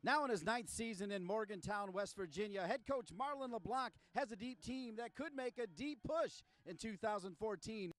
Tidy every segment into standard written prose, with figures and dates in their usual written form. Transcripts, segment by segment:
Now in his 9th season in Morgantown, West Virginia, head coach Marlon LeBlanc has a deep team that could make a deep push in 2014.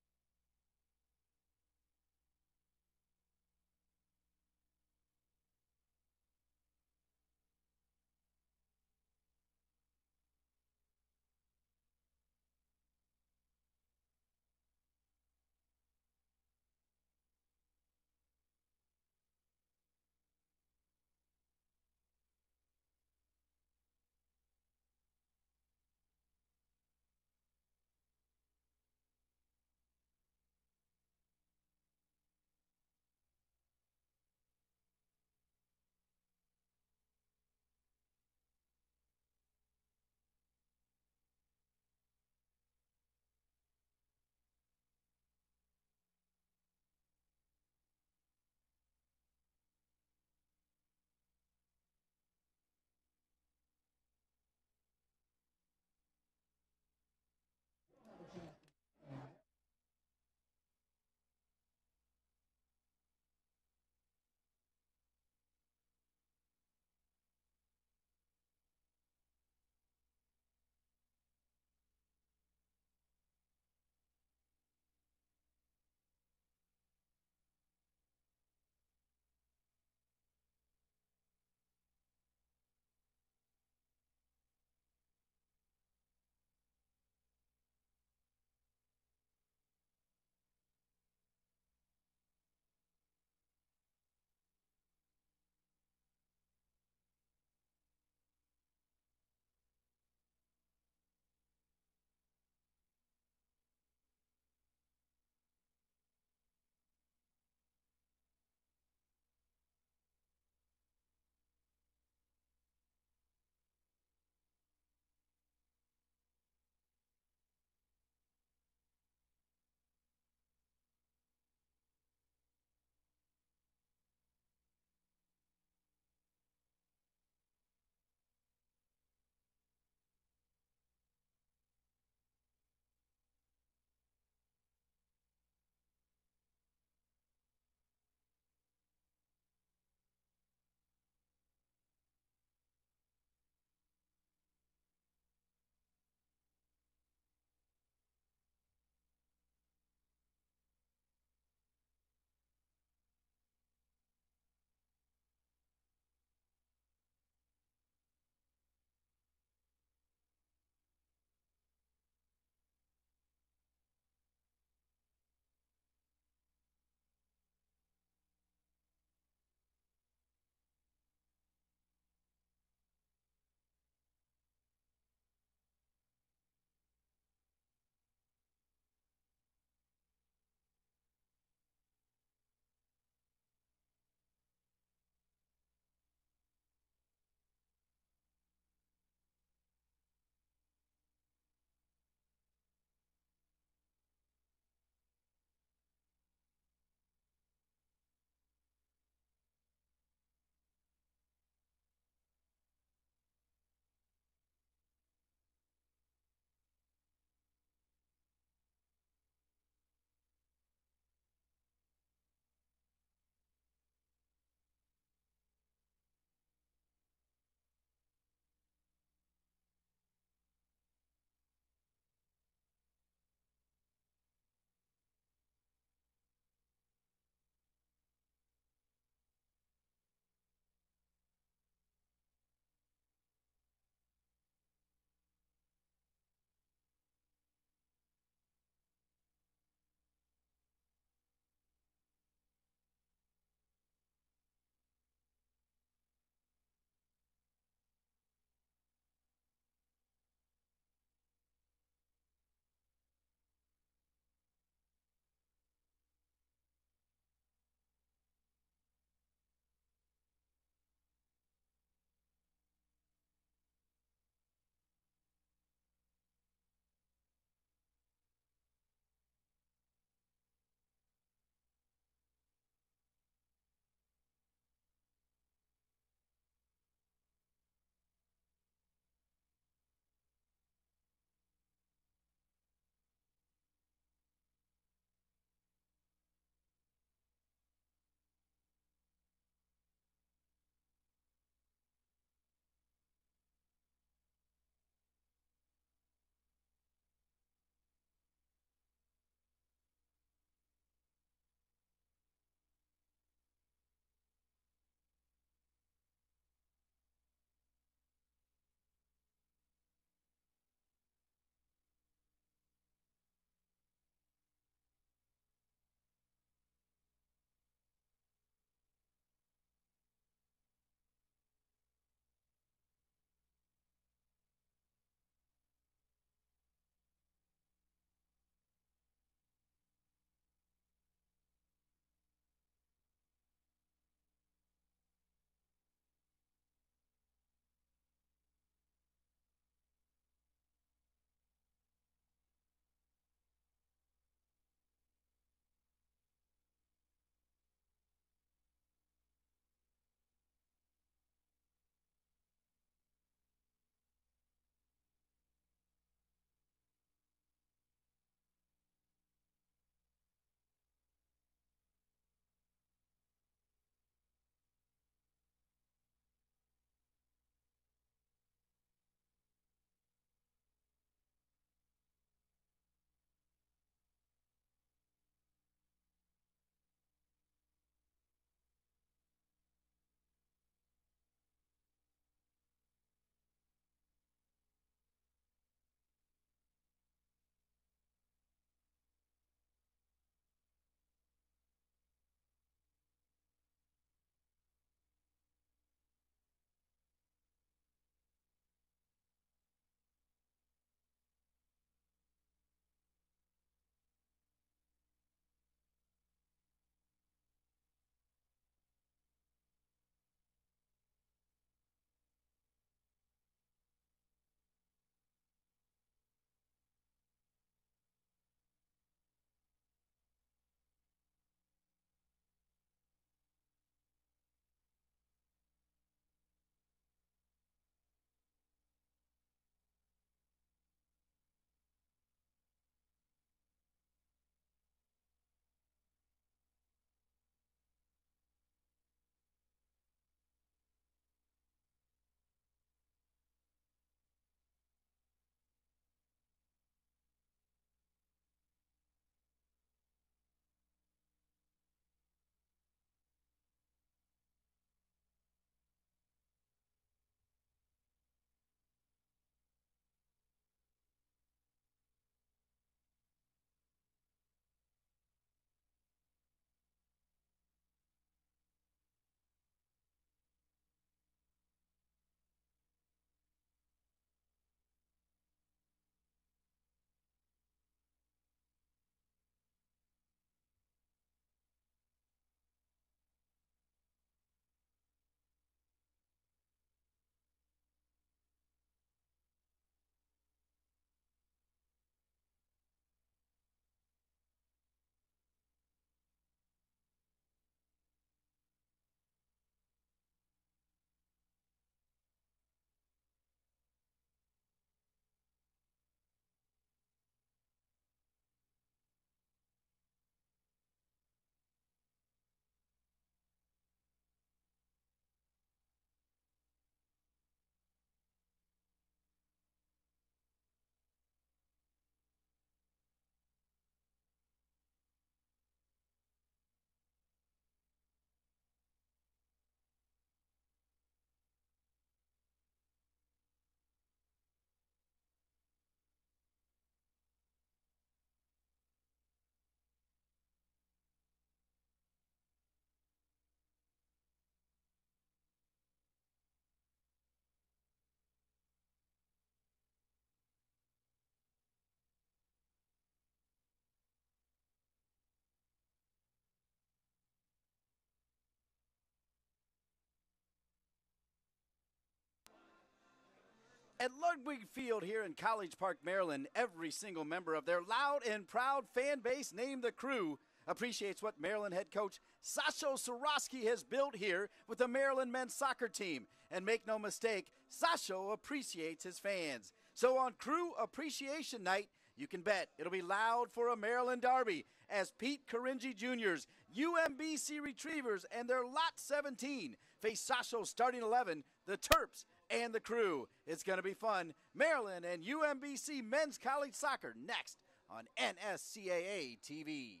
At Ludwig Field here in College Park, Maryland, every single member of their loud and proud fan base named the Crew appreciates what Maryland head coach Sasho Sorosky has built here with the Maryland men's soccer team. And make no mistake, Sasho appreciates his fans. So on Crew Appreciation Night, you can bet it'll be loud for a Maryland derby as Pete Caringi Jr.'s UMBC Retrievers and their Lot 17 face Sasho's starting 11, the Terps and the Crew. It's going to be fun. Maryland and UMBC men's college soccer next on NSCAA-TV.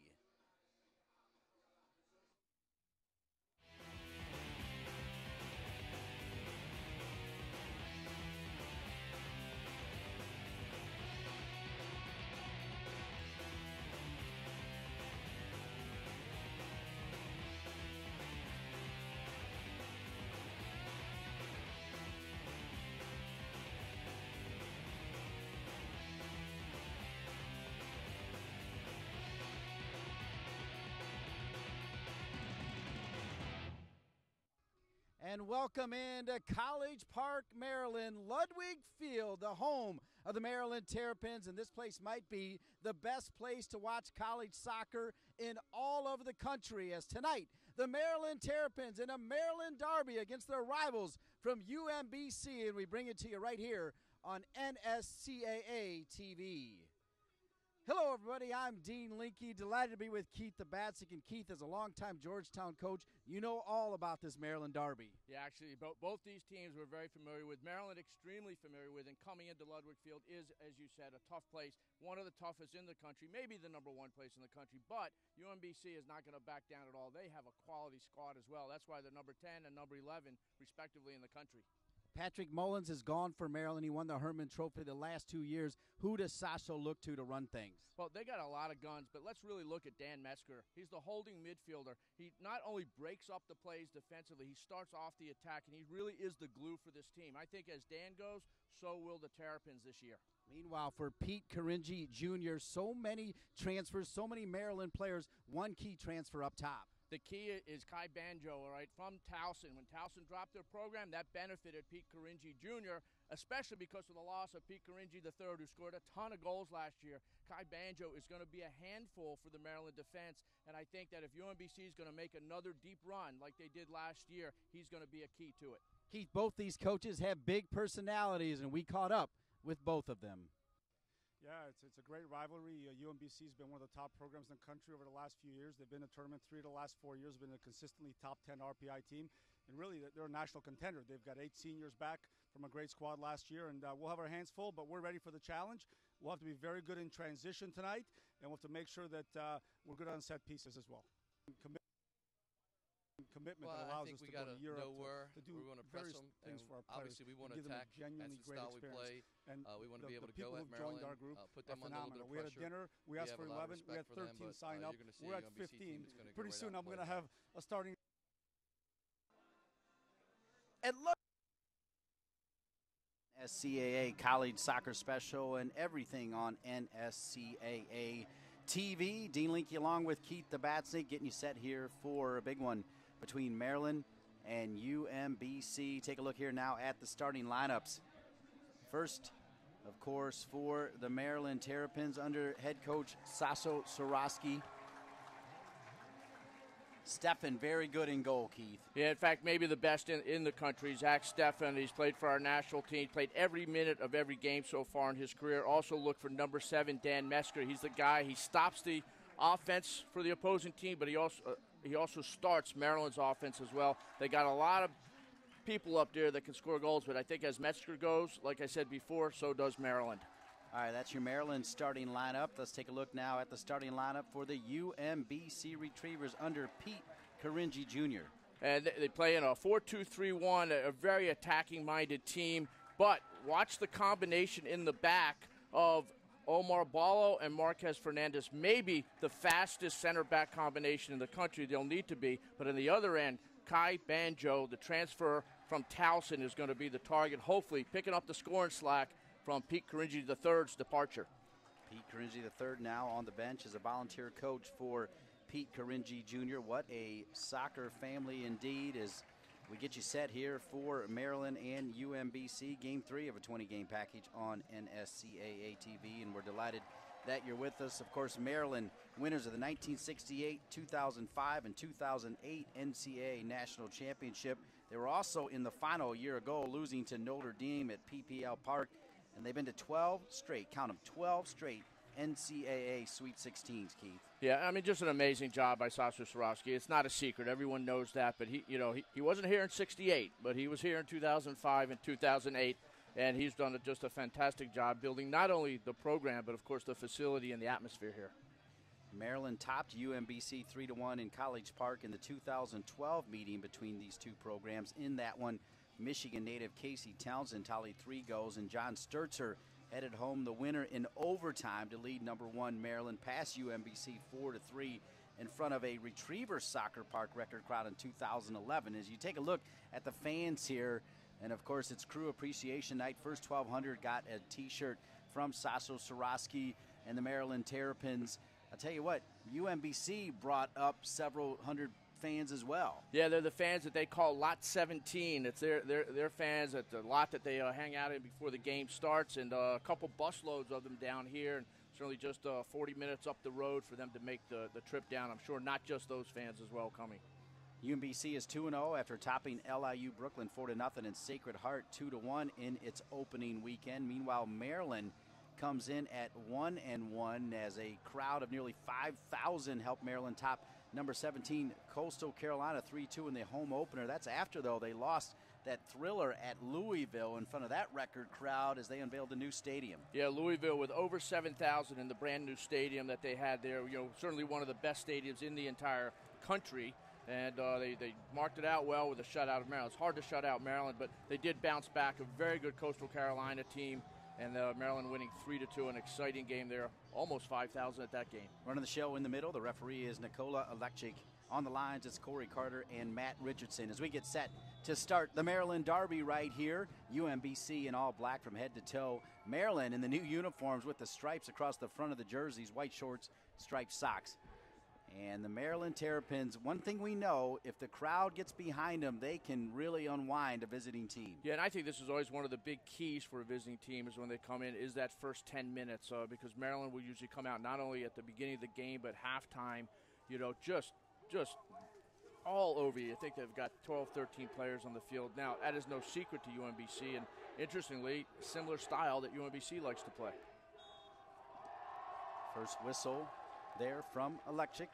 And welcome into College Park, Maryland, Ludwig Field, the home of the Maryland Terrapins. And this place might be the best place to watch college soccer in all of the country, as tonight the Maryland Terrapins in a Maryland derby against their rivals from UMBC. And we bring it to you right here on NSCAA-TV. Hello, everybody. I'm Dean Linke. Delighted to be with Keith the Batsick. And Keith, as a longtime Georgetown coach, you know all about this Maryland derby. Yeah, actually, both these teams we're very familiar with. Maryland extremely familiar with, and coming into Ludwig Field is, as you said, a tough place, one of the toughest in the country, maybe the #1 place in the country. But UMBC is not going to back down at all. They have a quality squad as well. That's why they're number 10 and number 11, respectively, in the country. Patrick Mullins has gone for Maryland. He won the Herman Trophy the last 2 years. Who does Sasho look to run things? Well, they got a lot of guns, but let's really look at Dan Metzger. He's the holding midfielder. He not only breaks up the plays defensively, he starts off the attack, and he really is the glue for this team. I think as Dan goes, so will the Terrapins this year. Meanwhile, for Pete Caringi Jr., so many transfers, so many Maryland players, one key transfer up top. The key is Kai Banjo, all right, from Towson. When Towson dropped their program, that benefited Pete Caringi Jr., especially because of the loss of Pete Caringi III, who scored a ton of goals last year. Kai Banjo is going to be a handful for the Maryland defense, and I think that if UMBC is going to make another deep run like they did last year, he's going to be a key to it. Keith, both these coaches have big personalities, and we caught up with both of them. Yeah, it's a great rivalry. UMBC has been one of the top programs in the country over the last few years. They've been in tournament 3 of the last 4 years, been a consistently top 10 RPI team. And really, they're a national contender. They've got 8 seniors back from a great squad last year, and we'll have our hands full, but we're ready for the challenge. We'll have to be very good in transition tonight, and we'll have to make sure that we're good on set pieces as well. Commitment that allows us to go to Europe to do various things for our players. Obviously, we want to to attack. genuinely That's the great style we experience. play. And we want to be able to people go at who've joined Maryland, our group put them under a little bit of we had a pressure. dinner. We asked for 11. We had 13 sign up. We're at 15. Pretty soon, I'm going to have a starting. And look, NSCAA College Soccer Special and everything on NSCAA TV. Dean Linke along with Keith the Batsick getting you set here for a big one between Maryland and UMBC. Take a look here now at the starting lineups. First, of course, for the Maryland Terrapins under head coach Sasho Sorosky. Steffen, very good in goal, Keith. Yeah, in fact, maybe the best in the country. Zach Steffen, he's played for our national team, played every minute of every game so far in his career. Also look for number 7, Dan Metzger. He's the guy, he stops the offense for the opposing team, but he also starts Maryland's offense as well. They got a lot of people up there that can score goals, but I think as Metzger goes, like I said before, so does Maryland. All right, that's your Maryland starting lineup. Let's take a look now at the starting lineup for the UMBC Retrievers under Pete Caringi Jr. And they play in a 4-2-3-1, a very attacking-minded team. But watch the combination in the back of Omar Ballo and Marquez Fernandez, maybe the fastest center-back combination in the country. They'll need to be. But on the other end, Kai Banjo, the transfer from Towson, is going to be the target, hopefully picking up the scoring slack from Pete Caringi III's departure. Pete Caringi III now on the bench as a volunteer coach for Pete Caringi Jr. What a soccer family indeed, as We get you set here for Maryland and UMBC, Game 3 of a 20-game package on NSCAA-TV, and we're delighted that you're with us. Of course, Maryland, winners of the 1968, 2005, and 2008 NCAA National Championship. They were also in the final a year ago, losing to Notre Dame at PPL Park, and they've been to 12 straight, count them, 12 straight NCAA Sweet 16s, Keith. Yeah, I mean, just an amazing job by Sasha Swarovski. It's not a secret. Everyone knows that. But, he wasn't here in 68, but he was here in 2005 and 2008. And he's done just a fantastic job building not only the program, but, of course, the facility and the atmosphere here. Maryland topped UMBC 3-1 in College Park in the 2012 meeting between these two programs. In that one, Michigan native Casey Townsend tallied 3 goals, and John Sturzer headed home the winner in overtime to lead number 1 Maryland past UMBC 4-3 in front of a Retriever Soccer Park record crowd in 2011. As you take a look at the fans here, and of course it's Crew Appreciation Night. First 1,200 got a T-shirt from Sasho Swarovski and the Maryland Terrapins. I'll tell you what, UMBC brought up several hundred fans as well. Yeah, they're the fans that they call Lot 17. It's their fans at the lot that they hang out in before the game starts, and a couple busloads of them down here, and certainly just 40 minutes up the road for them to make the trip down. I'm sure not just those fans as well coming. UMBC is 2-0 after topping LIU Brooklyn 4-0 and Sacred Heart 2-1 in its opening weekend. Meanwhile, Maryland comes in at 1-1 as a crowd of nearly 5,000 helped Maryland top number 17 Coastal Carolina 3-2 in the home opener. That's after, though, they lost that thriller at Louisville in front of that record crowd as they unveiled the new stadium. Yeah, Louisville with over 7,000 in the brand new stadium that they had there. Certainly one of the best stadiums in the entire country. And they marked it out well with a shutout of Maryland. It's hard to shut out Maryland, but they did bounce back. A very good Coastal Carolina team, and Maryland winning 3-2, an exciting game there. Almost 5,000 at that game. Running the show in the middle, the referee is Nikola Alekchik. On the lines, it's Corey Carter and Matt Richardson as we get set to start the Maryland Derby right here. UMBC in all black from head to toe. Maryland in the new uniforms with the stripes across the front of the jerseys, white shorts, striped socks. And the Maryland Terrapins, one thing we know, if the crowd gets behind them, they can really unwind a visiting team. Yeah, and I think this is always one of the big keys for a visiting team is when they come in is that first 10 minutes because Maryland will usually come out not only at the beginning of the game but halftime, just all over you. I think they've got 12, 13 players on the field. Now, that is no secret to UMBC, and interestingly, similar style that UMBC likes to play. First whistle there from Alekchik.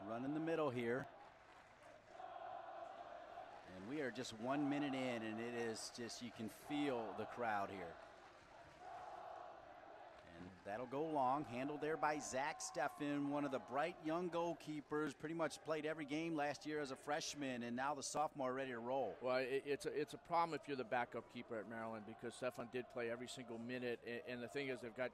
Run in the middle here. And we are just 1 minute in, and it is just, you can feel the crowd here. And that'll go long. Handled there by Zach Steffen, one of the bright young goalkeepers. Pretty much played every game last year as a freshman, and now the sophomore ready to roll. Well, it's a problem if you're the backup keeper at Maryland because Steffen did play every single minute. And the thing is, they've got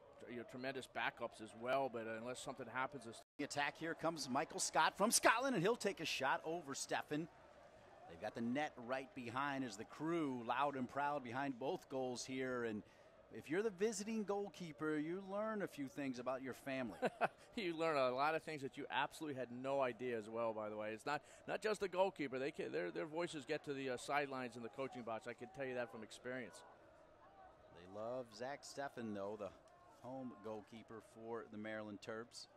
tremendous backups as well, but unless something happens, the attack here comes Michael Scott from Scotland, and he'll take a shot over Steffen. They've got the net right behind as the Crew loud and proud behind both goals here. And if you're the visiting goalkeeper, you learn a few things about your family. You learn a lot of things that you absolutely had no idea as well, by the way. It's not just the goalkeeper. Their voices get to the sidelines in the coaching box. I can tell you that from experience. They love Zach Steffen, though, the home goalkeeper for the Maryland Terps.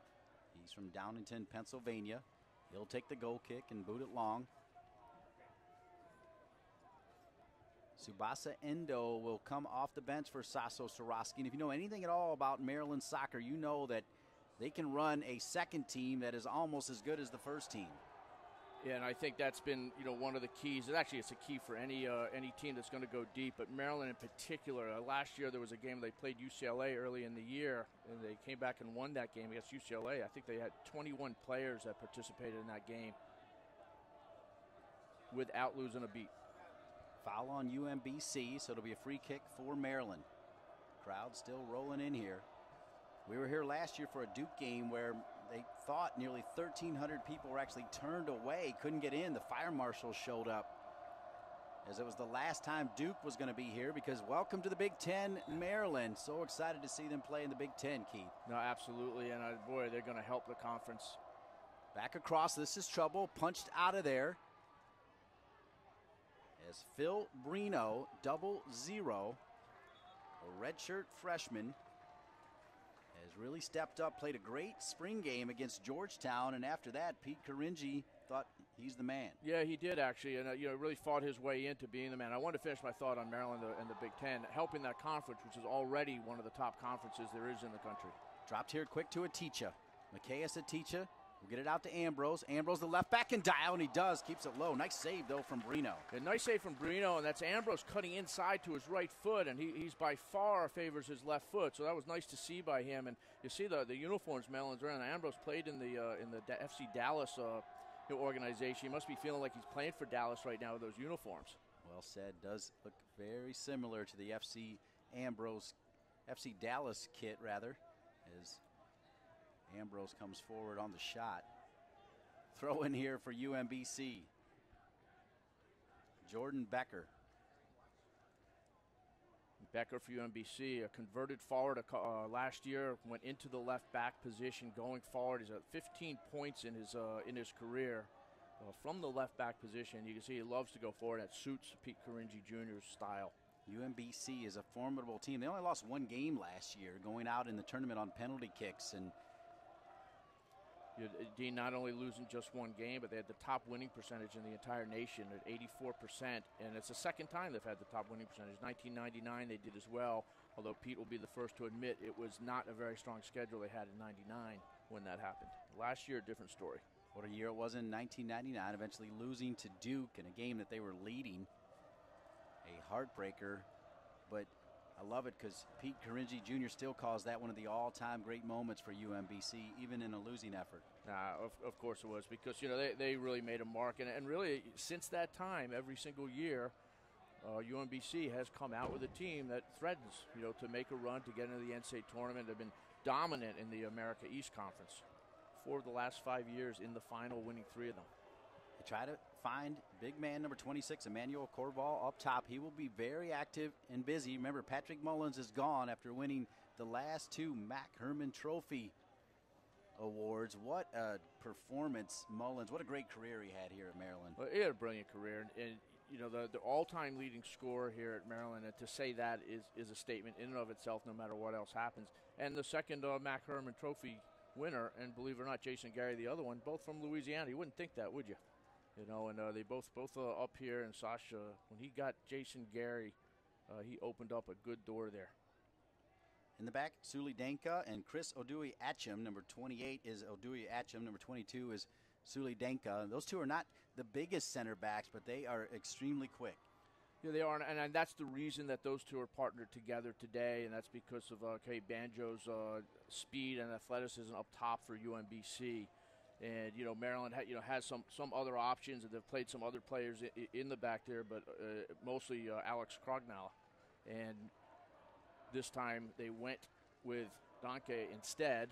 He's from Downingtown, Pennsylvania. He'll take the goal kick and boot it long. Tsubasa Endo will come off the bench for Sasho Swarovski. And if you know anything at all about Maryland soccer, you know that they can run a second team that is almost as good as the first team. Yeah, and I think that's been, one of the keys. Actually, it's a key for any team that's going to go deep. But Maryland in particular, last year there was a game they played UCLA early in the year, and they came back and won that game against UCLA. I think they had 21 players that participated in that game without losing a beat. Foul on UMBC, so it'll be a free kick for Maryland. Crowd still rolling in here. We were here last year for a Duke game where they thought nearly 1,300 people were actually turned away, couldn't get in. The fire marshal showed up as it was the last time Duke was going to be here because welcome to the Big Ten, Maryland. So excited to see them play in the Big Ten, Keith. No, absolutely, and boy, they're going to help the conference. Back across, this is trouble, punched out of there. As Phil Brino, 0-0, a redshirt freshman, has really stepped up, played a great spring game against Georgetown, and after that, Pete Caringi thought he's the man. Yeah, he did actually, and really fought his way into being the man. I want to finish my thought on Maryland and the Big Ten, helping that conference, which is already one of the top conferences there is in the country. Dropped here quick to Aticha. Macias Aticha will get it out to Ambrose. Ambrose, the left back, can dial, and he does. Keeps it low. Nice save, though, from Brino. A nice save from Brino, and that's Ambrose cutting inside to his right foot, and he's by far favors his left foot, so that was nice to see by him. And you see the uniforms Maryland's wearing. Ambrose played in the FC Dallas organization. He must be feeling like he's playing for Dallas right now with those uniforms. Well said. Does look very similar to the FC Dallas kit, rather, as Ambrose comes forward on the shot. Throw in here for UMBC. Jordan Becker. Becker for UMBC, a converted forward last year, went into the left back position going forward. He's at 15 points in his career from the left back position. You can see he loves to go forward. That suits Pete Caringi Jr.'s style. UMBC is a formidable team. They only lost one game last year, going out in the tournament on penalty kicks. And Dean, not only losing just one game, but they had the top winning percentage in the entire nation at 84%, and it's the second time they've had the top winning percentage. 1999 they did as well, although Pete will be the first to admit it was not a very strong schedule they had in 99 when that happened. Last year, a different story. What a year it was in 1999, eventually losing to Duke in a game that they were leading. A heartbreaker, but I love it because Pete Caringi Jr. still calls that one of the all-time great moments for UMBC, even in a losing effort. Of course it was, because they really made a mark, and really since that time, every single year, UMBC has come out with a team that threatens, to make a run to get into the NCAA tournament. They've been dominant in the America East Conference. 4 of the last 5 years in the final, winning 3 of them. They try to find big man number 26, Emmanuel Corval, up top. He will be very active and busy. Remember, Patrick Mullins is gone after winning the last 2 Mac Herman Trophy awards. What a performance, Mullins. What a great career he had here at Maryland. Well, he had a brilliant career, and the all-time leading scorer here at Maryland, and to say that is a statement in and of itself, no matter what else happens. And the second Mac Herman Trophy winner, and believe it or not, Jason Gary, the other one, both from Louisiana. You wouldn't think that, would you? And they both up here, and Sasha, when he got Jason Gary, he opened up a good door there. In the back, Suli Danka and Chris Odui Atcham. Number 28 is Odui Atcham. Number 22 is Suli Danka. Those two are not the biggest center backs, but they are extremely quick. Yeah, they are, and that's the reason that those two are partnered together today, and that's because of Kay Banjo's speed and athleticism up top for UMBC. And Maryland has some other options, and they've played some other players in the back there, but mostly Alex Krognall. And this time they went with Danke instead,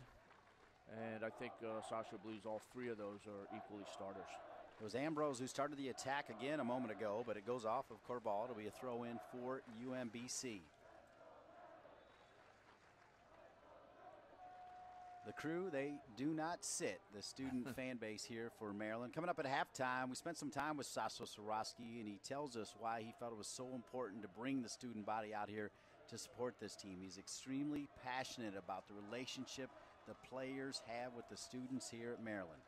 and I think Sasha believes all 3 of those are equally starters. It was Ambrose who started the attack again a moment ago, but it goes off of Corval. It'll be a throw-in for UMBC. The Crew, they do not sit, the student fan base here for Maryland. Coming up at halftime, we spent some time with Sasho Soroski, and he tells us why he felt it was so important to bring the student body out here to support this team. He's extremely passionate about the relationship the players have with the students here at Maryland.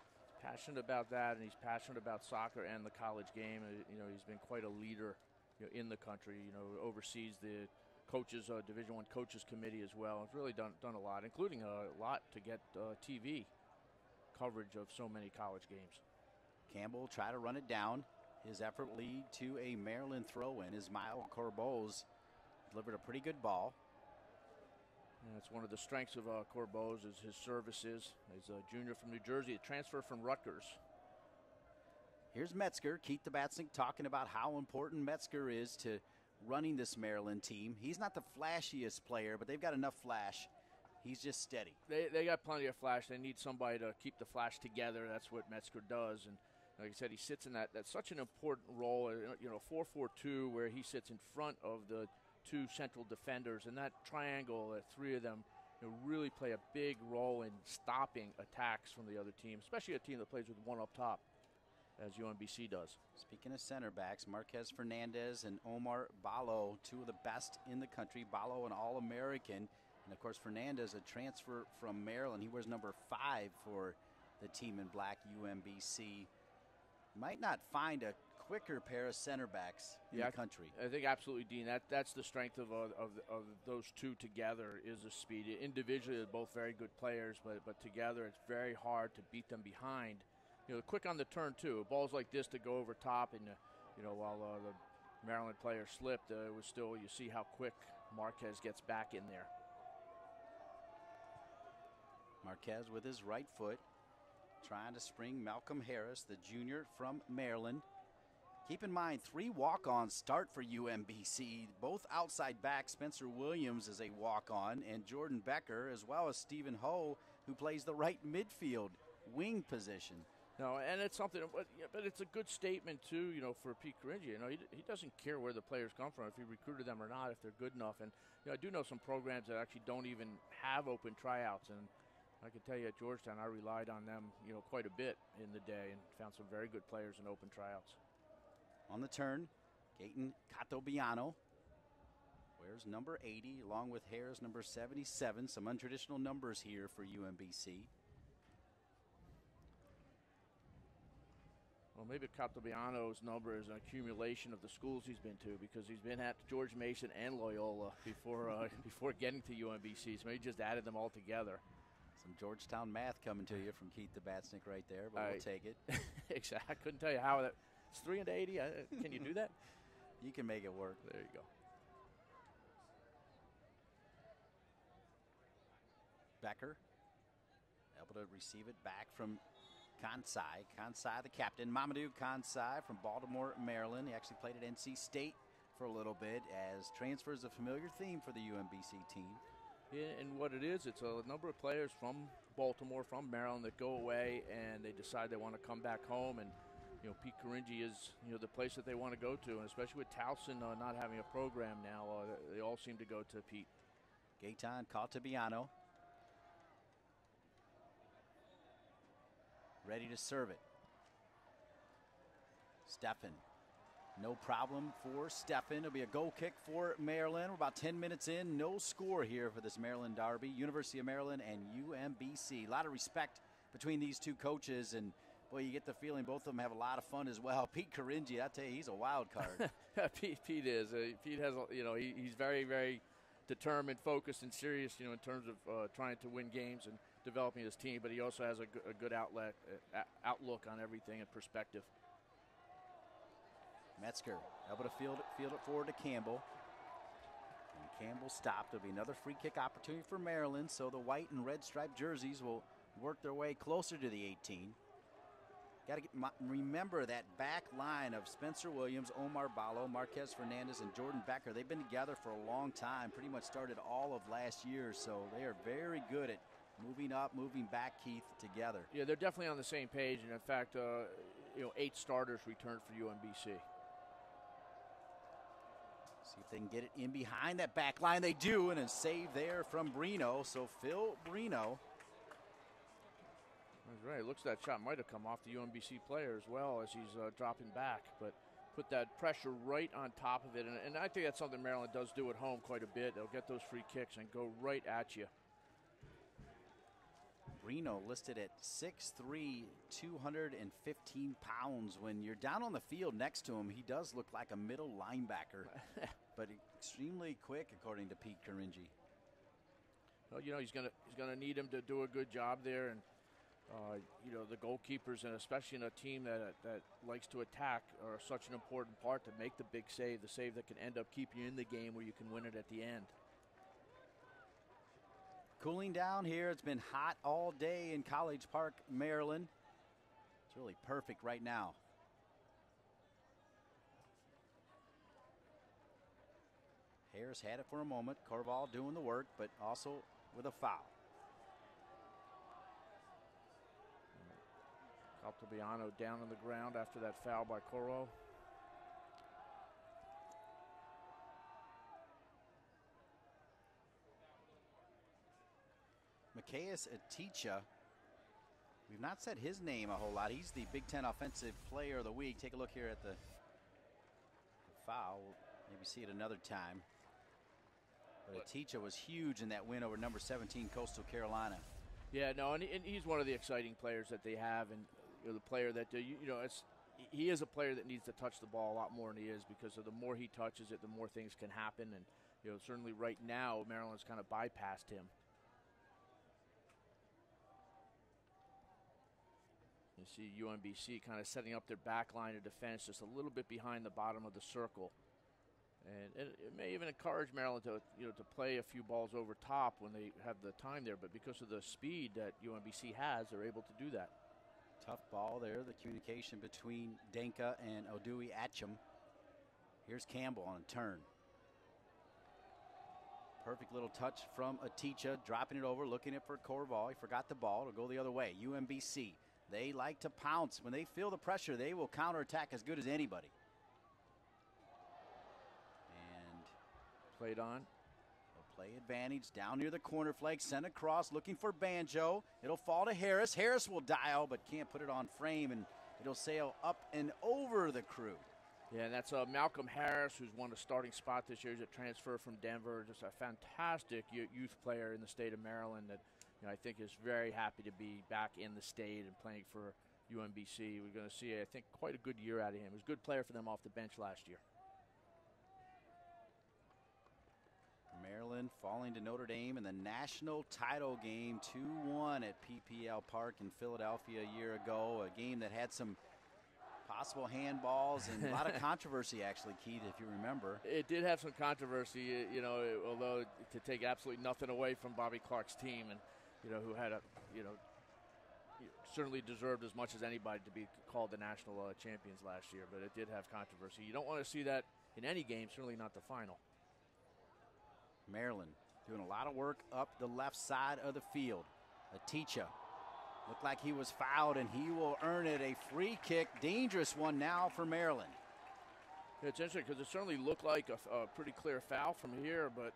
Passionate about that, and he's passionate about soccer and the college game. He's been quite a leader in the country, oversees the coaches, Division I Coaches Committee as well. It's really done a lot, including a lot to get TV coverage of so many college games. Campbell try to run it down. His effort lead to a Maryland throw-in. Ismail Corboz delivered a pretty good ball. And it's one of the strengths of Corboz is his services. He's a junior from New Jersey, a transfer from Rutgers. Here's Metzger. Keith Tabatsnik talking about how important Metzger is to running this Maryland team. He's not the flashiest player, but they've got enough flash. He's just steady. They got plenty of flash. They need somebody to keep the flash together. That's what Metzger does. And like I said, he sits in that's such an important role, 4-4-2, where he sits in front of the 2 central defenders. And that triangle, 3 of them, really play a big role in stopping attacks from the other team, especially a team that plays with one up top, as UMBC does. Speaking of center backs, Marquez Fernandez and Omar Ballo, two of the best in the country. Ballo, an All-American. And, of course, Fernandez, a transfer from Maryland. He wears number 5 for the team in black, UMBC. Might not find a quicker pair of center backs in the country. I think absolutely, Dean. That's the strength of those two together is the speed. Individually, they're both very good players, but together it's very hard to beat them behind. Quick on the turn, too. Balls like this to go over top, and, while the Maryland player slipped, it was still, you see how quick Marquez gets back in there. Marquez with his right foot, trying to spring Malcolm Harris, the junior from Maryland. Keep in mind, 3 walk-ons start for UMBC. Both outside backs. Spencer Williams is a walk-on, and Jordan Becker, as well as Stephen Ho, who plays the right midfield wing position. No, and it's something, but it's a good statement too, for Pete Caringi. He doesn't care where the players come from, if he recruited them or not, if they're good enough. And I do know some programs that actually don't even have open tryouts, and I can tell you at Georgetown, I relied on them, quite a bit in the day, and found some very good players in open tryouts. On the turn, Gaten Catobiano wears number 80, along with Harris number 77. Some untraditional numbers here for UMBC. Well, maybe Catobiano's number is an accumulation of the schools he's been to, because he's been at George Mason and Loyola before getting to UMBC, so maybe just added them all together. Some Georgetown math coming to you from Keith Tabatsnik right there, but we'll take it. Exactly. I couldn't tell you how that. It's 3 into 80. Can you do that? You can make it work. There you go. Becker able to receive it back from Kansai. Kansai, the captain. Mamadou Kansai from Baltimore, Maryland. He actually played at NC State for a little bit, as transfer is a familiar theme for the UMBC team. Yeah, and what it is, it's a number of players from Baltimore, from Maryland, that go away and they decide they want to come back home. And Pete Caringi is the place that they want to go to, and especially with Towson not having a program now, they all seem to go to Pete. Gaetan Catobiano ready to serve it. Steffen, no problem for Steffen. It'll be a goal kick for Maryland. We're about 10 minutes in, no score here for this Maryland derby. University of Maryland and UMBC. A lot of respect between these two coaches, and boy, you get the feeling both of them have a lot of fun as well. Pete Caringi, I tell you, he's a wild card. Pete is. Pete has, he's very, very determined, focused, and serious, in terms of trying to win games and developing his team. But he also has a good outlook on everything and perspective. Metzger able to field it forward to Campbell. And Campbell stopped. There'll be another free kick opportunity for Maryland, so the white and red striped jerseys will work their way closer to the 18. Got to remember that back line of Spencer Williams, Omar Ballo, Marquez Fernandez, and Jordan Becker. They've been together for a long time, pretty much started all of last year, so they are very good at moving up, moving back, Keith, together. Yeah, they're definitely on the same page, and in fact, 8 starters returned for UMBC. See if they can get it in behind that back line. They do, and a save there from Brino. So Phil Brino. That's right. It looks that shot might have come off the UMBC player as well as he's dropping back, but put that pressure right on top of it. And I think that's something Maryland does do at home quite a bit. They'll get those free kicks and go right at you. Brino listed at 6'3", 215 pounds. When you're down on the field next to him, he does look like a middle linebacker, but extremely quick, according to Pete Caringi. Well, he's gonna need him to do a good job there, and the goalkeepers, and especially in a team that likes to attack, are such an important part to make the big save, the save that can end up keeping you in the game where you can win it at the end. Cooling down here. It's been hot all day in College Park, Maryland. It's really perfect right now. Harris had it for a moment. Corval doing the work, but also with a foul. Caltabiano down on the ground after that foul by Corval. Mikayas Aticha. We've not said his name a whole lot. He's the Big Ten Offensive Player of the Week. Take a look here at the foul. We'll maybe see it another time. But Aticha was huge in that win over number 17 Coastal Carolina. Yeah, no, and he's one of the exciting players that they have, and the player that he is a player that needs to touch the ball a lot more than he is, because of the more he touches it, the more things can happen. And certainly right now Maryland's kind of bypassed him. You see UMBC kind of setting up their back line of defense just a little bit behind the bottom of the circle. And it may even encourage Maryland to play a few balls over top when they have the time there, but because of the speed that UMBC has, they're able to do that. Tough ball there, the communication between Denka and Odui Atcham. Here's Campbell on a turn. Perfect little touch from Aticha, dropping it over, looking at for Corval. He forgot the ball. It'll go the other way. UMBC, they like to pounce. When they feel the pressure, they will counterattack as good as anybody. Played on. Play advantage down near the corner flag. Sent across, looking for Banjo. It'll fall to Harris. Harris will dial, but can't put it on frame, and it'll sail up and over the crew. Yeah, and that's Malcolm Harris, who's won the starting spot this year. He's a transfer from Denver. Just a fantastic youth player in the state of Maryland that I think is very happy to be back in the state and playing for UMBC. We're going to see, I think, quite a good year out of him. He was a good player for them off the bench last year. Maryland falling to Notre Dame in the national title game 2-1 at PPL Park in Philadelphia a year ago. A game that had some possible handballs and a lot of controversy, actually, Keith, if you remember. It did have some controversy, although to take absolutely nothing away from Bobby Clark's team, and who had certainly deserved as much as anybody to be called the national champions last year. But it did have controversy. You don't want to see that in any game, certainly not the final. Maryland doing a lot of work up the left side of the field. Aticha looked like he was fouled, and he will earn it. A free kick, dangerous one now for Maryland. It's interesting because it certainly looked like a pretty clear foul from here, but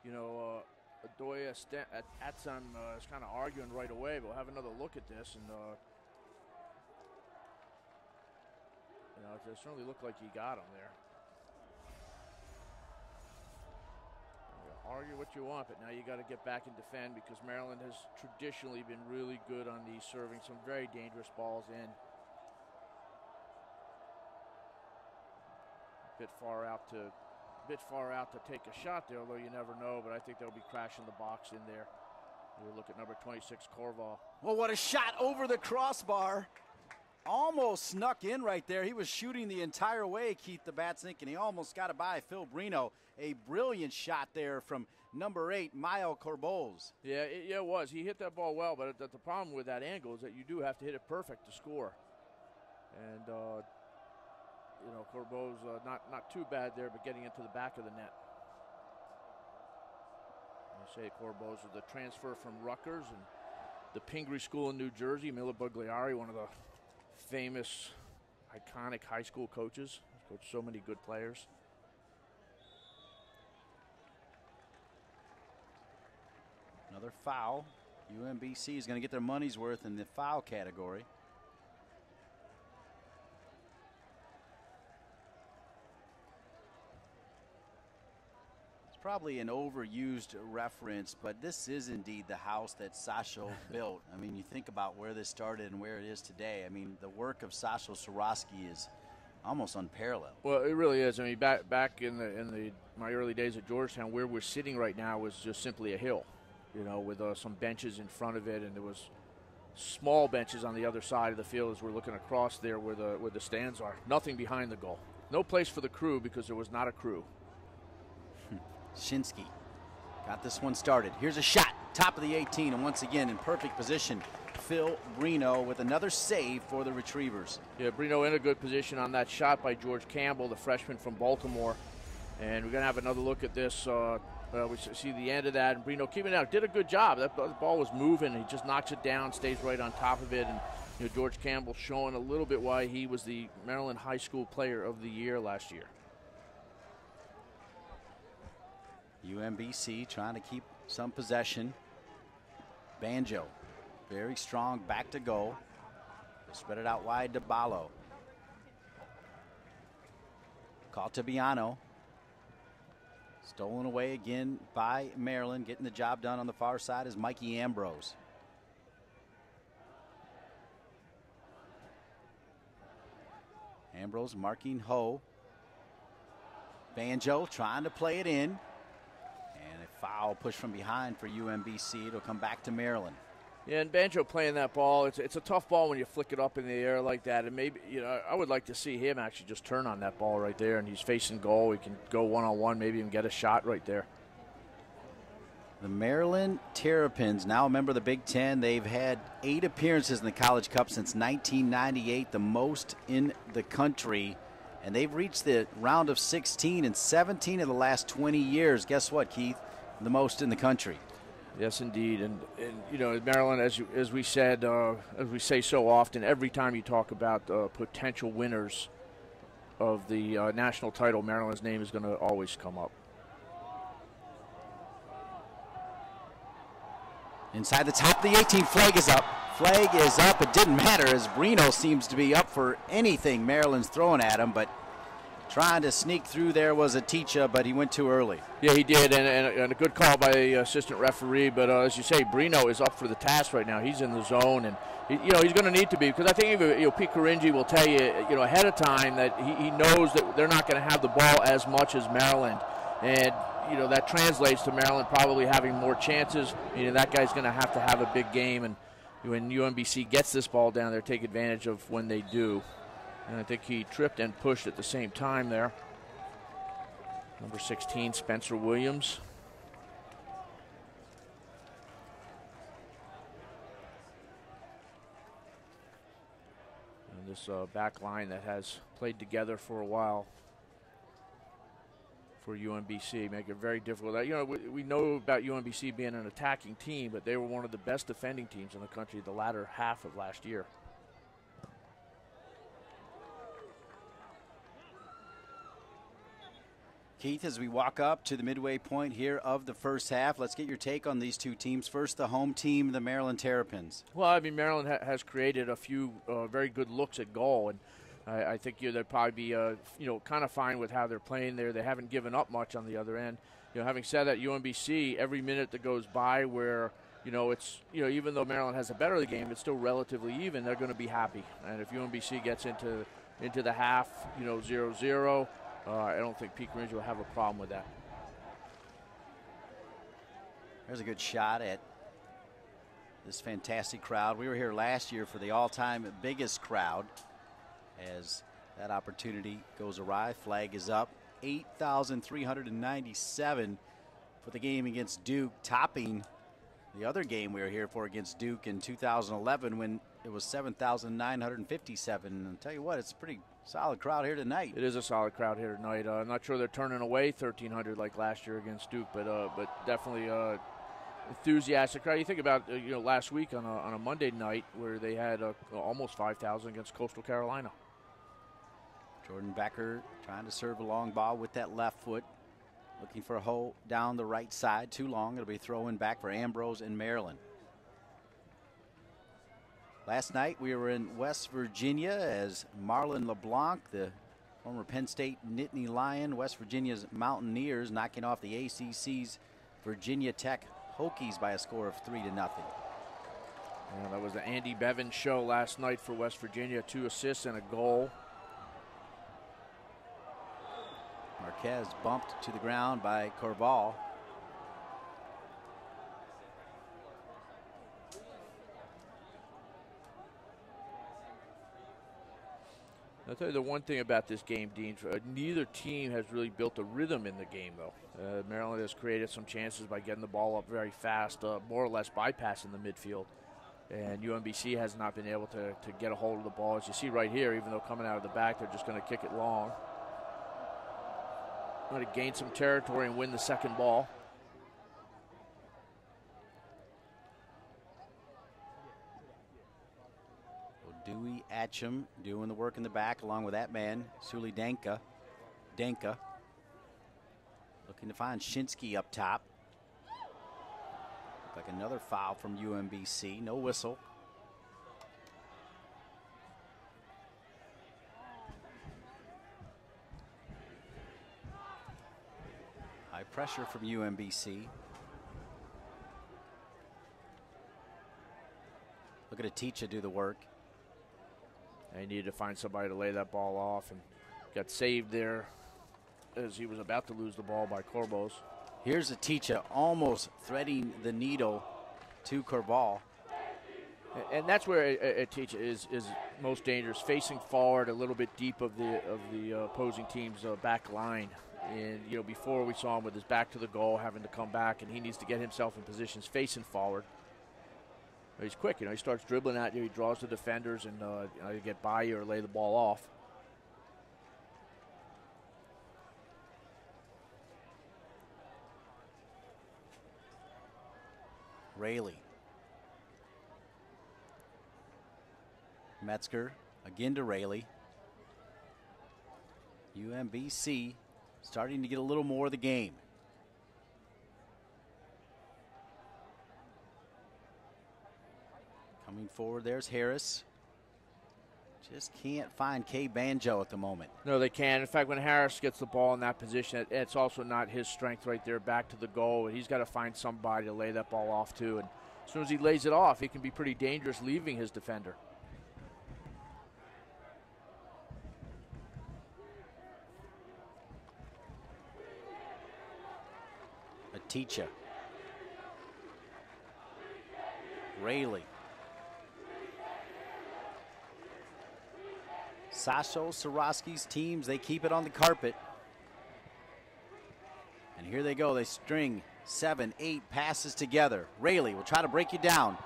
Adoya Atsam is kind of arguing right away. We'll have another look at this, and it certainly looked like he got him there. Argue what you want, but now you got to get back and defend, because Maryland has traditionally been really good on these, serving some very dangerous balls in. A bit far out to take a shot there, although you never know, but I think they'll be crashing the box in there. We'll look at number 26, Corval. Well, what a shot over the crossbar. Almost snuck in right there. He was shooting the entire way, Keith the Batsink, and he almost got it by Phil Brino. A brilliant shot there from number 8, Mayo Corboz. Yeah, it was. He hit that ball well, but the problem with that angle is that you do have to hit it perfect to score. And, Corboz not too bad there, but getting into the back of the net. You say Corboz is the transfer from Rutgers and the Pingree School in New Jersey. Miller Bugliari, one of the famous, iconic high school coaches. He's coached so many good players. Another foul. UMBC is going to get their money's worth in the foul category. It's probably an overused reference, but this is indeed the house that Sasho built. I mean, you think about where this started and where it is today. I mean, the work of Sasho Soroski is almost unparalleled. Well, it really is. I mean, back in my early days at Georgetown, where we're sitting right now was just simply a hill, with some benches in front of it, and there was small benches on the other side of the field as we're looking across there where the stands are. Nothing behind the goal. No place for the crew because there was not a crew. Shinsky got this one started. Here's a shot, top of the 18, and once again in perfect position, Phil Brino with another save for the Retrievers. Yeah, Brino in a good position on that shot by George Campbell, the freshman from Baltimore. And we're going to have another look at this. We see the end of that, and Brino keeping it out. Did a good job. That ball was moving. He just knocks it down, stays right on top of it. And George Campbell showing a little bit why he was the Maryland High School Player of the Year last year. UMBC trying to keep some possession. Banjo, very strong, back to goal. Spread it out wide to Ballo. Caltabiano. Stolen away again by Maryland. Getting the job done on the far side is Mikey Ambrose. Ambrose marking Ho. Banjo trying to play it in. And a foul push from behind for UMBC. It'll come back to Maryland. Yeah, and Banjo playing that ball, it's a tough ball when you flick it up in the air like that. And maybe, I would like to see him actually just turn on that ball right there, and he's facing goal. He can go one-on-one, maybe even get a shot right there. The Maryland Terrapins, now a member of the Big Ten. They've had 8 appearances in the College Cup since 1998, the most in the country. And they've reached the round of 16 in 17 of the last 20 years. Guess what, Keith? The most in the country. Yes, indeed, and Maryland, as we said, as we say so often, every time you talk about potential winners of the national title, Maryland's name is going to always come up. Inside the top of the 18, flag is up. Flag is up. It didn't matter as Brino seems to be up for anything Maryland's throwing at him, but trying to sneak through there was Aticha, but he went too early. Yeah, he did, and a good call by the assistant referee. But as you say, Brino is up for the task right now. He's in the zone, and he's going to need to be, because I think Pete Caringi will tell you, ahead of time that he knows that they're not going to have the ball as much as Maryland, and that translates to Maryland probably having more chances. That guy's going to have a big game, and when UMBC gets this ball down there, take advantage of when they do. And I think he tripped and pushed at the same time there. Number 16, Spencer Williams. And this back line that has played together for a while for UMBC make it very difficult. We know about UMBC being an attacking team, but they were one of the best defending teams in the country the latter half of last year. Keith, as we walk up to the midway point here of the first half, let's get your take on these two teams. First, the home team, the Maryland Terrapins. Well, Maryland has created a few very good looks at goal, and I think they'll probably be kind of fine with how they're playing there. They haven't given up much on the other end. Having said that, UMBC, every minute that goes by where it's even though Maryland has a better the game, it's still relatively even. They're going to be happy, and if UMBC gets into the half, 0-0. I don't think Pete Caringi will have a problem with that. There's a good shot at this fantastic crowd. We were here last year for the all-time biggest crowd. As that opportunity goes awry, flag is up. 8,397 for the game against Duke, topping the other game we were here for against Duke in 2011 when it was 7,957. And I'll tell you what, it's a pretty solid crowd here tonight. It is a solid crowd here tonight. I'm not sure they're turning away 1,300 like last year against Duke, but definitely enthusiastic crowd. You think about last week on a Monday night where they had almost 5,000 against Coastal Carolina. Jordan Becker trying to serve a long ball with that left foot, looking for a hole down the right side. Too long. It'll be throwing back for Ambrose in Maryland. Last night we were in West Virginia as Marlon LeBlanc, the former Penn State Nittany Lion, West Virginia's Mountaineers, knocking off the ACC's Virginia Tech Hokies by a score of 3-0. Yeah, that was the Andy Bevins show last night for West Virginia. 2 assists and a goal. Marquez bumped to the ground by Corval. I'll tell you the one thing about this game, Dean, neither team has really built a rhythm in the game, though. Maryland has created some chances by getting the ball up very fast, more or less bypassing the midfield. And UMBC has not been able to get a hold of the ball. As you see right here, even though coming out of the back, they're just going to kick it long. Going to gain some territory and win the second ball. Dewey Atcham doing the work in the back along with that man, Suli Danka. Looking to find Shinsky up top. Like another foul from UMBC. No whistle. High pressure from UMBC. Look at Aticha do the work. They needed to find somebody to lay that ball off, and got saved there as he was about to lose the ball by Corbos. Here's Aticha almost threading the needle to Corball. And that's where Aticha is most dangerous, facing forward a little bit deep of the opposing team's back line. And, you know, before we saw him with his back to the goal, having to come back, and he needs to get himself in positions facing forward. But he's quick, you know, he starts dribbling at you, he draws the defenders, and you know, you get by you or lay the ball off. Rayleigh. Metzger again to Rayleigh. UMBC starting to get a little more of the game. Coming forward, there's Harris. Just can't find K. Banjo at the moment. No, they can. In fact, when Harris gets the ball in that position, it's also not his strength right there back to the goal. He's got to find somebody to lay that ball off to. And as soon as he lays it off, he can be pretty dangerous leaving his defender. Aticha. Rayleigh. Sasho Soroski's teams, they keep it on the carpet. And here they go. They string 7, 8 passes together. Rayleigh will try to break you down.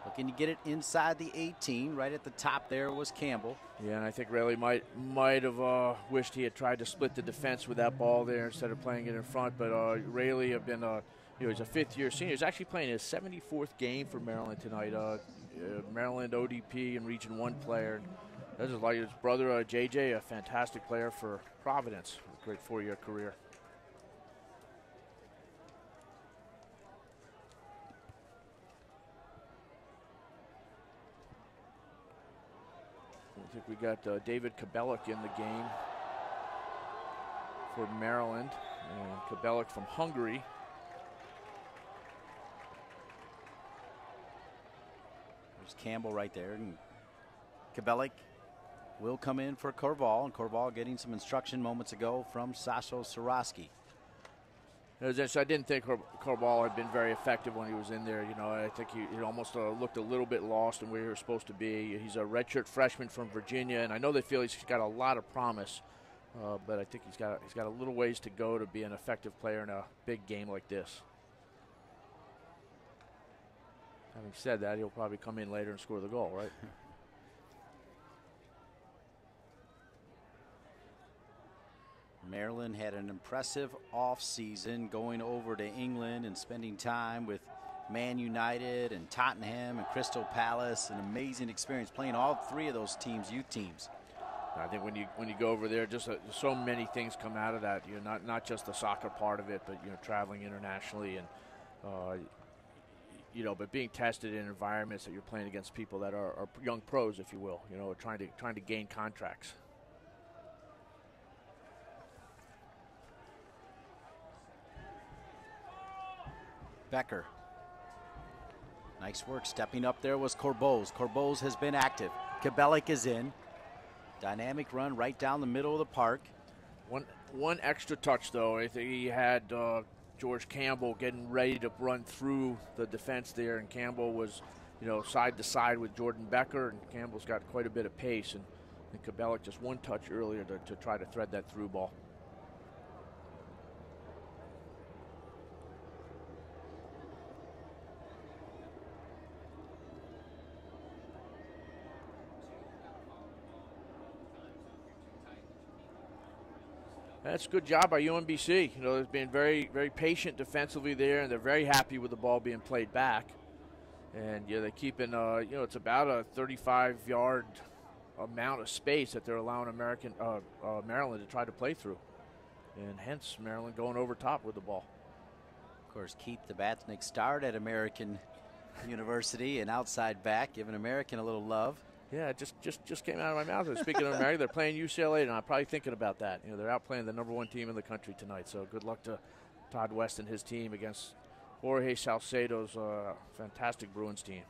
Looking to get it inside the 18. Right at the top there was Campbell. Yeah, and I think Rayleigh might have wished he had tried to split the defense with that ball there instead of playing it in front. But Rayleigh have been, you know, he's a fifth-year senior. He's actually playing his 74th game for Maryland tonight. Maryland ODP and Region 1 player. This is like his brother, JJ, a fantastic player for Providence. A great 4-year career. I think we got David Kabelek in the game for Maryland. And Kabelek from Hungary. There's Campbell right there. And Kabelek will come in for Corval, and Corval getting some instruction moments ago from Sasho Soroski. I didn't think Corval had been very effective when he was in there. You know, I think he almost looked a little bit lost in where he was supposed to be. He's a redshirt freshman from Virginia, and I know they feel he's got a lot of promise, but I think he's got a little ways to go to be an effective player in a big game like this. Having said that, he'll probably come in later and score the goal, right? Maryland had an impressive offseason going over to England and spending time with Man United and Tottenham and Crystal Palace. An amazing experience playing all three of those teams, youth teams. I think when you go over there, just so many things come out of that. You know, not just the soccer part of it, but you know, traveling internationally and you know, but being tested in environments that you're playing against people that are young pros, if you will. You know, trying to gain contracts. Becker. Nice work. Stepping up there was Corbose. Corbose has been active. Kabelek is in. Dynamic run right down the middle of the park. One extra touch, though. I think he had George Campbell getting ready to run through the defense there, and Campbell was, you know, side to side with Jordan Becker, and Campbell's got quite a bit of pace, and Kabelek just one touch earlier to try to thread that through ball. That's a good job by UMBC. You know, they've been very, very patient defensively there, and they're very happy with the ball being played back. And yeah, they're keeping, you know, it's about a 35-yard amount of space that they're allowing Maryland to try to play through. And hence, Maryland going over top with the ball. course, Keith the Batsnick starred at American University, an outside back, giving American a little love. Yeah, it just came out of my mouth. Speaking of America, they're playing UCLA, and I'm probably thinking about that. You know, they're out playing the #1 team in the country tonight. So good luck to Todd West and his team against Jorge Salcedo's fantastic Bruins team.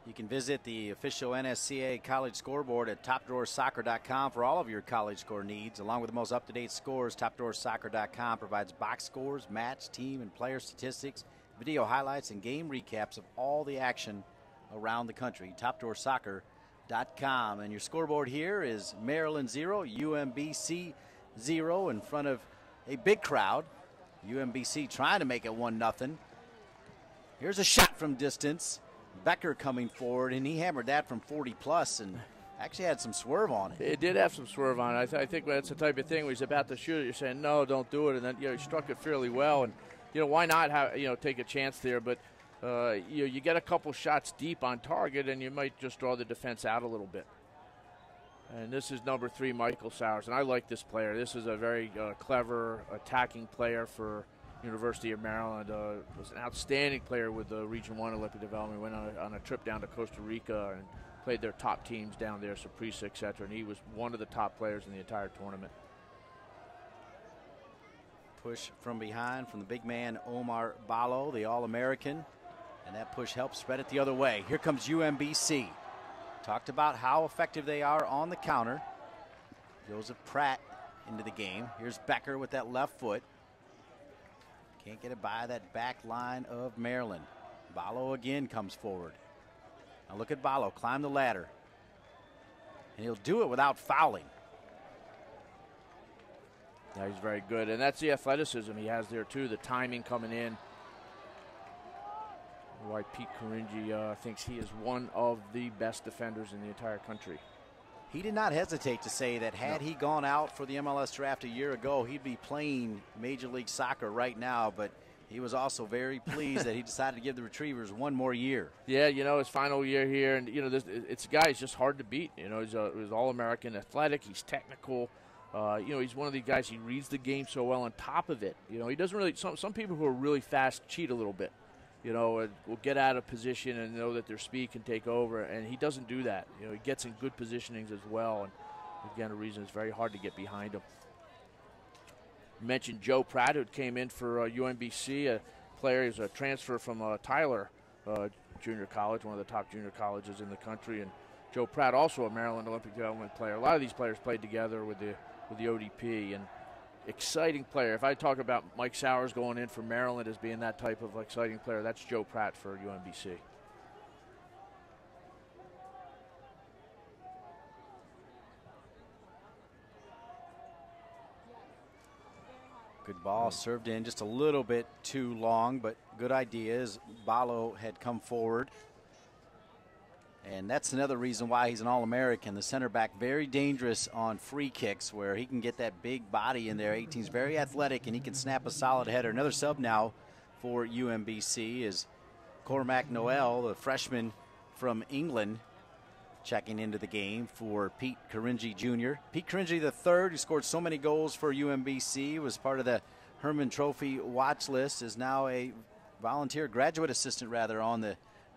You can visit the official NSCAA college scoreboard at topdrawersoccer.com for all of your college score needs. Along with the most up-to-date scores, topdrawersoccer.com provides box scores, match, team, and player statistics, video highlights, and game recaps of all the action around the country. topdrawersoccer.com. And your scoreboard here is Maryland 0, UMBC 0 in front of a big crowd. UMBC trying to make it 1-0. Here's a shot from distance. Becker coming forward, and he hammered that from 40+ and actually had some swerve on it. It did have some swerve on it. I think that's the type of thing where he's about to shoot it, you're saying, no, don't do it. And then, he struck it fairly well. And, why not take a chance there? But, you get a couple shots deep on target, and you might just draw the defense out a little bit. And this is number 3, Michael Sowers. And I like this player. This is a very clever attacking player for University of Maryland. Was an outstanding player with the Region 1 Olympic Development. Went on a trip down to Costa Rica and played their top teams down there, Saprissa, etc. And he was one of the top players in the entire tournament. Push from behind from the big man Omar Ballo, the All-American. And that push helps spread it the other way. Here comes UMBC. Talked about how effective they are on the counter. Joseph Pratt into the game. Here's Becker with that left foot. Can't get it by that back line of Maryland. Ballo again comes forward. Now look at Ballo climb the ladder. And he'll do it without fouling. Yeah, he's very good. And that's the athleticism he has there, too. The timing coming in. Why Pete Caringi thinks he is one of the best defenders in the entire country. He did not hesitate to say that had he gone out for the MLS draft a year ago, he'd be playing Major League Soccer right now, but he was also very pleased that he decided to give the Retrievers one more year. Yeah, his final year here, and, it's a guy who's just hard to beat. He's All-American athletic, he's technical. He's one of the guys, he reads the game so well on top of it. He doesn't really, some people who are really fast cheat a little bit. Will get out of position and know that their speed can take over, and he doesn't do that. He gets in good positionings as well, and again, a reason it's very hard to get behind him. You mentioned Joe Pratt, who came in for UMBC, a player who's a transfer from Tyler Junior College, one of the top junior colleges in the country, and Joe Pratt, also a Maryland Olympic Development player. A lot of these players played together with the ODP, and exciting player. If I talk about Mike Sowers going in for Maryland as being that type of exciting player, that's Joe Pratt for UMBC. Good ball served in just a little bit too long, but good idea as Ballo had come forward. And that's another reason why he's an All-American. The center back, very dangerous on free kicks where he can get that big body in there. 18's very athletic, and he can snap a solid header. Another sub now for UMBC is Cormac Noel, the freshman from England, checking into the game for Pete Caringi Jr. Pete Caringi III, who scored so many goals for UMBC, was part of the Herman Trophy watch list, is now a volunteer graduate assistant, rather, on the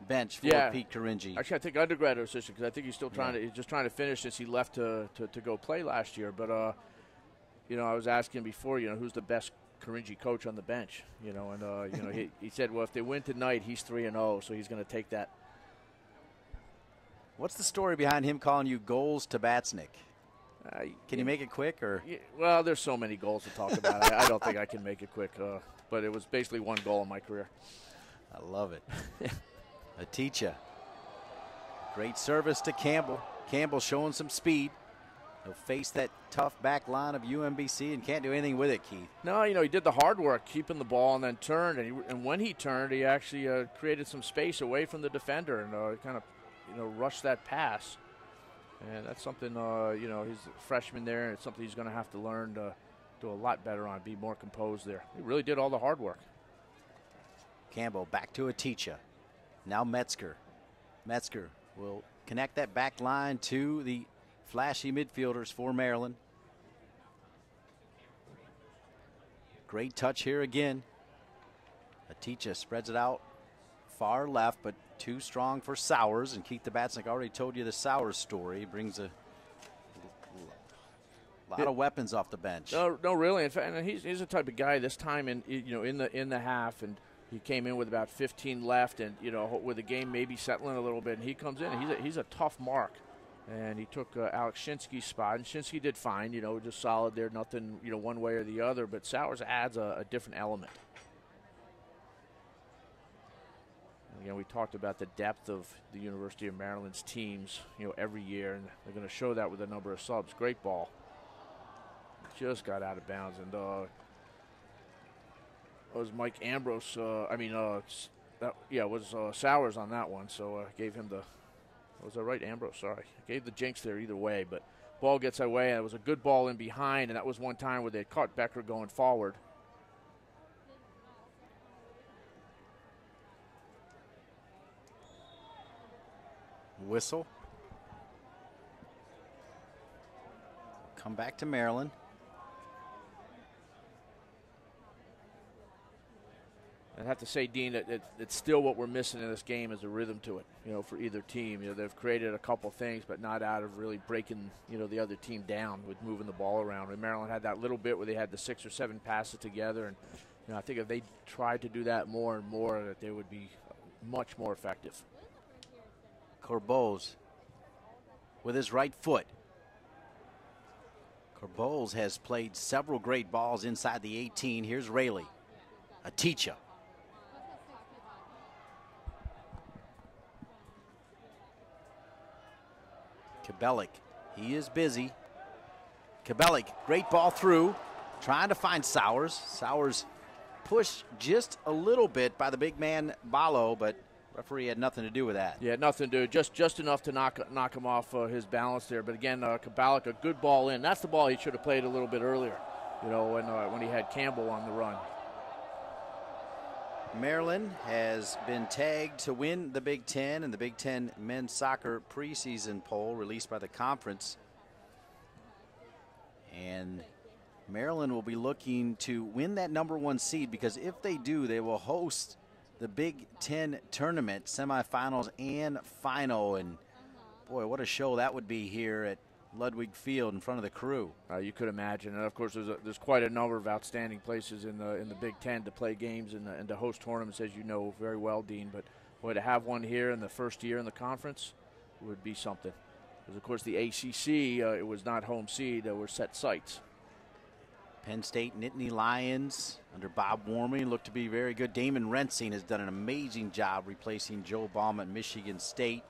bench for Pete Caringi. Actually, I think undergraduate assistant, because I think he's still trying to. He's just trying to finish since he left to go play last year. But I was asking before, who's the best Caringi coach on the bench? And he said, well, if they win tonight, he's 3-0, so he's going to take that. What's the story behind him calling you Goals to Batsnick? Can you make it quick, or? Well, there's so many goals to talk about. I don't think I can make it quick. But it was basically one goal in my career. I love it. Aticha. Great service to Campbell. Campbell showing some speed. He'll face that tough back line of UMBC and can't do anything with it, Keith. No, he did the hard work, keeping the ball and then turned. And when he turned, he actually created some space away from the defender and kind of, rushed that pass. And that's something, he's a freshman there, and it's something he's going to have to learn to do a lot better on, be more composed there. He really did all the hard work. Campbell back to Aticha. Now Metzger. Metzger will connect that back line to the flashy midfielders for Maryland. Great touch here again. Aticha spreads it out far left, but too strong for Sowers. And Keith Tabatsnik already told you the Sowers story. He brings a lot of weapons off the bench. No, really. In fact, and he's the type of guy this time in the half, and he came in with about 15 left, and with the game maybe settling a little bit, and he comes in. And he's a tough mark, and he took Alex Shinsky's spot, and Shinsky did fine. Just solid there, nothing one way or the other. But Sowers adds a different element. And, we talked about the depth of the University of Maryland's teams, every year, and they're going to show that with a number of subs. Great ball. Just got out of bounds, and it was Mike Ambrose. It was Sowers on that one, so gave him was that right, Ambrose? Sorry, gave the jinx there either way, but ball gets away, and it was a good ball in behind, and that was one time where they caught Becker going forward. Whistle. Come back to Maryland. I'd have to say, Dean, that it's still what we're missing in this game is a rhythm to it, for either team. They've created a couple things, but not out of really breaking, the other team down with moving the ball around. And Maryland had that little bit where they had the 6 or 7 passes together, and I think if they tried to do that more and more, that they would be much more effective. Corboz with his right foot. Corboz has played several great balls inside the 18. Here's Rayleigh. Aticha. Kabelik, he is busy. Kabelik, great ball through, trying to find Sowers. Sowers pushed just a little bit by the big man Balo, but referee had nothing to do with that. Yeah, nothing to do. Just enough to knock him off his balance there. But again, Kabelik, a good ball in. That's the ball he should have played a little bit earlier, when he had Campbell on the run. Maryland has been tagged to win the Big Ten in the Big Ten men's soccer preseason poll released by the conference. And Maryland will be looking to win that #1 seed, because if they do, they will host the Big Ten tournament, semifinals and final. And boy, what a show that would be here at Ludwig Field in front of the Crew. You could imagine, and of course, there's quite a number of outstanding places in the Big Ten to play games and to host tournaments, as you know very well, Dean. But boy, to have one here in the first year in the conference would be something. Because of course, the ACC, it was not home seed; were set sites. Penn State Nittany Lions under Bob Wormy look to be very good. Damon Rensing has done an amazing job replacing Joe Baum at Michigan State.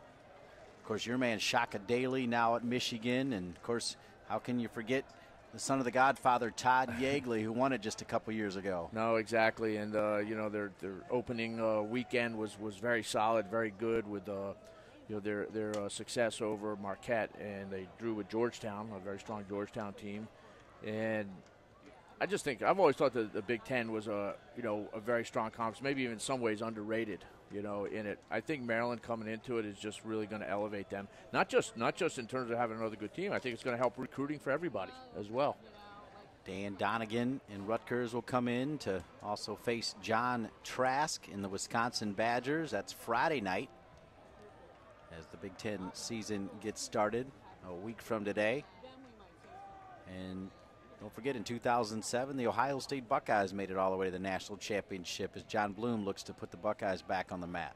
Of course, your man Shaka Daly now at Michigan, and of course, how can you forget the son of the Godfather, Todd Yeagley, who won it just a couple years ago? No, exactly, and their opening weekend was very solid, very good with their success over Marquette, and they drew with Georgetown, a very strong Georgetown team, and I just think I've always thought that the Big Ten was a very strong conference, maybe even in some ways underrated. In it, I think Maryland coming into it is just really going to elevate them. Not just in terms of having another good team. I think it's going to help recruiting for everybody as well. Dan Donegan and Rutgers will come in to also face John Trask in the Wisconsin Badgers. That's Friday night as the Big Ten season gets started a week from today. And don't forget, in 2007, the Ohio State Buckeyes made it all the way to the national championship as John Bloom looks to put the Buckeyes back on the map.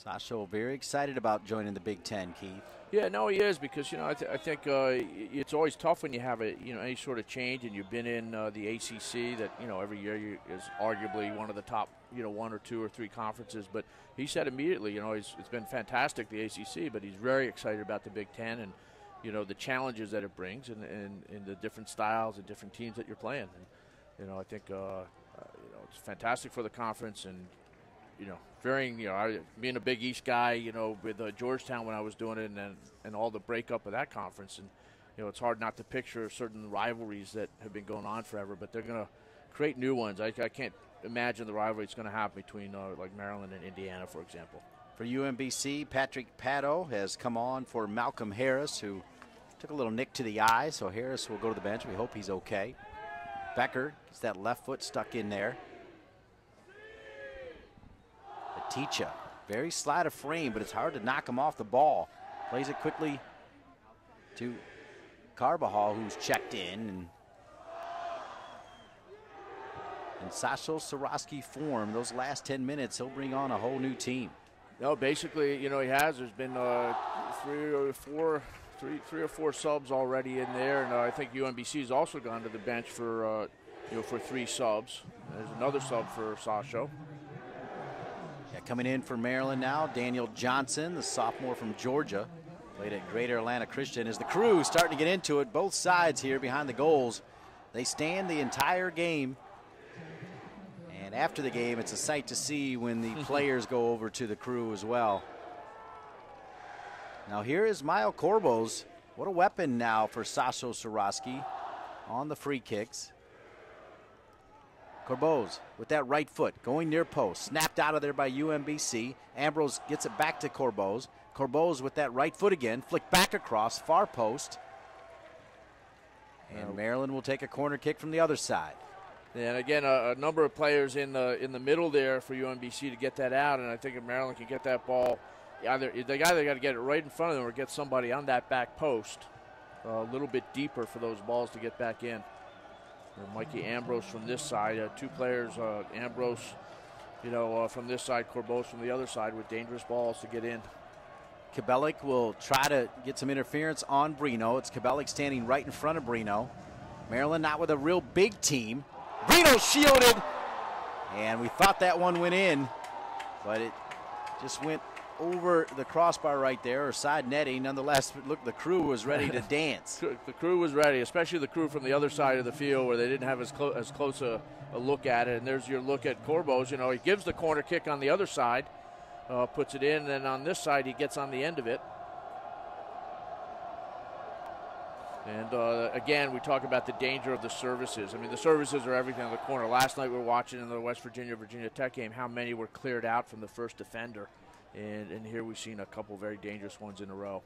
Sasho very excited about joining the Big Ten, Keith. Yeah, no, he is, because I think it's always tough when you have any sort of change, and you've been in the ACC that every year is arguably one of the top 1 or 2 or 3 conferences. But he said immediately, it's been fantastic, the ACC, but he's very excited about the Big Ten and the challenges that it brings and the different styles and different teams that you're playing. And I think it's fantastic for the conference, and being a Big East guy, with Georgetown when I was doing it, and all the breakup of that conference, and it's hard not to picture certain rivalries that have been going on forever, but they're going to create new ones. I can't imagine the rivalry that's going to happen between like Maryland and Indiana, for example. For UMBC, Patrick Pato has come on for Malcolm Harris, who took a little nick to the eye, so Harris will go to the bench. We hope he's okay. Becker gets that left foot stuck in there. Aticha, very slight of frame, but it's hard to knock him off the ball. Plays it quickly to Carbajal, who's checked in. In Sasho Soroski form, those last 10 minutes, he'll bring on a whole new team. No, basically, you know, he has. There's been three or four subs already in there, and I think UMBC's also gone to the bench for, for 3 subs. There's another sub for Sasho. Yeah, coming in for Maryland now, Daniel Johnson, the sophomore from Georgia, played at Greater Atlanta Christian. As the Crew starting to get into it, both sides here behind the goals, they stand the entire game. And after the game, it's a sight to see when the players go over to the Crew as well. Now here is Mile Corbos. What a weapon now for Sasho Soroski on the free kicks. Corbos with that right foot going near post. Snapped out of there by UMBC. Ambrose gets it back to Corbos. Corbos with that right foot again. Flick back across, far post. And Maryland will take a corner kick from the other side. And again, a number of players in the middle there for UMBC to get that out, and I think if Maryland can get that ball, they either got to get it right in front of them or get somebody on that back post a little bit deeper for those balls to get back in. And Mikey Ambrose from this side, 2 players, Ambrose, from this side, Corbos from the other side with dangerous balls to get in. Kabelik will try to get some interference on Brino. It's Kabelik standing right in front of Brino. Maryland not with a real big team. Brino shielded, and we thought that one went in, but it just went over the crossbar right there, or side netting. Nonetheless, look, the Crew was ready to dance. The Crew was ready, especially the Crew from the other side of the field where they didn't have as close a look at it. And there's your look at Corbos. He gives the corner kick on the other side, puts it in, and then on this side he gets on the end of it. And again, we talk about the danger of the services. I mean, the services are everything on the corner. Last night we were watching in the West Virginia Tech game how many were cleared out from the first defender. And here we've seen a couple very dangerous ones in a row.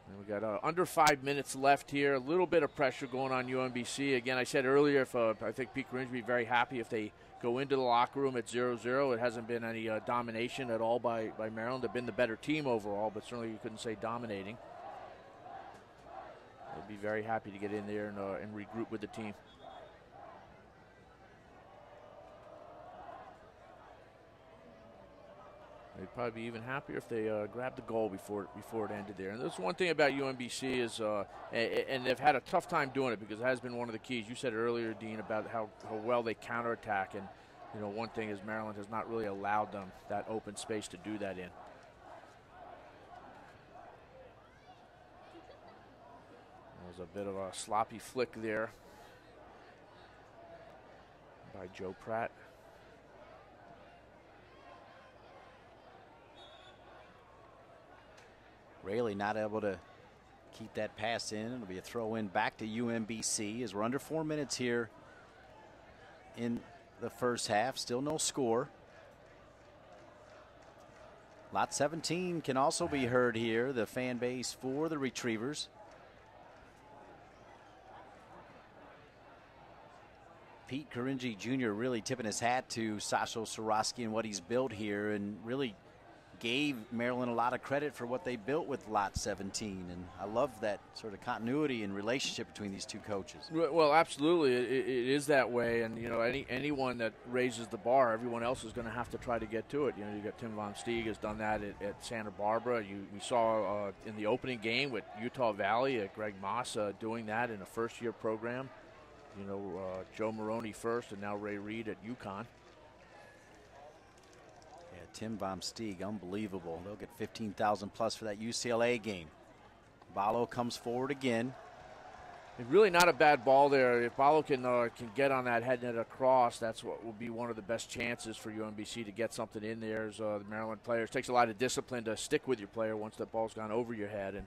And we got under 5 minutes left here. A little bit of pressure going on UMBC. Again, I said earlier, if I think Pete Coringe would be very happy if they go into the locker room at 0-0. It hasn't been any domination at all by Maryland. They've been the better team overall, but certainly you couldn't say dominating. They'd be very happy to get in there and regroup with the team. They'd probably be even happier if they grabbed the goal before it ended there. And that's one thing about UMBC is, and they've had a tough time doing it because it has been one of the keys. You said earlier, Dean, about how well they counterattack. And, one thing is Maryland has not really allowed them that open space to do that in. There's a bit of a sloppy flick there by Joe Pratt. Rayleigh not able to keep that pass in. It'll be a throw in back to UMBC as we're under 4 minutes here in the first half. Still no score. Lot 17 can also be heard here, the fan base for the Retrievers. Pete Coringe Jr. really tipping his hat to Sasho Soroski and what he's built here, and really gave Maryland a lot of credit for what they built with Lot 17. And I love that sort of continuity and relationship between these two coaches. Well, absolutely. It is that way. And, anyone that raises the bar, everyone else is going to have to try to get to it. You got Tim Von Steeg has done that at Santa Barbara. We saw in the opening game with Utah Valley, Greg Moss doing that in a first-year program. Joe Maroney first, and now Ray Reed at UConn. Yeah, Tim Von Steeg, unbelievable. They'll get 15,000 plus for that UCLA game. Ballo comes forward again. It's really not a bad ball there. If Ballo can get on that head net across, that's what will be one of the best chances for UMBC to get something in there. As the Maryland players, takes a lot of discipline to stick with your player once the ball's gone over your head, and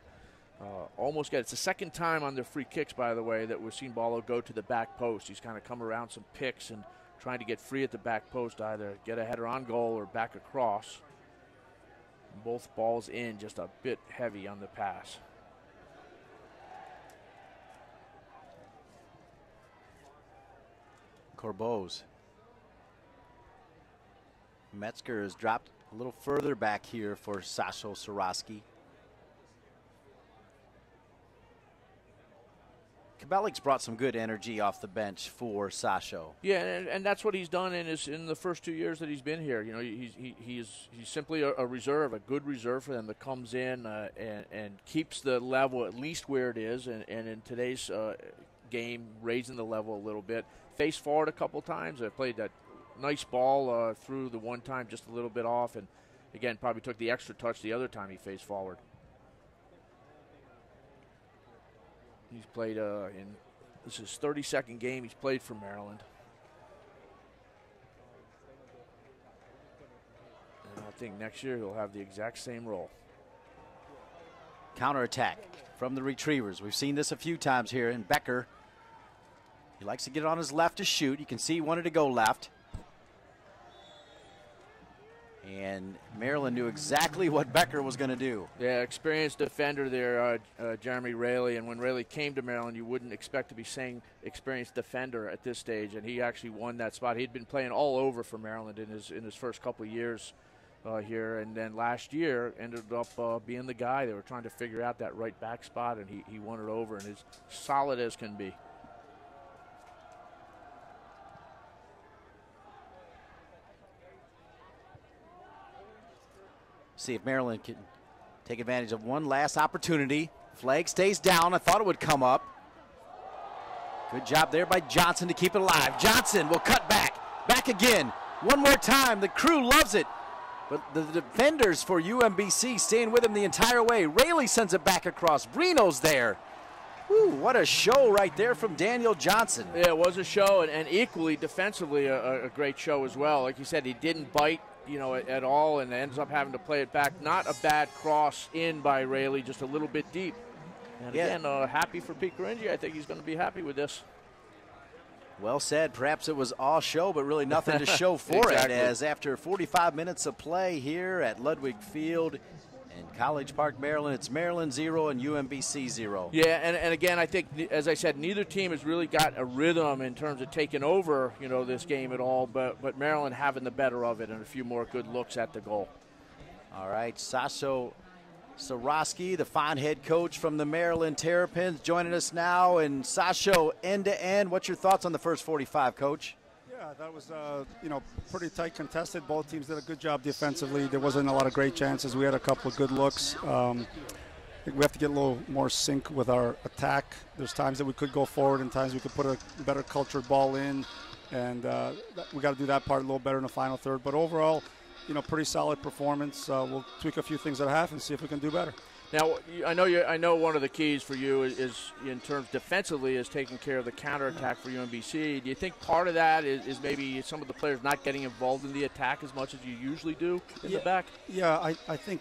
almost get it. It's the second time on their free kicks, by the way, that we've seen Ballo go to the back post. He's kind of come around some picks and trying to get free at the back post, either get a header on goal or back across. Both balls in, just a bit heavy on the pass. Corbeau's. Metzger has dropped a little further back here for Sasho Soroski. Kabelik's brought some good energy off the bench for Sasho. Yeah, and that's what he's done in the first 2 years that he's been here. You know, he's simply a reserve, a good reserve for them that comes in and keeps the level at least where it is. And in today's game, raising the level a little bit. Faced forward a couple times. Played that nice ball through the one time, just a little bit off, and again probably took the extra touch the other time he faced forward. He's played this is his 32nd game he's played for Maryland. And I think next year he'll have the exact same role. Counterattack from the Retrievers. We've seen this a few times here, and Becker, he likes to get it on his left to shoot. You can see he wanted to go left. And Maryland knew exactly what Becker was going to do. Yeah, experienced defender there, Jeremy Raley. And when Raley came to Maryland, you wouldn't expect to be saying experienced defender at this stage. And he actually won that spot. He'd been playing all over for Maryland in his first couple of years here. And then last year ended up being the guy. They were trying to figure out that right back spot, and he won it over, and is solid as can be. See if Maryland can take advantage of one last opportunity. Flag stays down. I thought it would come up. Good job there by Johnson to keep it alive. Johnson will cut back. Back again. One more time. The crew loves it. But the defenders for UMBC staying with him the entire way. Raley sends it back across. Brino's there. Whew, what a show right there from Daniel Johnson. Yeah, it was a show, and equally defensively a great show as well. Like you said, he didn't bite, you know, at all, and ends up having to play it back. Not a bad cross in by Raley, just a little bit deep. And again, happy for Pete Caringi. I think he's going to be happy with this. Well said. Perhaps it was all show, but really nothing to show for exactly. it, as after 45 minutes of play here at Ludwig Field in College Park, Maryland, it's Maryland 0 and UMBC 0. Yeah, and again, I think, as I said, neither team has really got a rhythm in terms of taking over, you know, this game at all, but Maryland having the better of it and a few more good looks at the goal. All right, Sasho Soroski, the fine head coach from the Maryland Terrapins, joining us now. And Sasho, end to end, what's your thoughts on the first 45, Coach? Yeah, that was pretty tight contested. Both teams did a good job defensively. There wasn't a lot of great chances. We had a couple of good looks. I think we have to get a little more sync with our attack. There's times that we could go forward and times we could put a better cultured ball in, and we got to do that part a little better in the final third. But overall, you know, pretty solid performance. We'll tweak a few things at half and see if we can do better. Now, I know one of the keys for you is in terms defensively is taking care of the counterattack for UMBC. Do you think part of that is maybe some of the players not getting involved in the attack as much as you usually do in the back? Yeah, I think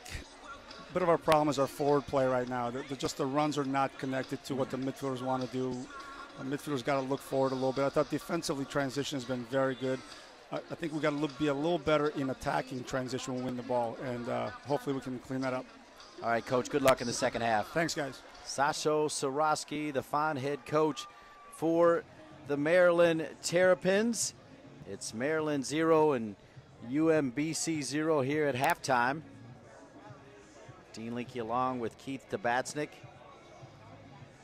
a bit of our problem is our forward play right now. The runs are not connected to what the midfielders want to do. The midfielders got to look forward a little bit. I thought defensively transition has been very good. I think we got to be a little better in attacking transition when we win the ball, and hopefully we can clean that up. All right, Coach, good luck in the second half. Thanks, guys. Sasho Soroski, the fine head coach for the Maryland Terrapins. It's Maryland 0 and UMBC 0 here at halftime. Dean Leakey along with Keith Tabatsnik.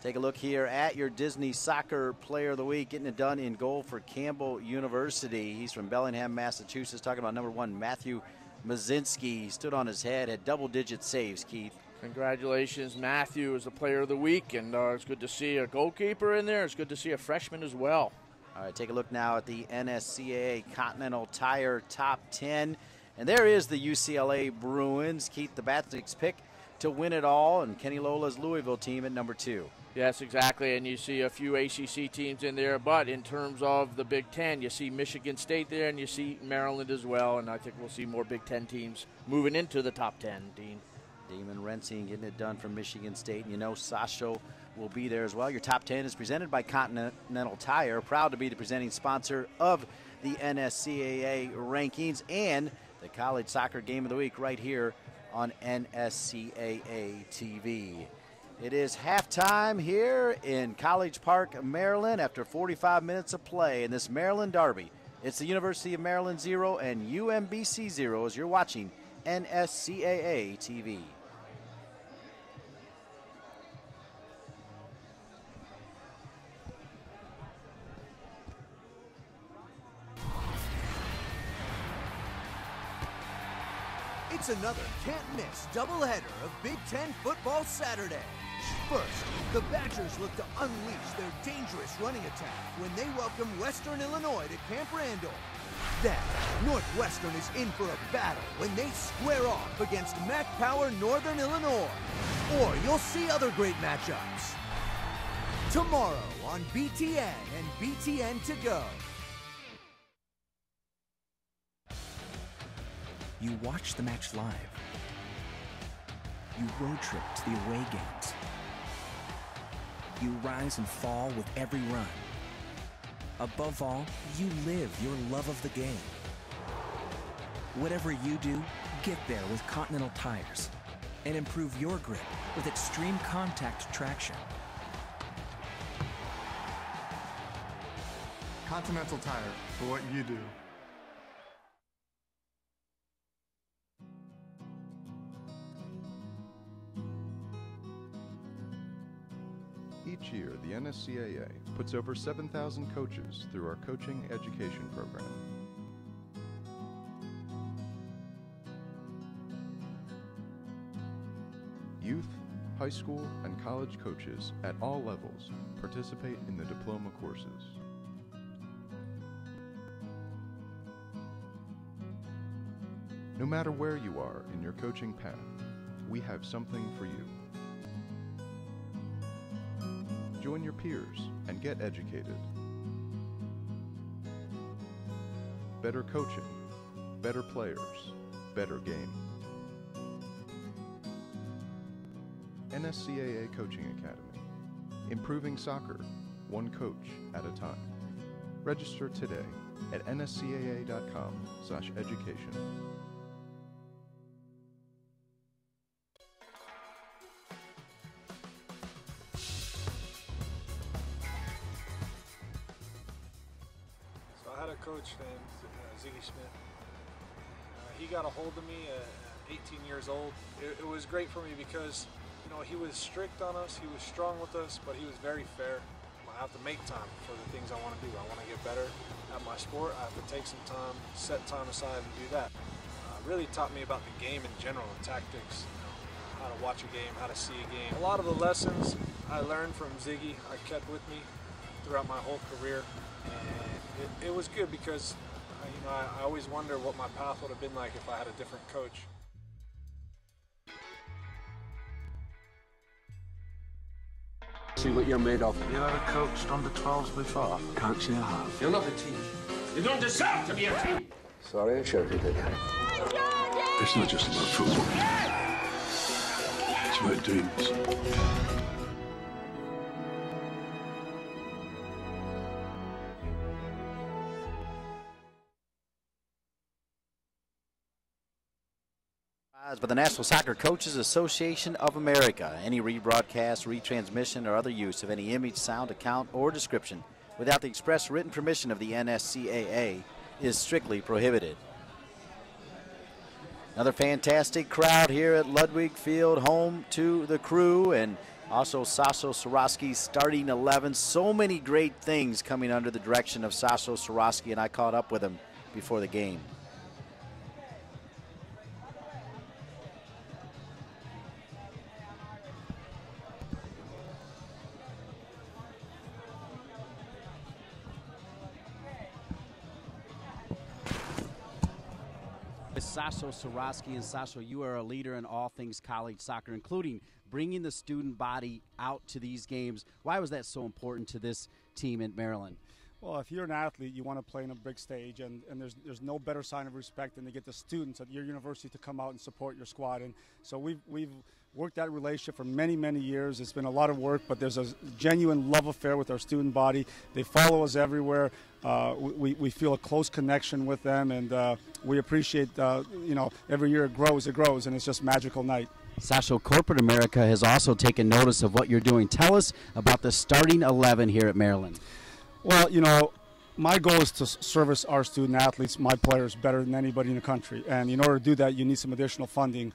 Take a look here at your Disney Soccer Player of the Week, getting it done in goal for Campbell University. He's from Bellingham, Massachusetts, talking about number 1, Matthew Mazinski. He stood on his head, had double-digit saves, Keith. Congratulations, Matthew, is the Player of the Week, and it's good to see a goalkeeper in there. It's good to see a freshman as well. All right, take a look now at the NSCAA Continental Tire Top 10. And there is the UCLA Bruins, Keith Tabatsnik's pick to win it all, and Kenny Lola's Louisville team at number 2. Yes, exactly, and you see a few ACC teams in there, but in terms of the Big Ten, you see Michigan State there, and you see Maryland as well, and I think we'll see more Big Ten teams moving into the top 10, Dean. Damon Rentzing getting it done from Michigan State. And you know Sasho will be there as well. Your top 10 is presented by Continental Tire, proud to be the presenting sponsor of the NSCAA rankings and the college soccer game of the week right here on NSCAA-TV. It is halftime here in College Park, Maryland, after 45 minutes of play in this Maryland derby. It's the University of Maryland 0 and UMBC 0 as you're watching NSCAA-TV. It's another can't-miss doubleheader of Big Ten football Saturday. First, the Badgers look to unleash their dangerous running attack when they welcome Western Illinois to Camp Randall. Then, Northwestern is in for a battle when they square off against Mac Power Northern Illinois. Or you'll see other great matchups tomorrow on BTN and BTN To Go. You watch the match live. You road trip to the away games. You rise and fall with every run. Above all, you live your love of the game. Whatever you do, get there with Continental Tires and improve your grip with extreme contact traction. Continental Tire, for what you do. Each year, the NSCAA puts over 7,000 coaches through our coaching education program. Youth, high school, and college coaches at all levels participate in the diploma courses. No matter where you are in your coaching path, we have something for you. Join your peers and get educated. Better coaching, better players, better game. NSCAA Coaching Academy. Improving soccer, one coach at a time. Register today at nscaa.com/education. Coach named Ziggy Schmidt. He got a hold of me at 18 years old. It was great for me because, you know, he was strict on us, he was strong with us, but he was very fair. I have to make time for the things I want to do. I want to get better at my sport. I have to take some time, set time aside and do that. Really taught me about the game in general and tactics, you know, how to watch a game, how to see a game. A lot of the lessons I learned from Ziggy I kept with me throughout my whole career. And it was good because, you know, I always wonder what my path would have been like if I had a different coach. See what you're made of. You ever coached under 12s before? Can't say I have. You're not a team. You don't deserve to be a team. Sorry, I showed you did. It's not just about football. It's about dreams. By the National Soccer Coaches Association of America. Any rebroadcast, retransmission, or other use of any image, sound, account, or description without the express written permission of the NSCAA is strictly prohibited. Another fantastic crowd here at Ludwig Field, home to the Crew, and also Sasho Soroski's starting 11. So many great things coming under the direction of Sasho Soroski, and I caught up with him before the game. Sasho Soroski, and Sasho, you are a leader in all things college soccer, including bringing the student body out to these games. Why was that so important to this team in Maryland? Well, if you're an athlete, you want to play in a big stage, and there's no better sign of respect than to get the students at your university to come out and support your squad. And so we've worked that relationship for many, many years. It's been a lot of work, but there's a genuine love affair with our student body. They follow us everywhere. We feel a close connection with them, and we appreciate, every year it grows, and it's just a magical night. Sasho, corporate America has also taken notice of what you're doing. Tell us about the starting 11 here at Maryland. Well, my goal is to service our student athletes, my players, better than anybody in the country. And in order to do that, you need some additional funding.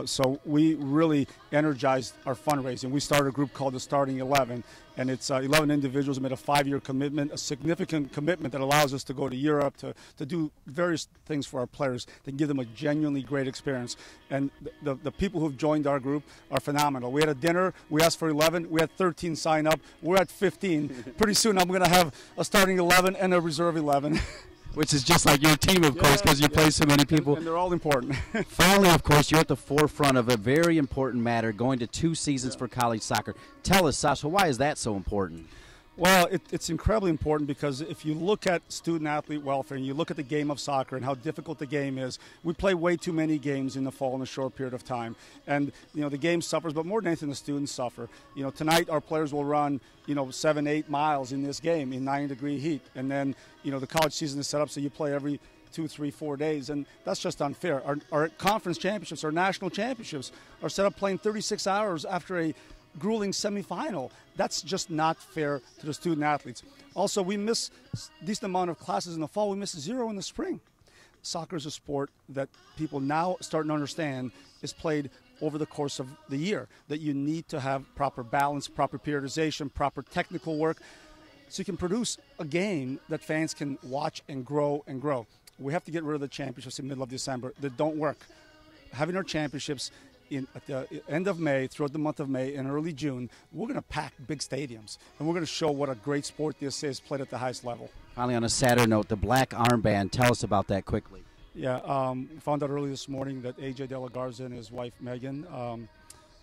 So we really energized our fundraising. We started a group called the Starting 11, and it's 11 individuals who made a 5-year commitment, a significant commitment that allows us to go to Europe, to do various things for our players, to give them a genuinely great experience. And the people who've joined our group are phenomenal. We had a dinner, we asked for 11, we had 13 sign up, we're at 15. Pretty soon I'm going to have a Starting 11 and a Reserve 11. Which is just like your team, of course, because you play so many people. And they're all important. Finally, of course, you're at the forefront of a very important matter, going to 2 seasons for college soccer. Tell us, Sasha, why is that so important? Well, it's incredibly important because if you look at student-athlete welfare and you look at the game of soccer and how difficult the game is, we play way too many games in the fall in a short period of time. And, the game suffers, but more than anything, the students suffer. Tonight our players will run, 7-8 miles in this game in 90-degree heat. And then, the college season is set up so you play every 2, 3, 4 days, and that's just unfair. Our conference championships, our national championships are set up playing 36 hours after a grueling semifinal. That's just not fair to the student athletes. Also, we miss a decent amount of classes in the fall. We miss 0 in the spring. Soccer is a sport that people now starting to understand is played over the course of the year, that you need to have proper balance, proper periodization, proper technical work, so you can produce a game that fans can watch and grow and grow. We have to get rid of the championships in the middle of December that don't work. Having our championships at the end of May, throughout the month of May and early June, we're going to pack big stadiums, and we're going to show what a great sport this is, played at the highest level. Finally, on a sadder note, the black armband. Tell us about that quickly. Yeah, we found out early this morning that A.J. De La Garza and his wife Megan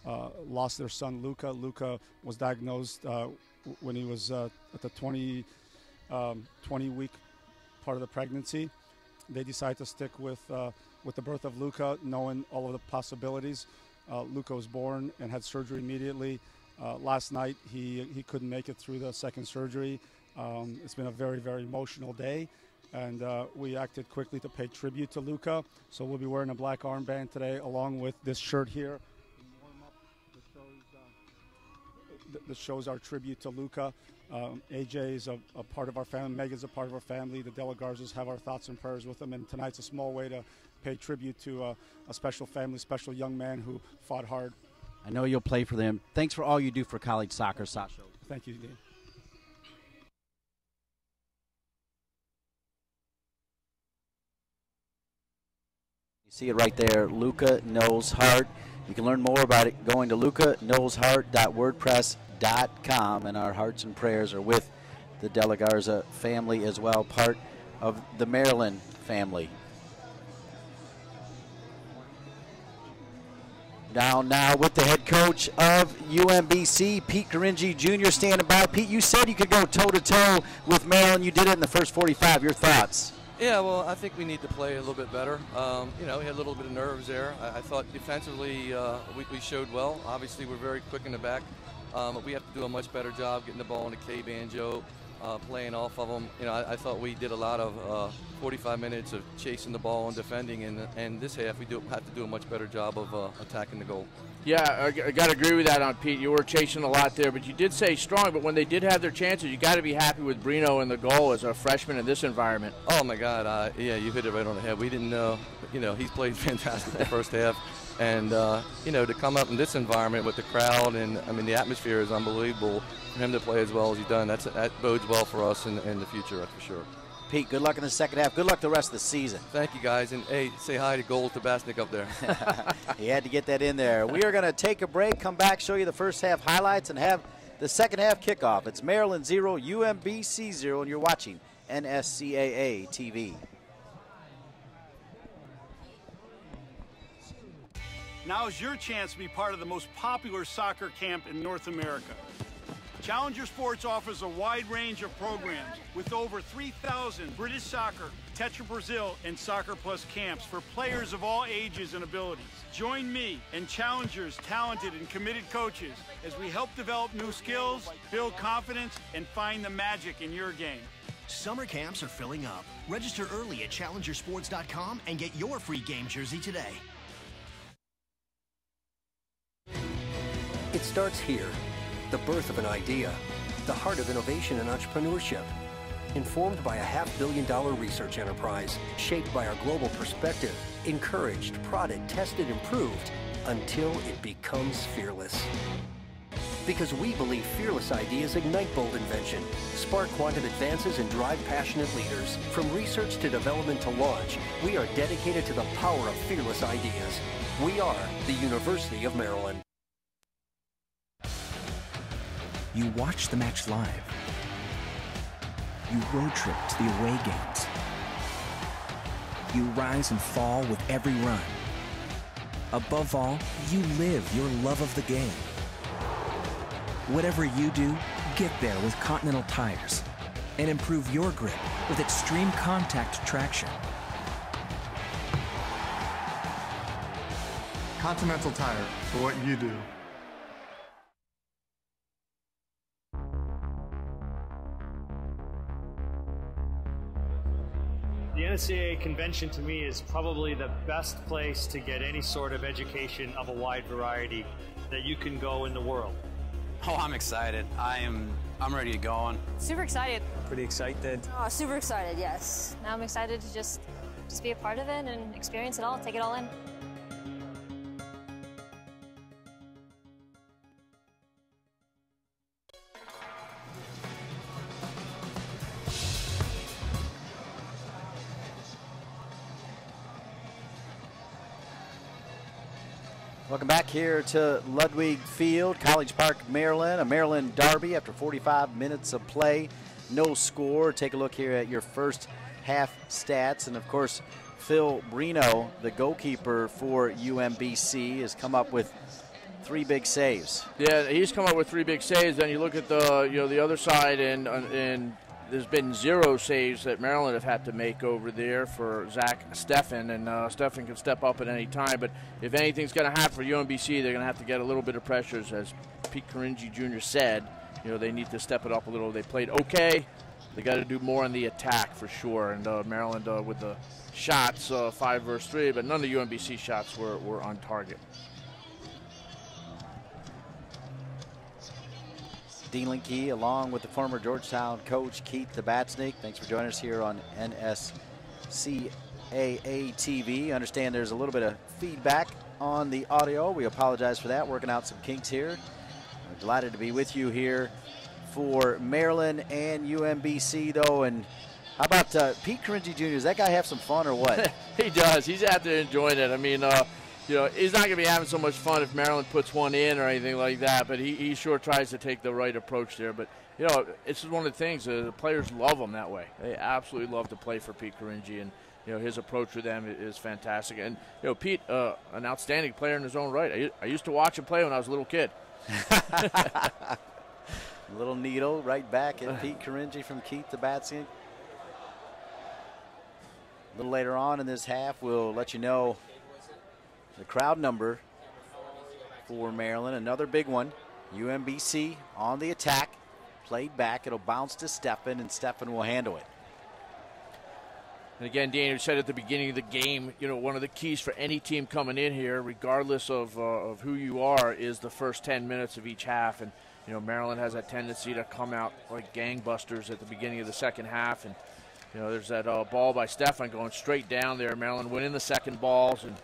lost their son Luca. Luca was diagnosed when he was at the 20-week part of the pregnancy. They decided to stick with the birth of Luca, knowing all of the possibilities. Luca was born and had surgery immediately. Last night, he couldn't make it through the second surgery. It's been a very, very emotional day, and we acted quickly to pay tribute to Luca. So we'll be wearing a black armband today, along with this shirt here. That shows our tribute to Luca. AJ is a part of our family. Megan's a part of our family. The De La Garzas have our thoughts and prayers with them. And tonight's a small way to pay tribute to a special family, special young man who fought hard. I know you'll play for them. Thanks for all you do for college soccer, Sasha. Thank you, Dean. You see it right there, Luca Knows Heart. You can learn more about it going to lucaknowsheart.wordpress.com, and our hearts and prayers are with the De La Garza family as well, part of the Maryland family. Now with the head coach of UMBC, Pete Garingi Jr. standing by. Pete, you said you could go toe-to-toe with Maryland. You did it in the first 45. Your thoughts? Yeah, well, I think we need to play a little bit better. We had a little bit of nerves there. I thought defensively we showed well. Obviously, we're very quick in the back, but we have to do a much better job getting the ball in the K-Banjo, playing off of them. I thought we did a lot of 45 minutes of chasing the ball and defending, and this half we have to do a much better job of attacking the goal. Yeah, I got to agree with that on Pete. You were chasing a lot there, but you did say strong. But when they did have their chances, you got to be happy with Brino in the goal as a freshman in this environment. Oh my God, yeah, you hit it right on the head. We didn't know, he's played fantastic the first half, and to come up in this environment with the crowd and the atmosphere is unbelievable. For him to play as well as he's done, that bodes well for us in the future, that's for sure. Pete, good luck in the second half. Good luck the rest of the season. Thank you, guys. And, hey, say hi to Gold Tabasnik up there. He had to get that in there. We are going to take a break, come back, show you the first half highlights, and have the second half kickoff. It's Maryland 0, UMBC 0, and you're watching NSCAA-TV. Now's your chance to be part of the most popular soccer camp in North America. Challenger Sports offers a wide range of programs with over 3,000 British soccer, Tetra Brazil, and Soccer Plus camps for players of all ages and abilities. Join me and Challenger's talented and committed coaches as we help develop new skills, build confidence, and find the magic in your game. Summer camps are filling up. Register early at challengersports.com and get your free game jersey today. It starts here. The birth of an idea, the heart of innovation and entrepreneurship. Informed by a $500 million research enterprise, shaped by our global perspective, encouraged, prodded, tested, improved, until it becomes fearless. Because we believe fearless ideas ignite bold invention, spark quantum advances, and drive passionate leaders. From research to development to launch, we are dedicated to the power of fearless ideas. We are the University of Maryland. You watch the match live. You road trip to the away games. You rise and fall with every run. Above all, you live your love of the game. Whatever you do, get there with Continental tires and improve your grip with extreme contact traction. Continental Tire, for what you do. The NSCAA convention to me is probably the best place to get any sort of education of a wide variety that you can go in the world. Oh, I'm excited. I'm ready to go on. Super excited. Pretty excited. Oh, super excited, yes. Now I'm excited to just be a part of it and experience it all, take it all in. Welcome back here to Ludwig Field, College Park, Maryland. A Maryland derby after 45 minutes of play. No score. Take a look here at your first half stats. And, of course, Phil Brino, the goalkeeper for UMBC, has come up with 3 big saves. Yeah, he's come up with 3 big saves. Then you look at the other side, and there's been 0 saves that Maryland have had to make over there for Zach Steffen, and Steffen can step up at any time. But if anything's going to happen for UMBC, they're going to have to get a little bit of pressures. As Pete Caringi Jr. said, they need to step it up a little. They played okay. They got to do more on the attack for sure. And Maryland with the shots, 5 versus 3, but none of the UMBC shots were on target. Dean Linke, along with the former Georgetown coach Keith Tabatsnik. Thanks for joining us here on NSCAA-TV. Understand there's a little bit of feedback on the audio. We apologize for that. Working out some kinks here. We're delighted to be with you here for Maryland and UMBC, though. And how about Pete Caringi Jr.? Does that guy have some fun or what? He does. He's out there enjoying it. I mean, he's not going to be having so much fun if Maryland puts one in or anything like that, but he sure tries to take the right approach there. But, it's just one of the things. The players love him that way. They absolutely love to play for Pete Caringi, and, his approach with them is fantastic. And, Pete, an outstanding player in his own right. I used to watch him play when I was a little kid. Little needle right back at Pete Caringi from Keith Tabatsnik. A little later on in this half, we'll let you know the crowd number for Maryland. Another big one. UMBC on the attack. Played back. It'll bounce to Steffen, and Steffen will handle it. And again, Daniel said at the beginning of the game, one of the keys for any team coming in here, regardless of who you are, is the first 10 minutes of each half. And, Maryland has that tendency to come out like gangbusters at the beginning of the second half. And, there's that ball by Steffen going straight down there. Maryland winning the second balls. And,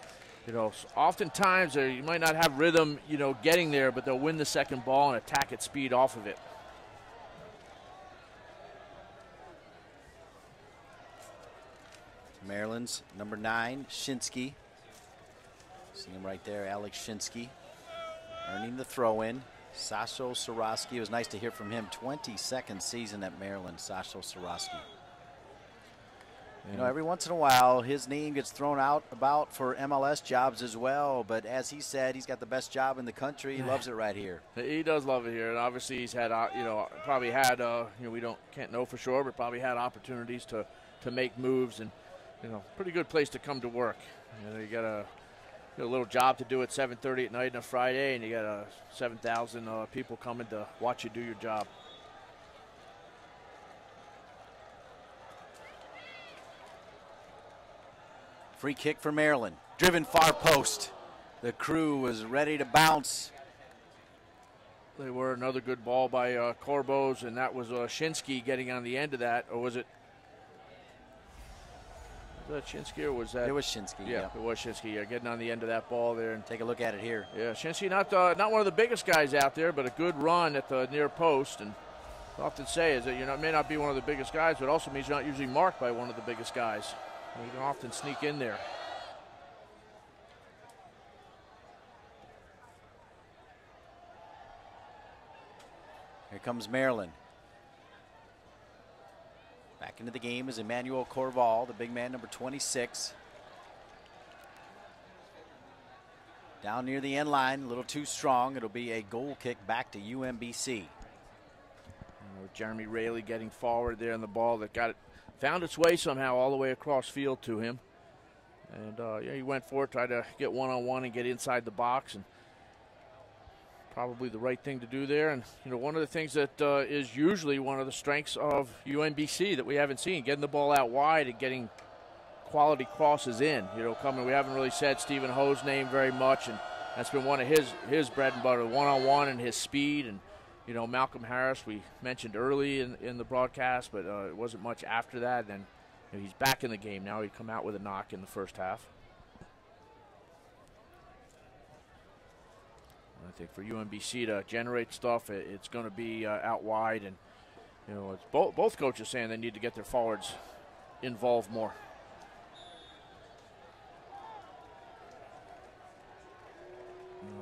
oftentimes you might not have rhythm, getting there, but they'll win the second ball and attack at speed off of it. Maryland's number 9, Shinsky. See him right there, Alex Shinsky, earning the throw-in. Sasho Soroski, it was nice to hear from him. 22nd season at Maryland, Sasho Soroski. You know, every once in a while, his name gets thrown out about for MLS jobs as well. But as he said, he's got the best job in the country. He loves it right here. He does love it here, and obviously he's had, probably had, we can't know for sure, but probably had opportunities to make moves, and pretty good place to come to work. You got a little job to do at 7:30 at night on a Friday, and you got 7,000 people coming to watch you do your job. Free kick for Maryland. Driven far post. The Crew was ready to bounce. They were. Another good ball by Corbos, and that was Shinsky getting on the end of that. Or was it? Was that Shinsky or was that? It was Shinsky. Yeah, it was Shinsky. Yeah, getting on the end of that ball there. And take a look at it here. Yeah, Shinsky not one of the biggest guys out there, but a good run at the near post. And I often say is that may not be one of the biggest guys, but also means you're not usually marked by one of the biggest guys. You can often sneak in there. Here comes Maryland. Back into the game is Emmanuel Corval, the big man, number 26. Down near the end line, a little too strong. It'll be a goal kick back to UMBC. Jeremy Raley getting forward there, and the ball that found its way somehow all the way across field to him. And he went for it, tried to get one-on-one and get inside the box, and probably the right thing to do there. And one of the things that is usually one of the strengths of UMBC that we haven't seen, getting the ball out wide and getting quality crosses in. We haven't really said Stephen Ho's name very much, and that's been one of his bread and butter, one-on-one and his speed. And Malcolm Harris we mentioned early in the broadcast, but it wasn't much after that. And he's back in the game now. He come out with a knock in the first half. I think for UMBC to generate stuff, it's going to be out wide, and it's both coaches saying they need to get their forwards involved more.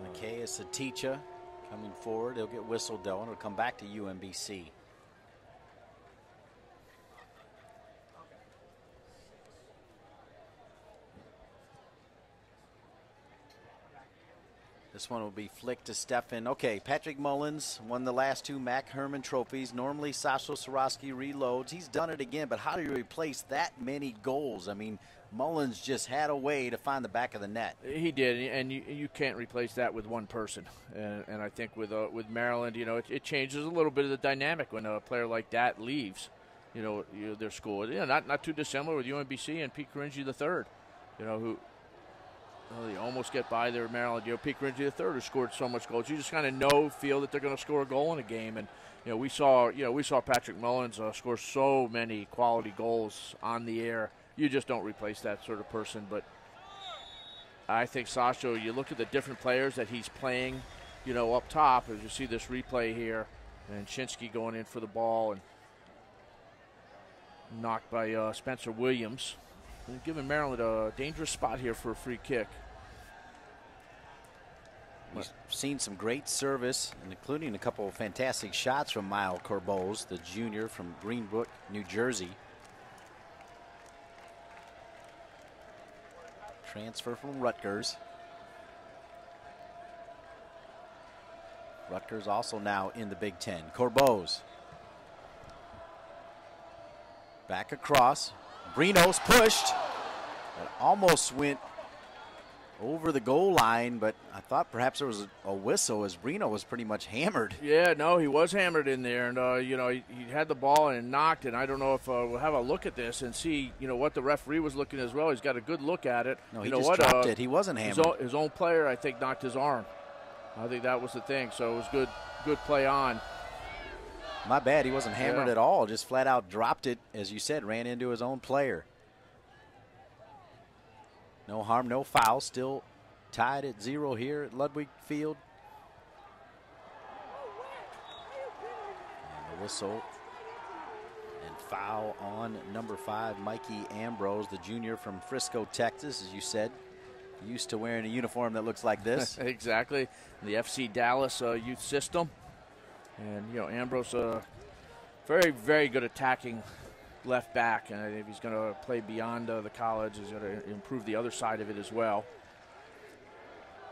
McKay Saticha coming forward. He'll get whistled though, and it'll come back to UMBC. This one will be flicked to Stefan. Okay, Patrick Mullins won the last two Mac Herman trophies. Normally, Sasho Swarovski reloads. He's done it again, but how do you replace that many goals? I mean, Mullins just had a way to find the back of the net. He did, and you can't replace that with one person. And I think with Maryland, it changes a little bit of the dynamic when a player like that leaves, their school. Not too dissimilar with UMBC and Pete Caringi III, who. They almost get by there, Maryland. Pete Caringi III, who scored so much goals. You just kind of feel that they're going to score a goal in a game. And we saw Patrick Mullins score so many quality goals on the air. You just don't replace that sort of person. But I think Sasho, you look at the different players that he's playing, up top, as you see this replay here, and Shinsky going in for the ball and knocked by Spencer Williams. They're giving Maryland a dangerous spot here for a free kick. We've seen some great service, including a couple of fantastic shots from Mile Corbos, the junior from Greenbrook, New Jersey. Transfer from Rutgers. Rutgers also now in the Big Ten. Corbos. Back across. Brinos pushed. It almost went over the goal line, but I thought perhaps there was a whistle as Brino was pretty much hammered. Yeah, no, he was hammered in there, and he had the ball and knocked, and I don't know if we'll have a look at this and see what the referee was looking as well. He's got a good look at it. No, he just dropped it. He wasn't hammered. His own player, I think, knocked his arm. I think that was the thing. So it was good play on. My bad, he wasn't hammered at all. Just flat out dropped it, as you said, ran into his own player. No harm, no foul. Still tied at 0 here at Ludwig Field. And the whistle and foul on number 5, Mikey Ambrose, the junior from Frisco, Texas, as you said. Used to wearing a uniform that looks like this. Exactly. The FC Dallas youth system. And, Ambrose, very, very good attacking left back, and if he's going to play beyond the college, he's going to improve the other side of it as well.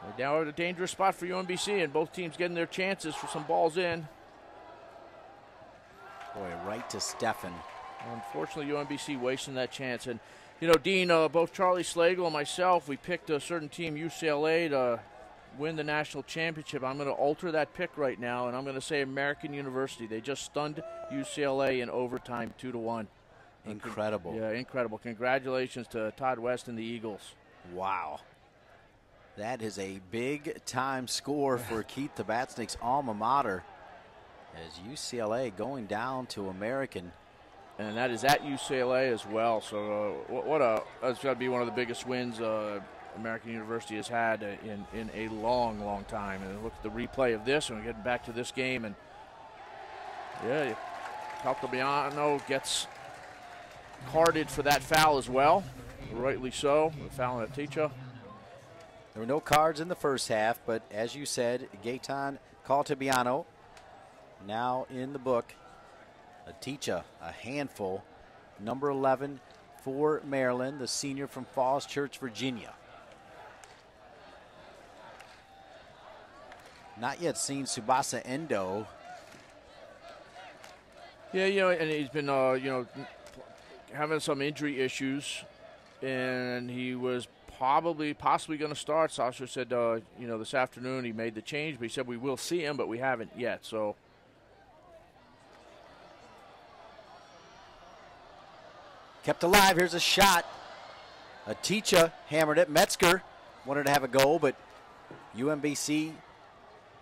We're now at a dangerous spot for UMBC, and both teams getting their chances for some balls in. Boy, right to Steffen. Unfortunately, UMBC wasting that chance. And, you know, Dean, both Charlie Slagle and myself, we picked a certain team, UCLA, to win the national championship. I'm going to alter that pick right now, and I'm going to say American University. They just stunned UCLA in overtime 2-1. Incredible. Yeah, incredible. Congratulations to Todd West and the Eagles. Wow. That is a big-time score for Keith Tabatsnik's alma mater, as UCLA going down to American. And that is at UCLA as well. So that's got to be one of the biggest wins American University has had in a long, long time. And look at the replay of this, and we're getting back to this game. And, yeah, Caltabiano gets carded for that foul as well, rightly so. The foul on Aticha. There were no cards in the first half, but as you said, Gaetan Caltabiano now in the book. Aticha, a handful, number 11 for Maryland, the senior from Falls Church, Virginia. Not yet seen Tsubasa Endo. Yeah, you know, and he's been, you know, having some injury issues, and he was possibly going to start. Sasha said, you know, this afternoon he made the change, but he said we will see him, but we haven't yet. So. Kept alive. Here's a shot. Aticha hammered it. Metzger wanted to have a goal, but UMBC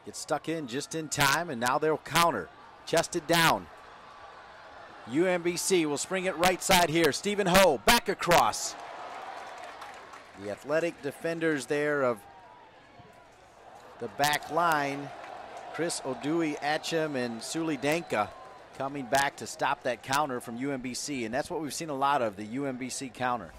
gets stuck in just in time, and now they'll counter. Chested down. UMBC will spring it right side here. Stephen Ho back across. The athletic defenders there of the back line, Chris Odui, Atcham, and Suli Danka, coming back to stop that counter from UMBC, and that's what we've seen a lot of, the UMBC counter.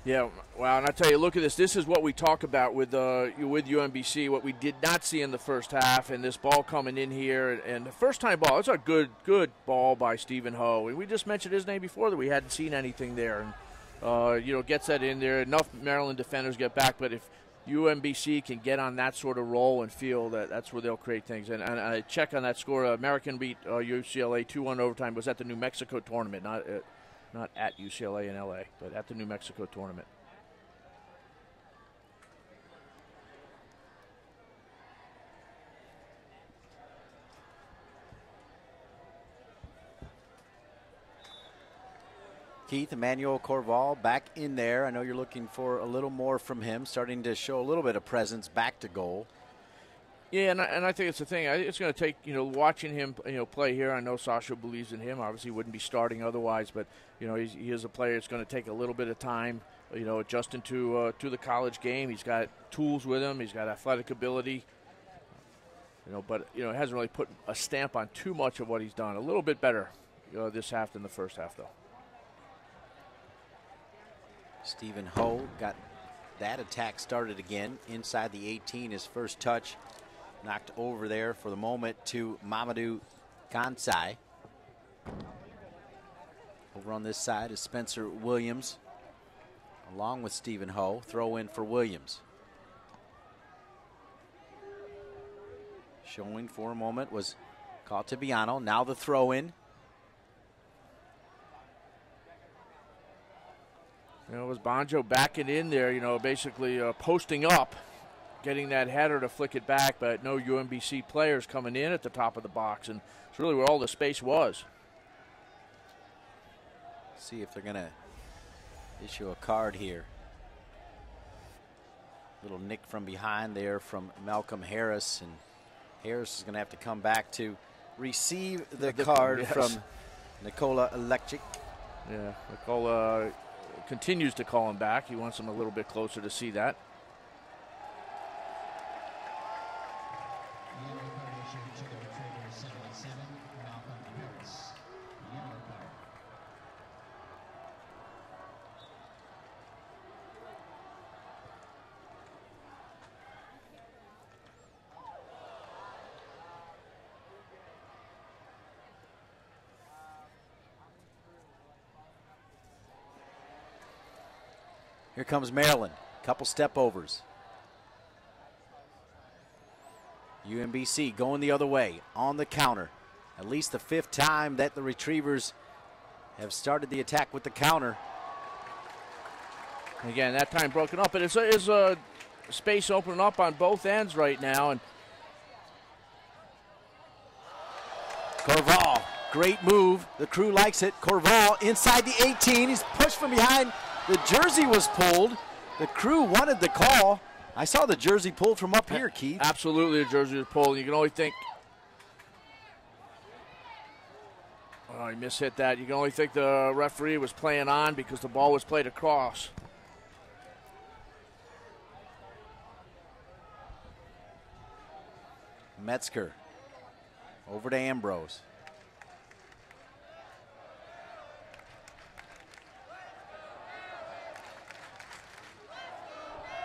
Yeah, wow, and I tell you, look at this. This is what we talk about with UMBC, what we did not see in the first half, and this ball coming in here, and the first-time ball, it's a good ball by Stephen Ho. And we just mentioned his name before that we hadn't seen anything there, and you know, gets that in there. Enough Maryland defenders get back, but if UMBC can get on that sort of roll and feel that's where they'll create things. And I check on that score. American beat UCLA 2-1 overtime. It was at the New Mexico tournament, not at UCLA in LA, but at the New Mexico tournament. Keith, Emmanuel Corval back in there. I know you're looking for a little more from him, starting to show a little bit of presence back to goal. Yeah, and I think it's the thing. It's going to take, you know, watching him, you know, play here. I know Sasha believes in him. Obviously, he wouldn't be starting otherwise, but you know, he is a player. It's going to take a little bit of time, you know, adjusting to the college game. He's got tools with him. He's got athletic ability. You know, but you know, hasn't really put a stamp on too much of what he's done. A little bit better, you know, this half than the first half, though. Stephen Ho got that attack started again inside the 18. His first touch knocked over there for the moment to Mamadou Kansai. Over on this side is Spencer Williams along with Stephen Ho. Throw in for Williams. Showing for a moment was Caltabiano. Now the throw in. You know, it was Bonjo backing in there, you know, basically posting up, getting that header to flick it back, but no UMBC players coming in at the top of the box, and it's really where all the space was. See if they're going to issue a card here. Little nick from behind there from Malcolm Harris, and Harris is going to have to come back to receive the card yes. from Nikola Elektric. Yeah, Nikola continues to call him back. He wants him a little bit closer to see that. Here comes Maryland. Couple step overs. UMBC going the other way on the counter. At least the 5th time that the Retrievers have started the attack with the counter. Again, that time broken up, but it's a space opening up on both ends right now. And Corval, great move. The Crew likes it. Corval inside the 18. He's pushed from behind. The jersey was pulled. The Crew wanted the call. I saw the jersey pulled from up here, Keith. Absolutely, the jersey was pulled. You can only think, oh, he mishit that. You can only think the referee was playing on because the ball was played across. Metzger over to Ambrose.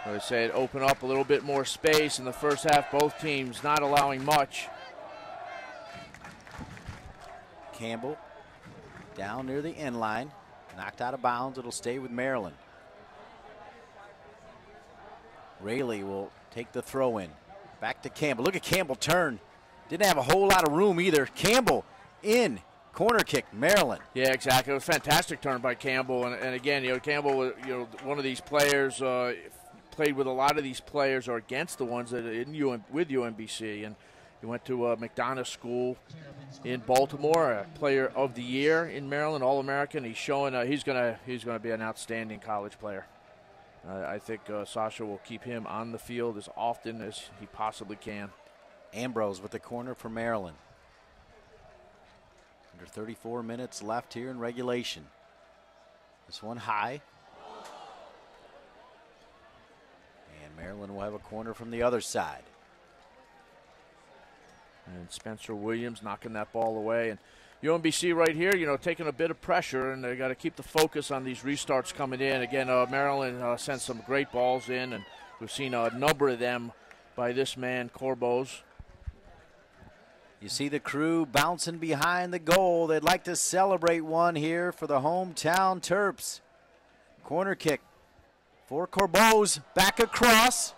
I said open up a little bit more space in the first half. Both teams not allowing much. Campbell down near the end line. Knocked out of bounds. It'll stay with Maryland. Rayleigh will take the throw in. Back to Campbell. Look at Campbell turn. Didn't have a whole lot of room either. Campbell in. Corner kick, Maryland. Yeah, exactly. It was a fantastic turn by Campbell. And again, Campbell was one of these players, played with a lot of these players or against the ones that with UMBC. And he went to McDonough School in Baltimore, a player of the year in Maryland, All-American. He's showing he's gonna be an outstanding college player. I think Sasha will keep him on the field as often as he possibly can. Ambrose with the corner for Maryland. Under 34 minutes left here in regulation. This one high. And Maryland will have a corner from the other side. And Spencer Williams knocking that ball away. And UMBC right here, taking a bit of pressure, and they got to keep the focus on these restarts coming in. Again, Maryland sent some great balls in, and we've seen a number of them by this man, Corbos. You see the Crew bouncing behind the goal. They'd like to celebrate one here for the hometown Terps. Corner kick for Corbos, back across.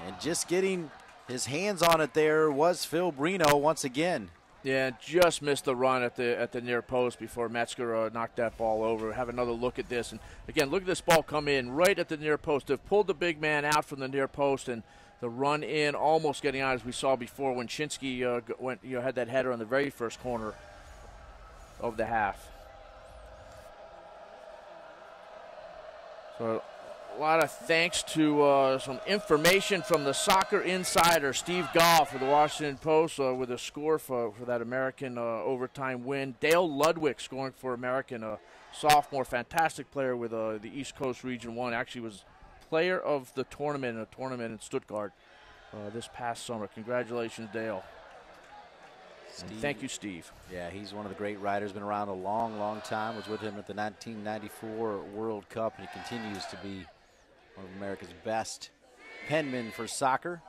And just getting his hands on it there was Phil Brino once again. Yeah, just missed the run at the near post before Metzger knocked that ball over. Have another look at this. And again, look at this ball come in right at the near post. They've pulled the big man out from the near post, and the run in almost getting out, as we saw before when Shinsky had that header on the very first corner of the half. So a lot of thanks to some information from the Soccer Insider, Steve Goff for the Washington Post with a score for that American overtime win. Dale Ludwig scoring for American, a sophomore, fantastic player with the East Coast Region 1. Actually was player of the tournament in a tournament in Stuttgart this past summer. Congratulations, Dale. Thank you, Steve. Yeah, he's one of the great riders. Been around a long, long time. Was with him at the 1994 World Cup, and he continues to be one of America's best penmen for soccer.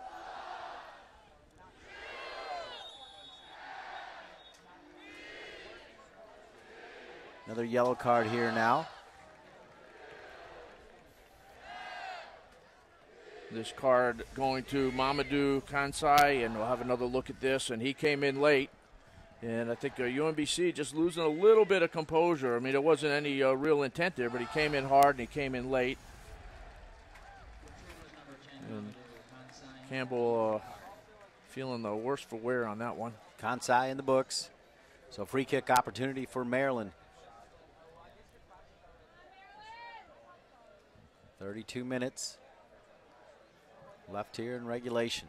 Another yellow card here now. This card going to Mamadou Kansai, and we'll have another look at this. And he came in late, and I think UMBC just losing a little bit of composure. I mean, there wasn't any real intent there, but he came in hard and he came in late. And Campbell feeling the worst for wear on that one. Kansai in the books. So free kick opportunity for Maryland. 32 minutes left here in regulation.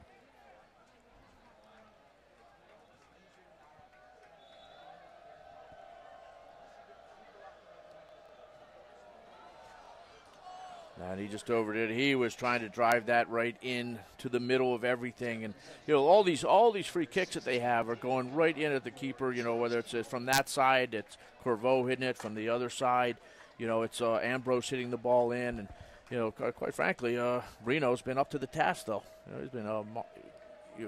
And he just overdid it. He was trying to drive that right in to the middle of everything. And, all these free kicks that they have are going right in at the keeper, whether it's from that side, it's Corvo hitting it. From the other side, it's Ambrose hitting the ball in. And, quite frankly, Reno's been up to the task, though. He's been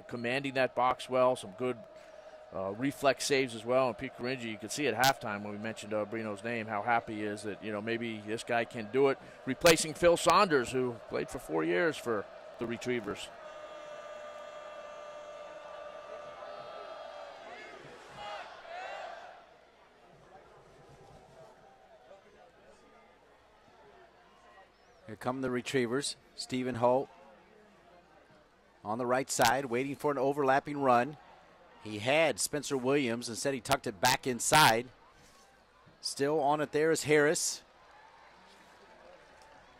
commanding that box well, some good reflex saves as well. And Pete Caringi, you could see at halftime when we mentioned Brino's name, how happy he is that, maybe this guy can do it. Replacing Phil Saunders, who played for 4 years for the Retrievers. Here come the Retrievers. Stephen Ho on the right side, waiting for an overlapping run. He had Spencer Williams. Instead, he tucked it back inside. Still on it there is Harris.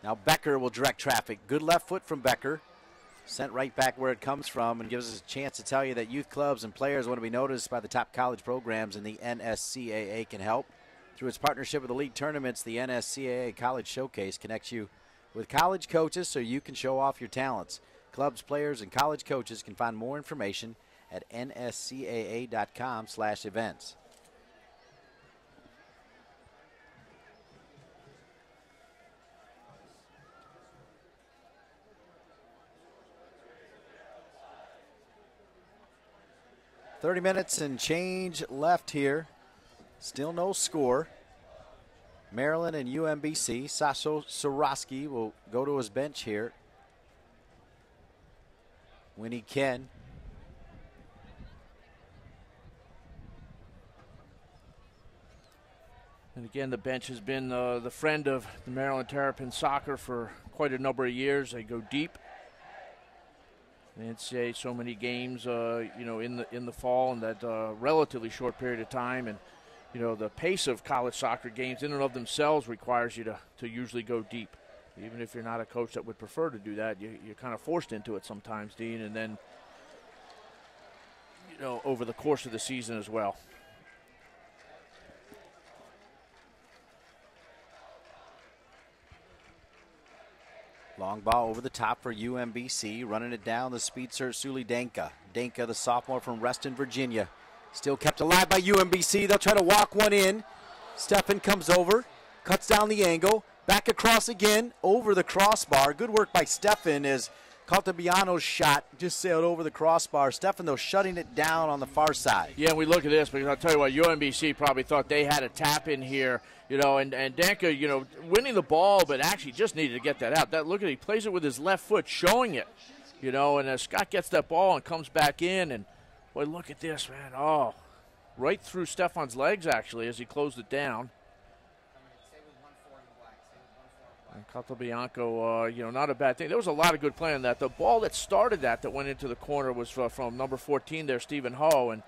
Now Becker will direct traffic. Good left foot from Becker. Sent right back where it comes from, and gives us a chance to tell you that youth clubs and players want to be noticed by the top college programs, and the NSCAA can help. Through its partnership with the league tournaments, the NSCAA College Showcase connects you with college coaches so you can show off your talents. Clubs, players, and college coaches can find more information at nscaa.com/events. "30 minutes and change left here. Still no score. Maryland and UMBC. Sasho Soroski will go to his bench here when he can. And again, the bench has been the friend of the Maryland Terrapin soccer for quite a number of years. They go deep. The NCAA so many games, in the fall in that relatively short period of time, and the pace of college soccer games in and of themselves requires you to usually go deep. Even if you're not a coach that would prefer to do that, you're kind of forced into it sometimes, Dean, and then over the course of the season as well. Long ball over the top for UMBC. Running it down, the speedster Suli Danka. Danka, the sophomore from Reston, Virginia. Still kept alive by UMBC. They'll try to walk one in. Steffen comes over, cuts down the angle. Back across again, over the crossbar. Good work by Steffen as Caltabiano's shot just sailed over the crossbar. Steffen, though, shutting it down on the far side. Yeah, we look at this, because I'll tell you what, UMBC probably thought they had a tap in here, and Danka, winning the ball, but actually just needed to get that out. Look at it, he plays it with his left foot, showing it, and Scott gets that ball and comes back in, and boy, look at this, man. Oh, right through Stephan's legs, actually, as he closed it down. And Caltabianco, not a bad thing. There was a lot of good play on that. The ball that started that went into the corner was from number 14 there, Stephen Ho. And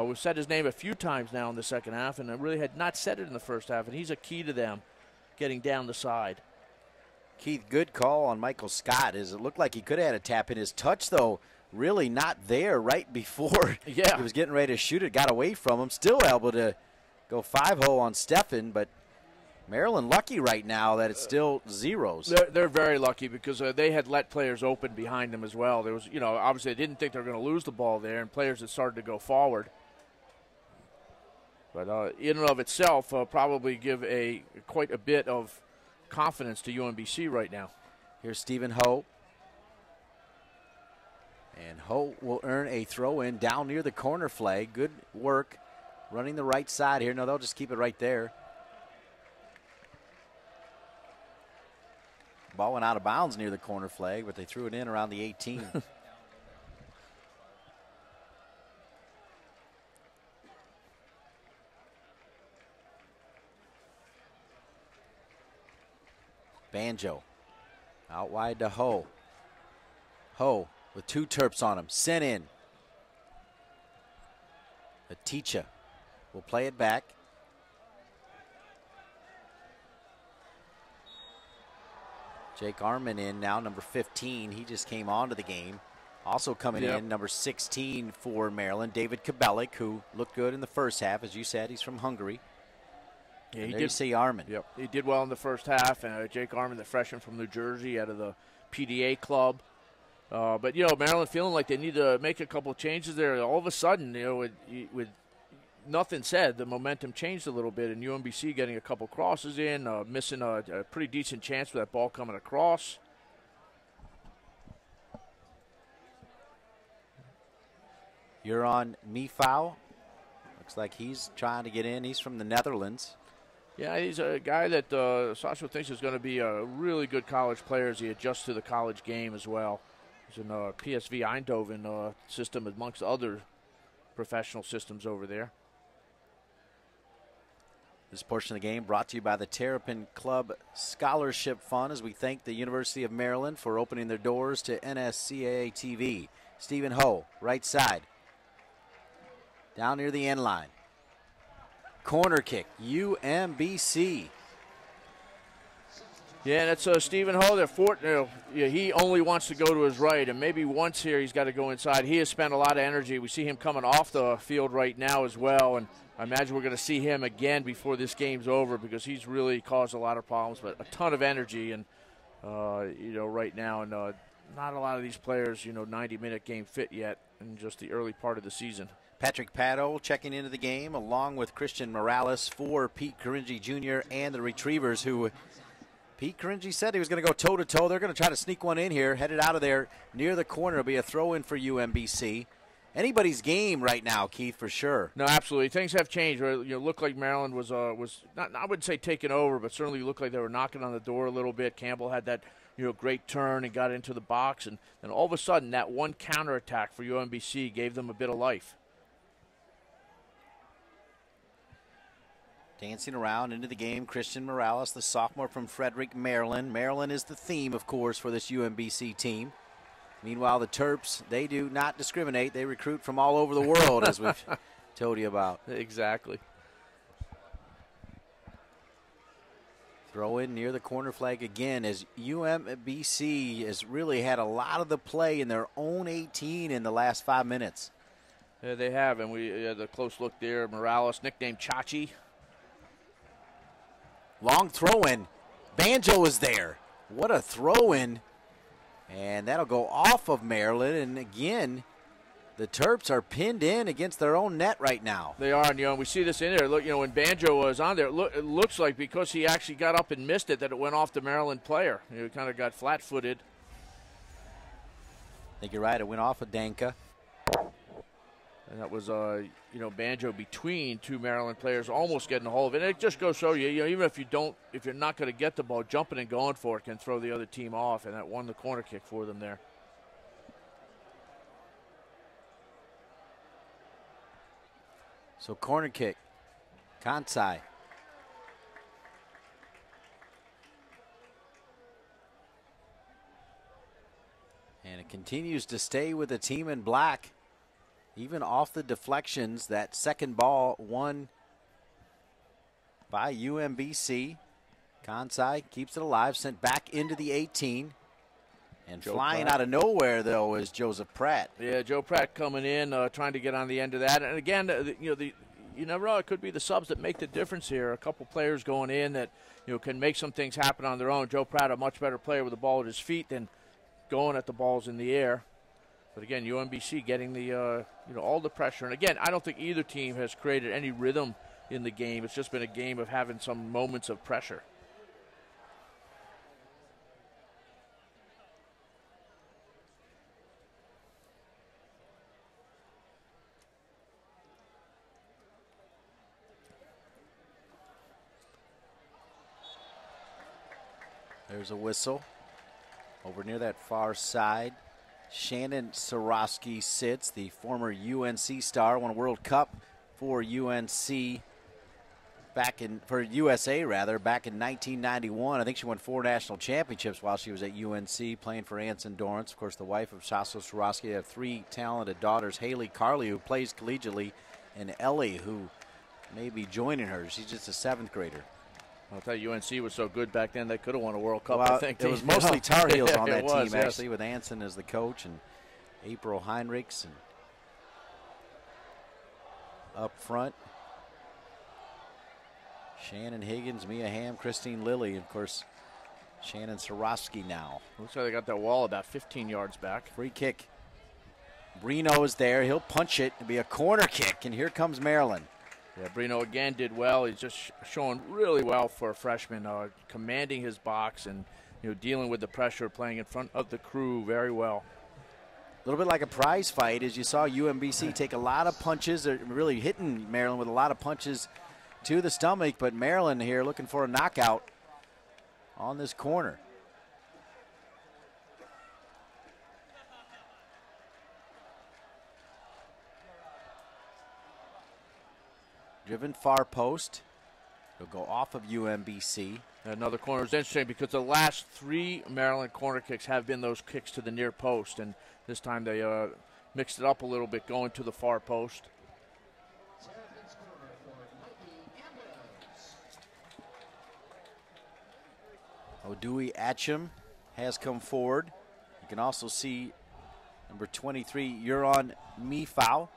we've said his name a few times now in the second half, and I really had not said it in the first half. And he's a key to them getting down the side. Keith, good call on Michael Scott. As it looked like he could have had a tap in. His touch, though, really not there right before he was getting ready to shoot it. Got away from him. Still able to go 5-0 on Steffen, but Maryland lucky right now that it's still zeros. They're very lucky because they had let players open behind them as well. There was, obviously they didn't think they were going to lose the ball there, and players that started to go forward. But in and of itself, probably give quite a bit of confidence to UMBC right now. Here's Stephen Ho. And Ho will earn a throw-in down near the corner flag. Good work running the right side here. No, they'll just keep it right there. Ball went out of bounds near the corner flag, but they threw it in around the 18. Banjo out wide to Ho. Ho with two Terps on him. Sent in. Aticha will play it back. Jake Arman in now, number 15. He just came onto the game. Also coming in, number 16 for Maryland, David Kabelik, who looked good in the first half. As you said, he's from Hungary. Yeah, he did see Arman. Yep, he did well in the first half. Jake Arman, the freshman from New Jersey, out of the PDA club. But Maryland feeling like they need to make a couple of changes there. All of a sudden, with nothing said, the momentum changed a little bit, and UMBC getting a couple crosses in, missing a pretty decent chance for that ball coming across. You're on Mifau Looks like he's trying to get in. He's from the Netherlands. Yeah, he's a guy that Sasha thinks is going to be a really good college player as he adjusts to the college game as well. He's in PSV Eindhoven system amongst other professional systems over there. This portion of the game brought to you by the Terrapin Club Scholarship Fund as we thank the University of Maryland for opening their doors to NSCAA-TV. Stephen Ho, right side. Down near the end line. Corner kick, UMBC. Yeah, and it's Stephen Ho. He only wants to go to his right, and maybe once here he's got to go inside. He has spent a lot of energy. We see him coming off the field right now as well, and I imagine we're going to see him again before this game's over because he's really caused a lot of problems, but a ton of energy, and right now, and not a lot of these players, 90-minute game fit yet in just the early part of the season. Patrick Paddle checking into the game along with Christian Morales for Pete Caringi Jr. and the Retrievers, who Pete Caringi said he was going to go toe-to-toe. They're going to try to sneak one in here, headed out of there near the corner. It'll be a throw-in for UMBC. Anybody's game right now, Keith, for sure. No, absolutely. Things have changed. Looked like Maryland was not, I wouldn't say taken over, but certainly looked like they were knocking on the door a little bit. Campbell had that great turn and got into the box, and then all of a sudden that one counterattack for UMBC gave them a bit of life. Dancing around into the game, Christian Morales, the sophomore from Frederick, Maryland. Maryland is the theme, of course, for this UMBC team. Meanwhile, the Terps, they do not discriminate. They recruit from all over the world, as we've told you about. Exactly. Throw in near the corner flag again as UMBC has really had a lot of the play in their own 18 in the last 5 minutes. Yeah, they have, and we had a close look there. Morales, nicknamed Chachi. Long throw-in. Banjo is there. What a throw-in. And that'll go off of Maryland. And again, the Terps are pinned in against their own net right now. They are, and we see this in there. Look, when Banjo was on there, it looks like because he actually got up and missed it that it went off the Maryland player. He kind of got flat-footed. I think you're right. It went off of Danka. And that was, Banjo between two Maryland players almost getting a hold of it. And it just goes to show you, even if you're not going to get the ball, jumping and going for it can throw the other team off, and that won the corner kick for them there. So corner kick, Kansai. And it continues to stay with the team in black. Even off the deflections, that second ball won by UMBC. Kansai keeps it alive, sent back into the 18. And Joe flying Pratt. out of nowhere, though, is Joseph Pratt. Yeah, Joe Pratt coming in, trying to get on the end of that. And again, you never know, it could be the subs that make the difference here. A couple players going in that can make some things happen on their own. Joe Pratt, a much better player with the ball at his feet than going at the balls in the air. But again, UMBC getting the all the pressure. And again, I don't think either team has created any rhythm in the game. It's just been a game of having some moments of pressure. There's a whistle over near that far side. Shannon Sorosky sits, the former UNC star, won a World Cup for USA back in 1991. I think she won 4 national championships while she was at UNC playing for Anson Dorrance. Of course, the wife of Sasso Sorosky. They have 3 talented daughters, Haley Carley, who plays collegiately, and Ellie, who may be joining her. She's just a 7th grader. I'll tell you, UNC was so good back then they could have won a World Cup, well, I think. It was mostly Tar Heels on that team, yes. actually, with Anson as the coach and April Heinrichs. And up front, Shannon Higgins, Mia Hamm, Christine Lilly, of course, Shannon Sorosky now. Looks like they got that wall about 15 yards back. Free kick. Brino is there. He'll punch it. It'll be a corner kick, and here comes Maryland. Yeah, Brino again did well. He's just showing really well for a freshman, commanding his box and dealing with the pressure, playing in front of the crew very well. A little bit like a prize fight, as you saw UMBC take a lot of punches. They're really hitting Maryland with a lot of punches to the stomach, but Maryland here looking for a knockout on this corner. Driven far post. He'll go off of UMBC. Another corner is interesting because the last 3 Maryland corner kicks have been those kicks to the near post, and this time they mixed it up a little bit, going to the far post. Odui Atcham has come forward. You can also see number 23, Euron Mifau.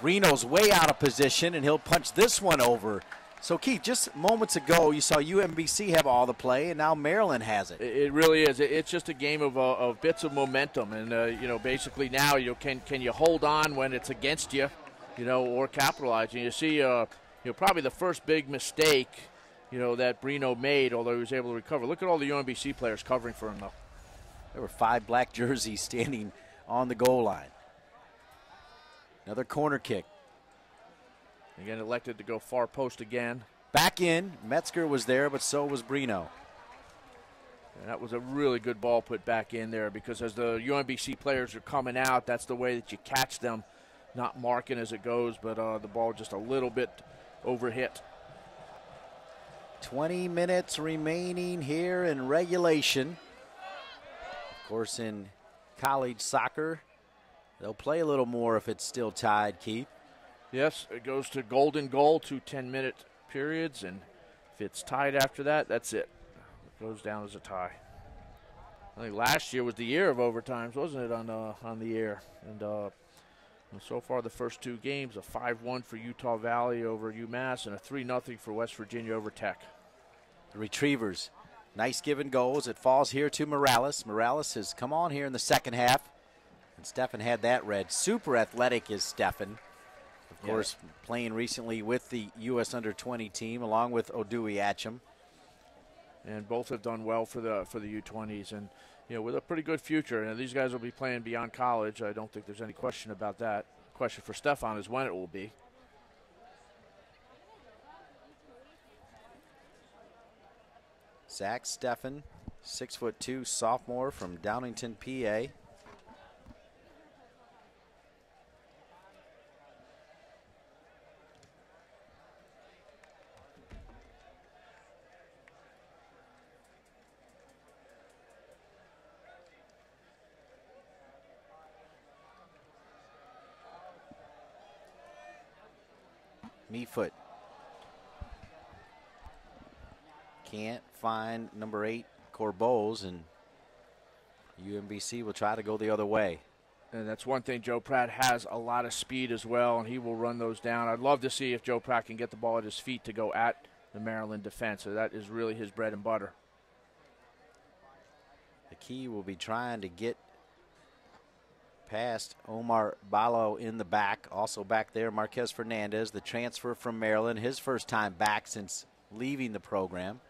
Brino's way out of position, and he'll punch this one over. So, Keith, just moments ago, you saw UMBC have all the play, and now Maryland has it. It really is. It's just a game of bits of momentum, and basically now, can you hold on when it's against you, or capitalize? And you see, probably the first big mistake, that Brino made, although he was able to recover. Look at all the UMBC players covering for him, though. There were 5 black jerseys standing on the goal line. Another corner kick. Again, elected to go far post again. Back in. Metzger was there, but so was Brino. And that was a really good ball put back in there, because as the UMBC players are coming out, that's the way that you catch them, not marking as it goes, but the ball just a little bit overhit. 20 minutes remaining here in regulation. Of course, in college soccer, they'll play a little more if it's still tied, Keith. Yes, it goes to golden goal, 2 10-minute periods, and if it's tied after that, that's it. It goes down as a tie. I think last year was the year of overtimes, wasn't it, on the air? And so far, the first 2 games, a 5-1 for Utah Valley over UMass and a 3-0 for West Virginia over Tech. The Retrievers, nice give and go as it falls here to Morales. Morales has come on here in the second half, and Stefan had that read. Super athletic is Stefan. Of course, playing recently with the U.S. Under-20 team, along with Odui Atcham. And both have done well for the U20s, and with a pretty good future. And these guys will be playing beyond college. I don't think there's any question about that. Question for Stefan is when it will be. Zach Stefan, 6'2", sophomore from Downingtown, PA. Meefoot can't find number 8, Corbeau's, and UMBC will try to go the other way. And that's one thing. Joe Pratt has a lot of speed as well, and he will run those down. I'd love to see if Joe Pratt can get the ball at his feet to go at the Maryland defense. So that is really his bread and butter. The key will be trying to get past Omar Balo in the back. Also back there, Marquez Fernandez, the transfer from Maryland, his first time back since leaving the program.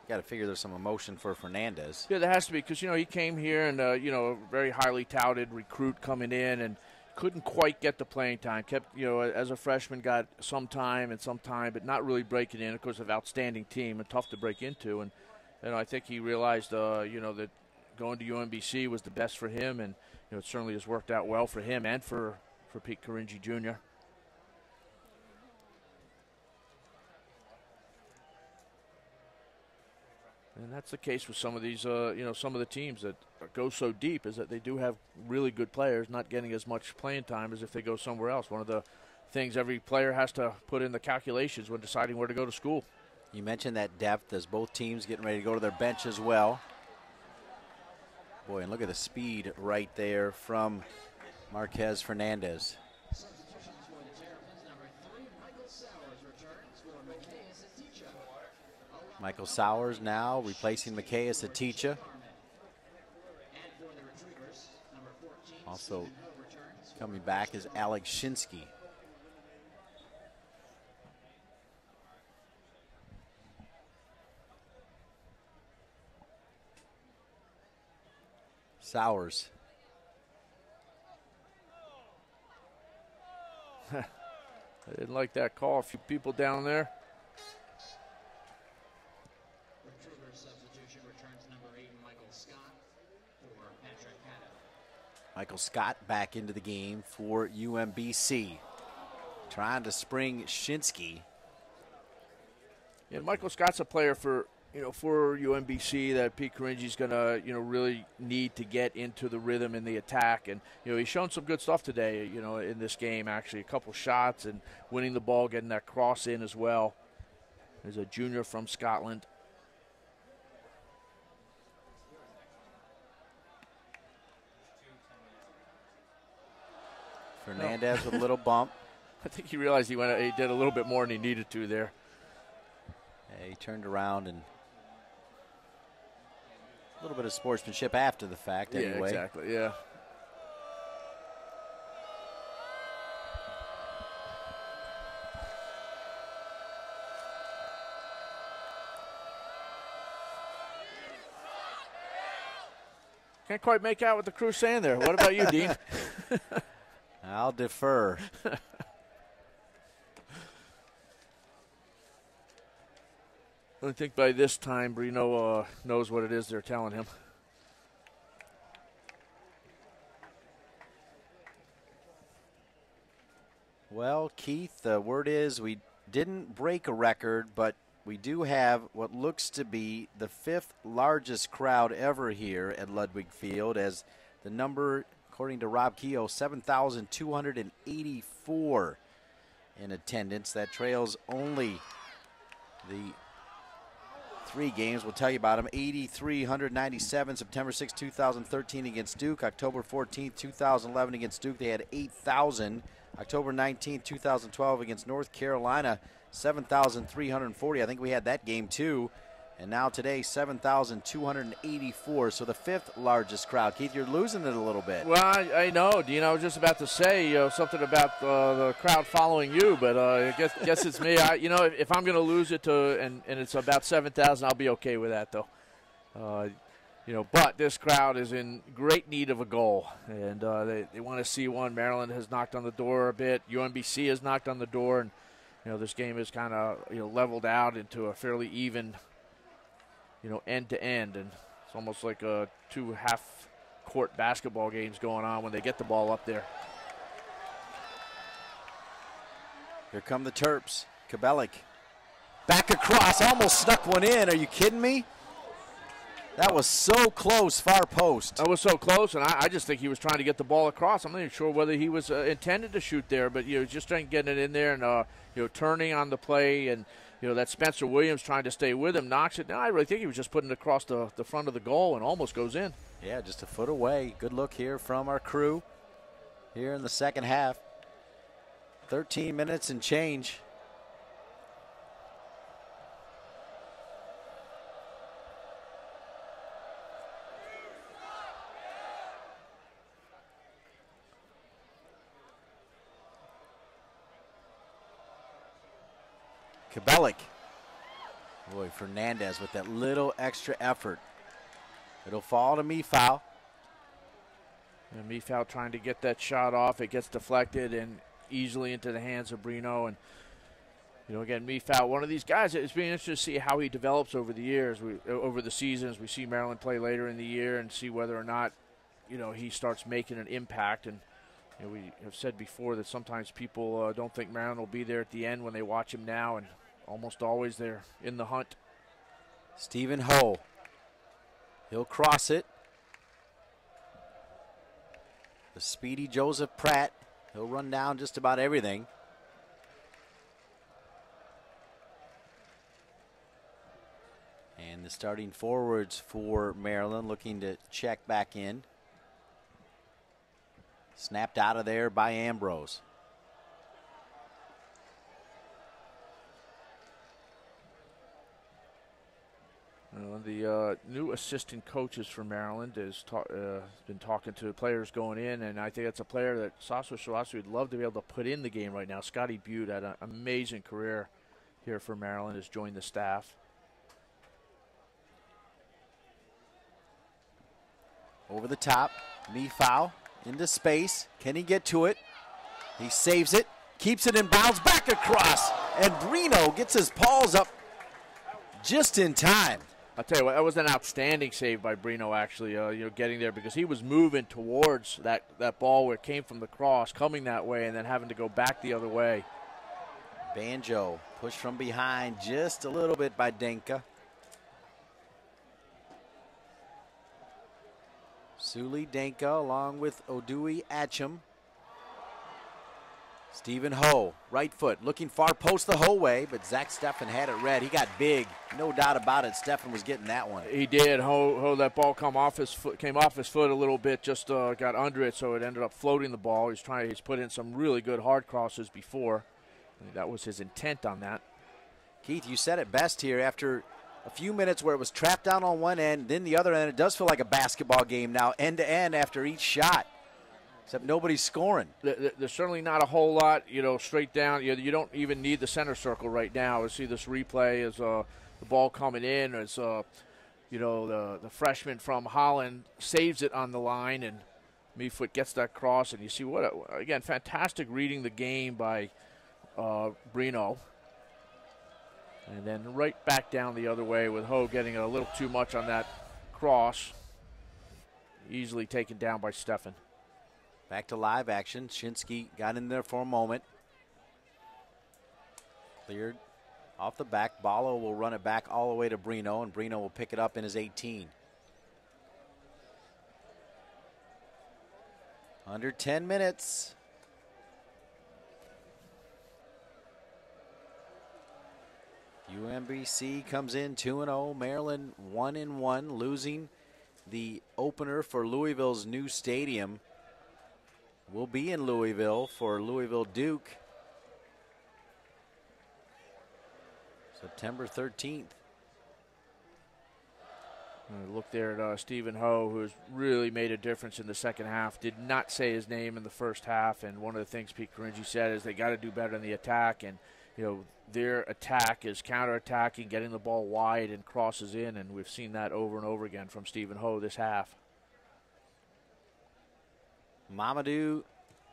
Got to figure there's some emotion for Fernandez. Yeah, there has to be, because, he came here and, a very highly touted recruit coming in and couldn't quite get the playing time. Kept, as a freshman, got some time, but not really breaking in. Of course, an outstanding team and tough to break into. And I think he realized, that going to UMBC was the best for him, and it certainly has worked out well for him and for Pete Caringi Jr. And that's the case with some of these, some of the teams that go so deep, is that they do have really good players not getting as much playing time as if they go somewhere else. One of the things every player has to put in the calculations when deciding where to go to school. You mentioned that depth as both teams getting ready to go to their bench as well. Boy, and look at the speed right there from Marquez Fernandez. Michael Sowers now replacing Mikhail Aticha. Also coming back is Alex Shinsky. Sowers. I didn't like that call. A few people down there. Michael Scott back into the game for UMBC. Trying to spring Shinsky. Yeah, Michael Scott's a player for UMBC that Pete Caringi's going to, really need to get into the rhythm in the attack. And, he's shown some good stuff today, in this game, actually. A couple shots and winning the ball, getting that cross in as well. There's a junior from Scotland. Fernandez with a little bump. I think he realized he did a little bit more than he needed to there. Yeah, he turned around and a little bit of sportsmanship after the fact, anyway. Yeah, exactly, yeah. Can't quite make out what the crew's saying there. What about you, Dean? I'll defer. I think by this time, Brino knows what it is they're telling him. Well, Keith, the word is we didn't break a record, but we do have what looks to be the 5th largest crowd ever here at Ludwig Field, as the number, according to Rob Keogh, 7,284 in attendance. That trails only the 3 games. We'll tell you about them. 8,397, September 6, 2013 against Duke. October 14, 2011 against Duke, they had 8,000. October 19, 2012 against North Carolina, 7,340. I think we had that game too. And now today, 7,284. So the 5th largest crowd. Keith, you're losing it a little bit. Well, I know, Dean. I was just about to say something about the crowd following you, but I guess it's me. If I'm going to lose it and it's about 7,000, I'll be okay with that, though. But this crowd is in great need of a goal, and they want to see one. Maryland has knocked on the door a bit. UMBC has knocked on the door, and this game is kind of leveled out into a fairly even end to end, and it's almost like 2 half-court basketball games going on when they get the ball up there. Here come the Terps. Kabelik back across, almost snuck one in. Are you kidding me? That was so close, far post. That was so close, and I just think he was trying to get the ball across. I'm not even sure whether he was intended to shoot there, but just trying to get it in there and turning on the play, and that Spencer Williams trying to stay with him, knocks it down. I really think he was just putting it across the front of the goal and almost goes in. Yeah, just a foot away. Good look here from our crew here in the second half. 13 minutes and change. Kabelik. Boy, Fernandez with that little extra effort. It'll fall to Mifau. And Mifau trying to get that shot off. It gets deflected and easily into the hands of Brino. And, again, Mifau, one of these guys, it's been interesting to see how he develops over the years, over the seasons. We see Maryland play later in the year and see whether or not, he starts making an impact. And we have said before that sometimes people don't think Maryland will be there at the end when they watch him now, and almost always they're in the hunt. Stephen Ho. He'll cross it. The speedy Joseph Pratt. He'll run down just about everything. And the starting forwards for Maryland looking to check back in. Snapped out of there by Ambrose. The new assistant coaches for Maryland has been talking to players going in, and I think that's a player that Sasha Shawasi would love to be able to put in the game right now. Scotty Butte had an amazing career here for Maryland, has joined the staff. Over the top, Mifau into space. Can he get to it? He saves it, keeps it in bounds, back across, and Brino gets his paws up just in time. I'll tell you what, that was an outstanding save by Brino, actually, getting there, because he was moving towards that ball where it came from the cross, coming that way, and then having to go back the other way. Banjo pushed from behind just a little bit by Denka. Suli Denka along with Odui Atcham. Stephen Ho, right foot, looking far post the whole way, but Zach Steffen had it read. He got big, no doubt about it. Steffen was getting that one. He did. Ho that ball came off his foot a little bit, just got under it, so it ended up floating the ball. He's put in some really good hard crosses before. That was his intent on that. Keith, you said it best here. After a few minutes where it was trapped down on one end, then the other end, it does feel like a basketball game now, end to end after each shot. Except nobody's scoring. There's certainly not a whole lot, straight down. You don't even need the center circle right now. I see this replay as the ball coming in, as the freshman from Holland saves it on the line, and Meefoot gets that cross, and you see again, fantastic reading the game by Brino. And then right back down the other way with Ho getting a little too much on that cross. Easily taken down by Steffen. Back to live action. Shinsky got in there for a moment. Cleared off the back. Ballo will run it back all the way to Brino, and Brino will pick it up in his 18. Under 10 minutes. UMBC comes in 2-0. Maryland 1-1, losing the opener for Louisville's new stadium. We'll be in Louisville for Louisville Duke September 13th. Look there at Stephen Ho, who's really made a difference in the second half. Did not say his name in the first half, and one of the things Pete Caringi said is they got to do better in the attack, and their attack is counterattacking, getting the ball wide and crosses in, and we've seen that over and over again from Stephen Ho this half. Mamadou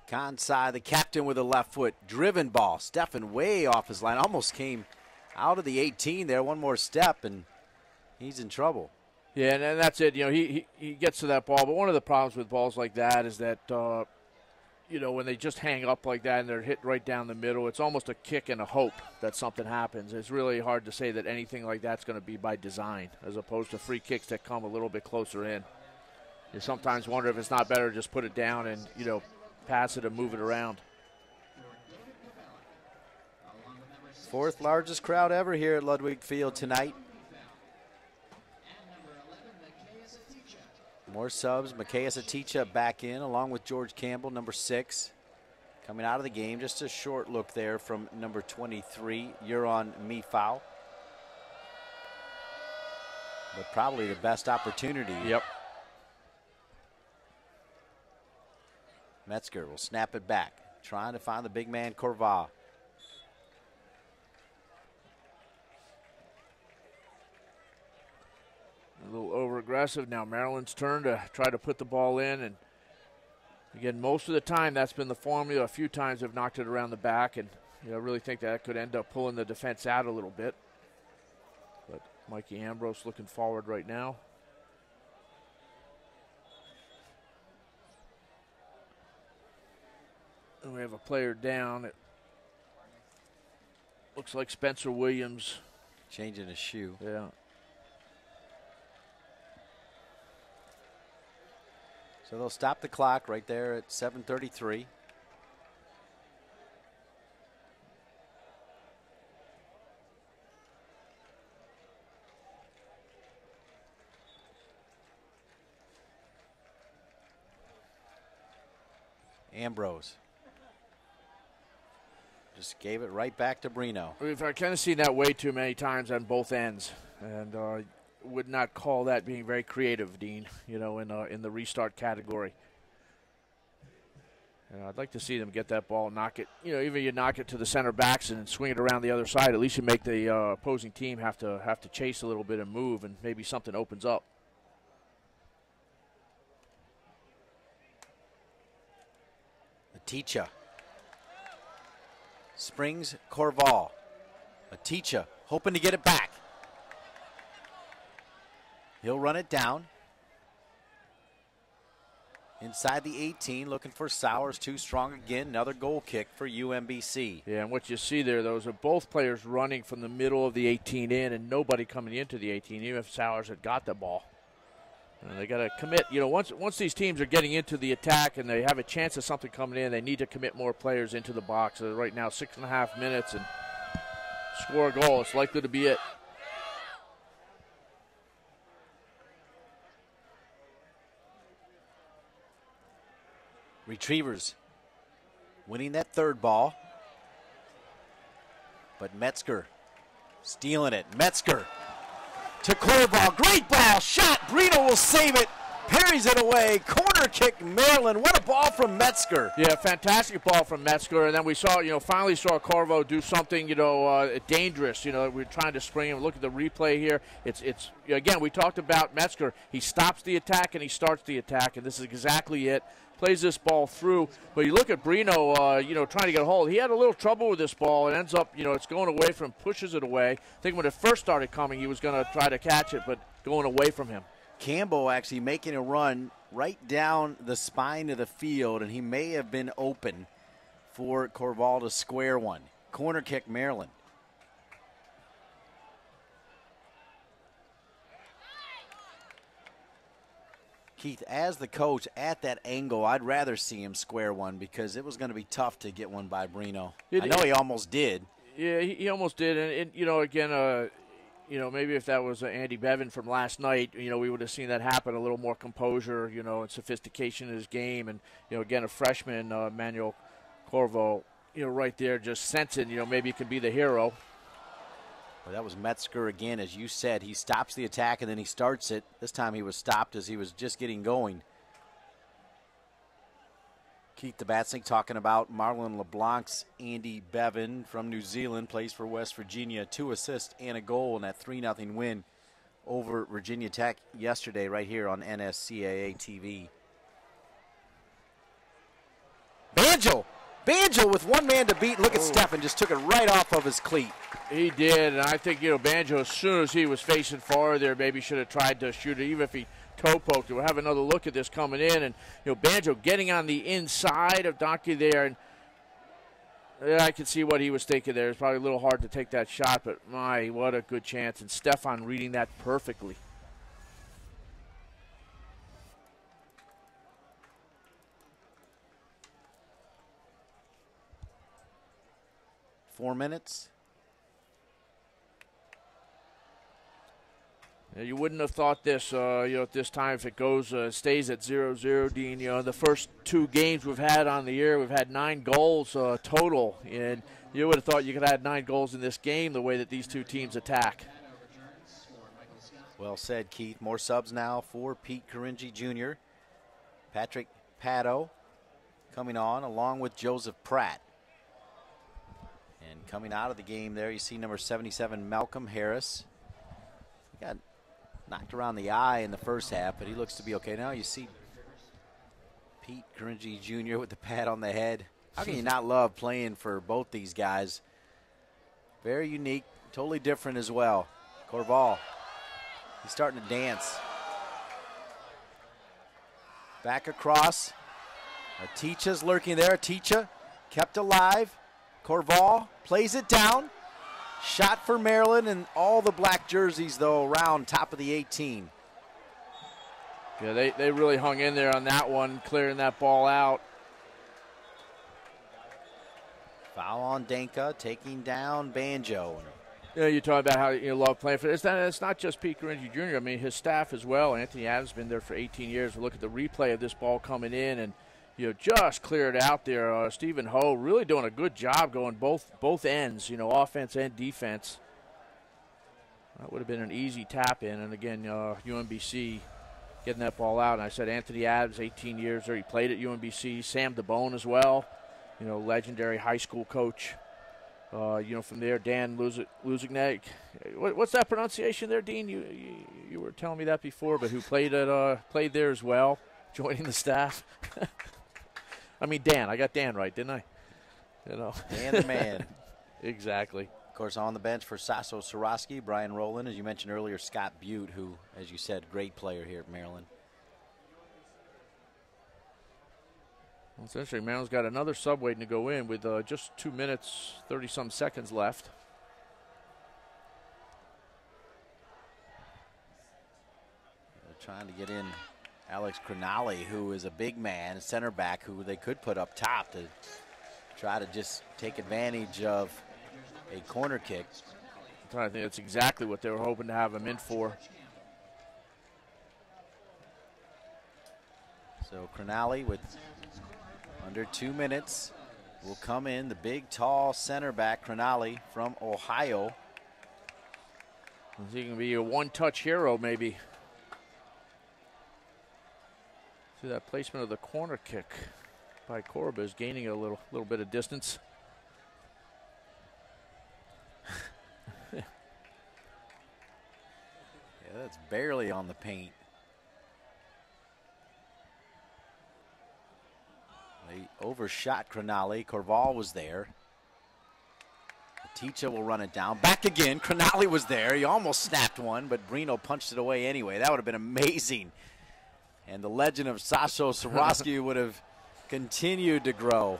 Kansai, the captain, with a left foot. Driven ball. Steffen way off his line. Almost came out of the 18 there. One more step, and he's in trouble. Yeah, and that's it. He gets to that ball. But one of the problems with balls like that is that, when they just hang up like that and they're hit right down the middle, it's almost a kick and a hope that something happens. It's really hard to say that anything like that's going to be by design, as opposed to free kicks that come a little bit closer in. You sometimes wonder if it's not better to just put it down and, pass it and move it around. Fourth largest crowd ever here at Ludwig Field tonight. More subs. Macias Aticha back in along with George Campbell, number 6. Coming out of the game, just a short look there from number 23, Euron Mifau. But probably the best opportunity. Yep. Metzger will snap it back, trying to find the big man Corval. A little over-aggressive now. Maryland's turn to try to put the ball in, and again, most of the time that's been the formula. A few times they've knocked it around the back, and I really think that could end up pulling the defense out a little bit. But Mikey Ambrose looking forward right now. And we have a player down. It looks like Spencer Williams. Changing his shoe. Yeah. So they'll stop the clock right there at 7:33. Ambrose just gave it right back to Brino. We've kind of seen that way too many times on both ends, and would not call that being very creative, Dean, in the restart category. And I'd like to see them get that ball, knock it, even you knock it to the center backs and swing it around the other side. At least you make the opposing team have to chase a little bit and move, and maybe something opens up. Aticha. Springs Corval. Aticha hoping to get it back. He'll run it down. Inside the 18, looking for Sowers, too strong again. Another goal kick for UMBC. Yeah, and what you see there, those are both players running from the middle of the 18 in and nobody coming into the 18, even if Sowers had got the ball. And they got to commit. You know, once these teams are getting into the attack and they have a chance of something coming in, they need to commit more players into the box. Right now, 6.5 minutes and score a goal. It's likely to be it. Retrievers winning that third ball. But Metzger stealing it. Metzger to Corval. Great ball. Shot. Brino will save it. Parries it away. Corner kick, Maryland. What a ball from Metzger. Yeah, fantastic ball from Metzger. And then we saw, finally saw Corvo do something, dangerous. We're trying to spring him. Look at the replay here. It's again, we talked about Metzger. He stops the attack and he starts the attack, and this is exactly it. Plays this ball through. But you look at Brino, trying to get a hold. He had a little trouble with this ball. It ends up, it's going away from him, pushes it away. I think when it first started coming, he was going to try to catch it, but going away from him. Campbell actually making a run right down the spine of the field, and he may have been open for Corval to square one. Corner kick, Maryland. Keith, as the coach at that angle, I'd rather see him square one because it was going to be tough to get one by Brino. I know he almost did. Yeah, he almost did. And again, maybe if that was Andy Bevan from last night, we would have seen that happen. A little more composure, and sophistication in his game. And, again, a freshman, Manuel Corvo, right there just sensing, maybe he could be the hero. Well, that was Metzger again, as you said. He stops the attack and then he starts it. This time he was stopped as he was just getting going. Keith Tabatsnik talking about Marlon LeBlanc's Andy Bevan from New Zealand, plays for West Virginia. 2 assists and a goal in that 3-0 win over Virginia Tech yesterday right here on NSCAA-TV. Banjo with one man to beat. Look at Steffen, just took it right off of his cleat. He did, and I think, Banjo, as soon as he was facing forward there, maybe should have tried to shoot it, even if he toe poked it. We'll have another look at this coming in, and, Banjo getting on the inside of Donkey there, and I can see what he was thinking there. It's probably a little hard to take that shot, but my, what a good chance, and Stefan reading that perfectly. Four minutes. You wouldn't have thought this, at this time if it goes, stays at 0-0, Dean. The first 2 games we've had on the year, we've had 9 goals total, and you would have thought you could have had 9 goals in this game the way that these 2 teams attack. Well said, Keith. More subs now for Pete Caringi Jr. Patrick Paddo coming on along with Joseph Pratt. And coming out of the game there, you see number 77, Malcolm Harris. He got knocked around the eye in the first half, but he looks to be okay now. You see Pete Caringi Jr. with the pat on the head. How can you not love playing for both these guys? Very unique, totally different as well. Corval, he's starting to dance. Back across. Aticha's lurking there. Aticha kept alive. Corval plays it down. Shot for Maryland, and all the black jerseys, though, around top of the 18. Yeah, they really hung in there on that one, clearing that ball out. Foul on Danka, taking down Banjo. Yeah, you talk about how you love playing for this. It's not just Pete Caringi Jr. I mean, his staff as well. Anthony Adams has been there for 18 years. We look at the replay of this ball coming in, and just cleared out there. Stephen Ho really doing a good job going both ends, offense and defense. That would have been an easy tap in, and again, UMBC getting that ball out. And I said Anthony Adams, 18 years there. He played at UMBC. Sam DeBone as well, legendary high school coach. From there, Dan Luzignek. What's that pronunciation there, Dean? You were telling me that before, but who played there as well, joining the staff. I mean, Dan. I got Dan right, didn't I? You know. Dan the man. Exactly. Of course, on the bench for Sasho Swarovski, Brian Rowland, as you mentioned earlier, Scott Butte, who, as you said, great player here at Maryland. Well, it's interesting. Maryland's got another sub waiting to go in with just 2 minutes, 30-some seconds left. They're trying to get in Alex Cronali, who is a big man, center back, who they could put up top to try to just take advantage of a corner kick. I think that's exactly what they were hoping to have him in for. So Cronali with under 2 minutes will come in. The big, tall center back, Cronali from Ohio. He can be a one-touch hero, maybe. See that placement of the corner kick by Korba is gaining a little bit of distance. Yeah, that's barely on the paint. They overshot Cronali. Corval was there. Ticha will run it down. Back again. Cronali was there. He almost snapped one, but Brino punched it away anyway. That would have been amazing. And the legend of Sasho Swarovski would have continued to grow.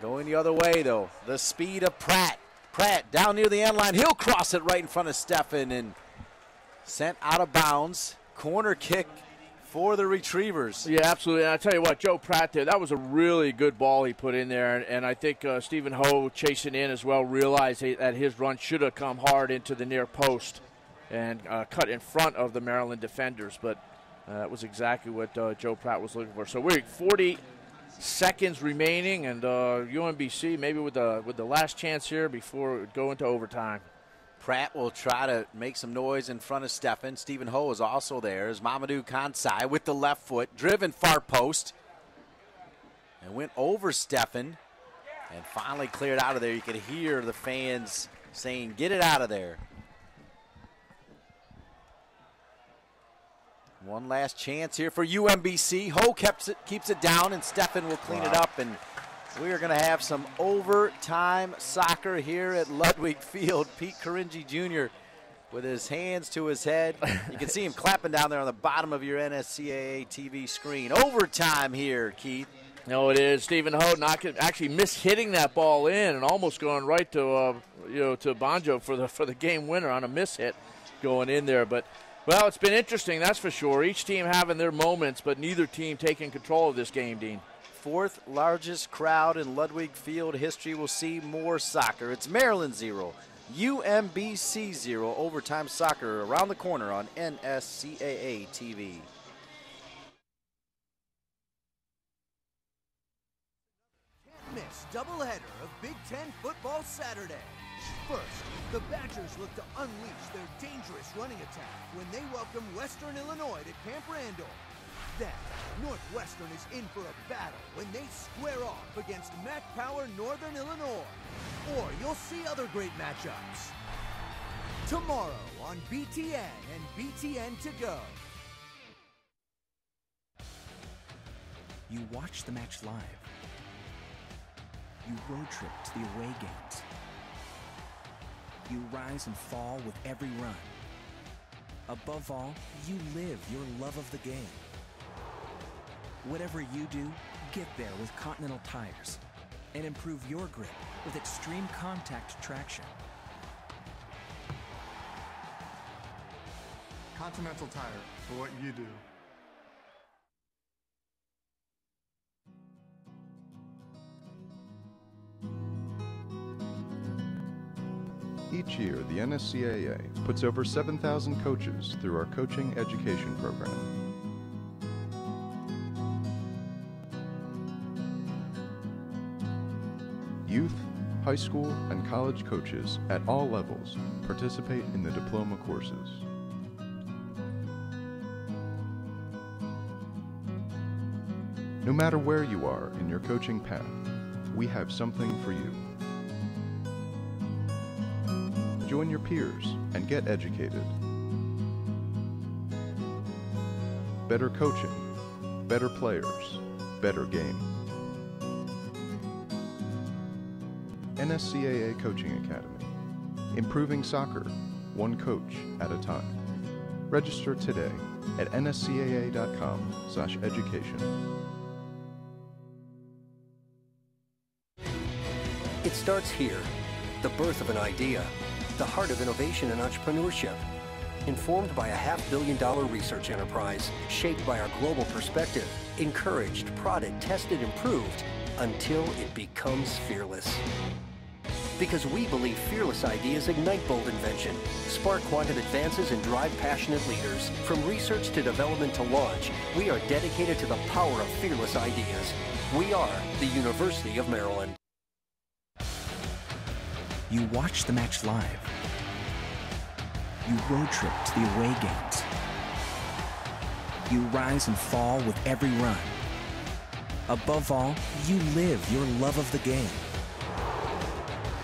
Going the other way, though. The speed of Pratt. Pratt down near the end line. He'll cross it right in front of Steffen and sent out of bounds. Corner kick for the Retrievers. Yeah, absolutely. And I tell you what, Joe Pratt there, that was a really good ball he put in there. And I think Stephen Ho, chasing in as well, realized that his run should have come hard into the near post and cut in front of the Maryland defenders. But that was exactly what Joe Pratt was looking for. So we're 40 seconds remaining, and UMBC maybe with the last chance here before it would go into overtime. Pratt will try to make some noise in front of Steffen. Stephen Ho is also there as Mamadou Kansai with the left foot, driven far post, and went over Steffen and finally cleared out of there. You could hear the fans saying, "Get it out of there." One last chance here for UMBC. Ho keeps it down, and Steffen will clean it up, and we are going to have some overtime soccer here at Ludwig Field. Pete Caringi Jr. with his hands to his head. You can see him clapping down there on the bottom of your NSCAA-TV screen. Overtime here, Keith. No, it is. Stephen Ho actually mishitting that ball in and almost going right to to Banjo for the game winner on a mishit going in there. But well, it's been interesting, that's for sure. Each team having their moments, but neither team taking control of this game, Dean. Fourth largest crowd in Ludwig Field history will see more soccer. It's Maryland 0, UMBC 0. Overtime soccer around the corner on NSCAA-TV. Can't miss doubleheader of Big Ten football Saturday. First, the Badgers look to unleash their dangerous running attack when they welcome Western Illinois to Camp Randall. Then, Northwestern is in for a battle when they square off against Mac Power Northern Illinois. Or you'll see other great matchups tomorrow on BTN and BTN To Go. You watch the match live. You road trip to the away games. You rise and fall with every run. Above all, you live your love of the game. Whatever you do, get there with Continental Tires and improve your grip with extreme contact traction. Continental Tire, for what you do. Each year, the NSCAA puts over 7,000 coaches through our coaching education program. Youth, high school, and college coaches at all levels participate in the diploma courses. No matter where you are in your coaching path, we have something for you. Join your peers and get educated. Better coaching, better players, better game. NSCAA Coaching Academy. Improving soccer, one coach at a time. Register today at nscaa.com/education. It starts here, the birth of an idea, the heart of innovation and entrepreneurship. Informed by a $500 million research enterprise, shaped by our global perspective, encouraged, prodded, tested, improved, until it becomes fearless. Because we believe fearless ideas ignite bold invention, spark quantum advances, and drive passionate leaders. From research to development to launch, we are dedicated to the power of fearless ideas. We are the University of Maryland. You watch the match live. You road trip to the away games. You rise and fall with every run. Above all, you live your love of the game.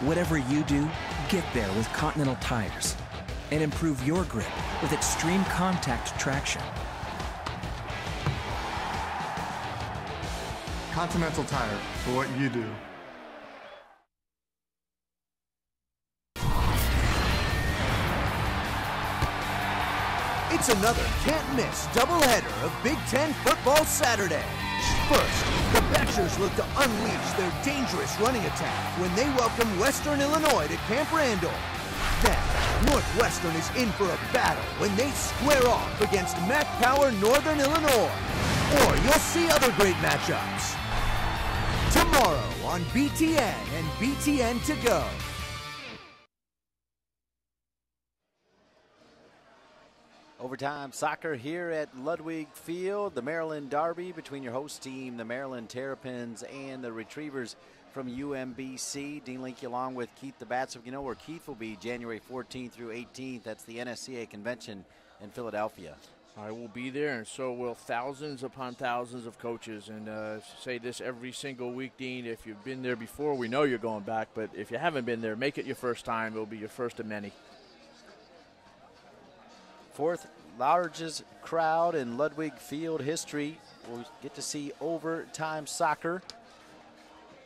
Whatever you do, get there with Continental Tires and improve your grip with extreme contact traction. Continental Tire, for what you do. It's another can't-miss doubleheader of Big Ten football Saturday. First, the Badgers look to unleash their dangerous running attack when they welcome Western Illinois to Camp Randall. Then, Northwestern is in for a battle when they square off against Mac Power Northern Illinois. Or you'll see other great matchups tomorrow on BTN and BTN To Go. Overtime soccer here at Ludwig Field, the Maryland Derby between your host team, the Maryland Terrapins, and the Retrievers from UMBC. Dean Linke along with Keith the Bat. So you know where Keith will be January 14th through 18th. That's the NSCAA convention in Philadelphia. I will be there, and so will thousands upon thousands of coaches. And say this every single week, Dean, if you've been there before, we know you're going back. But if you haven't been there, make it your first time. It will be your first of many. Fourth largest crowd in Ludwig Field history. We'll get to see overtime soccer.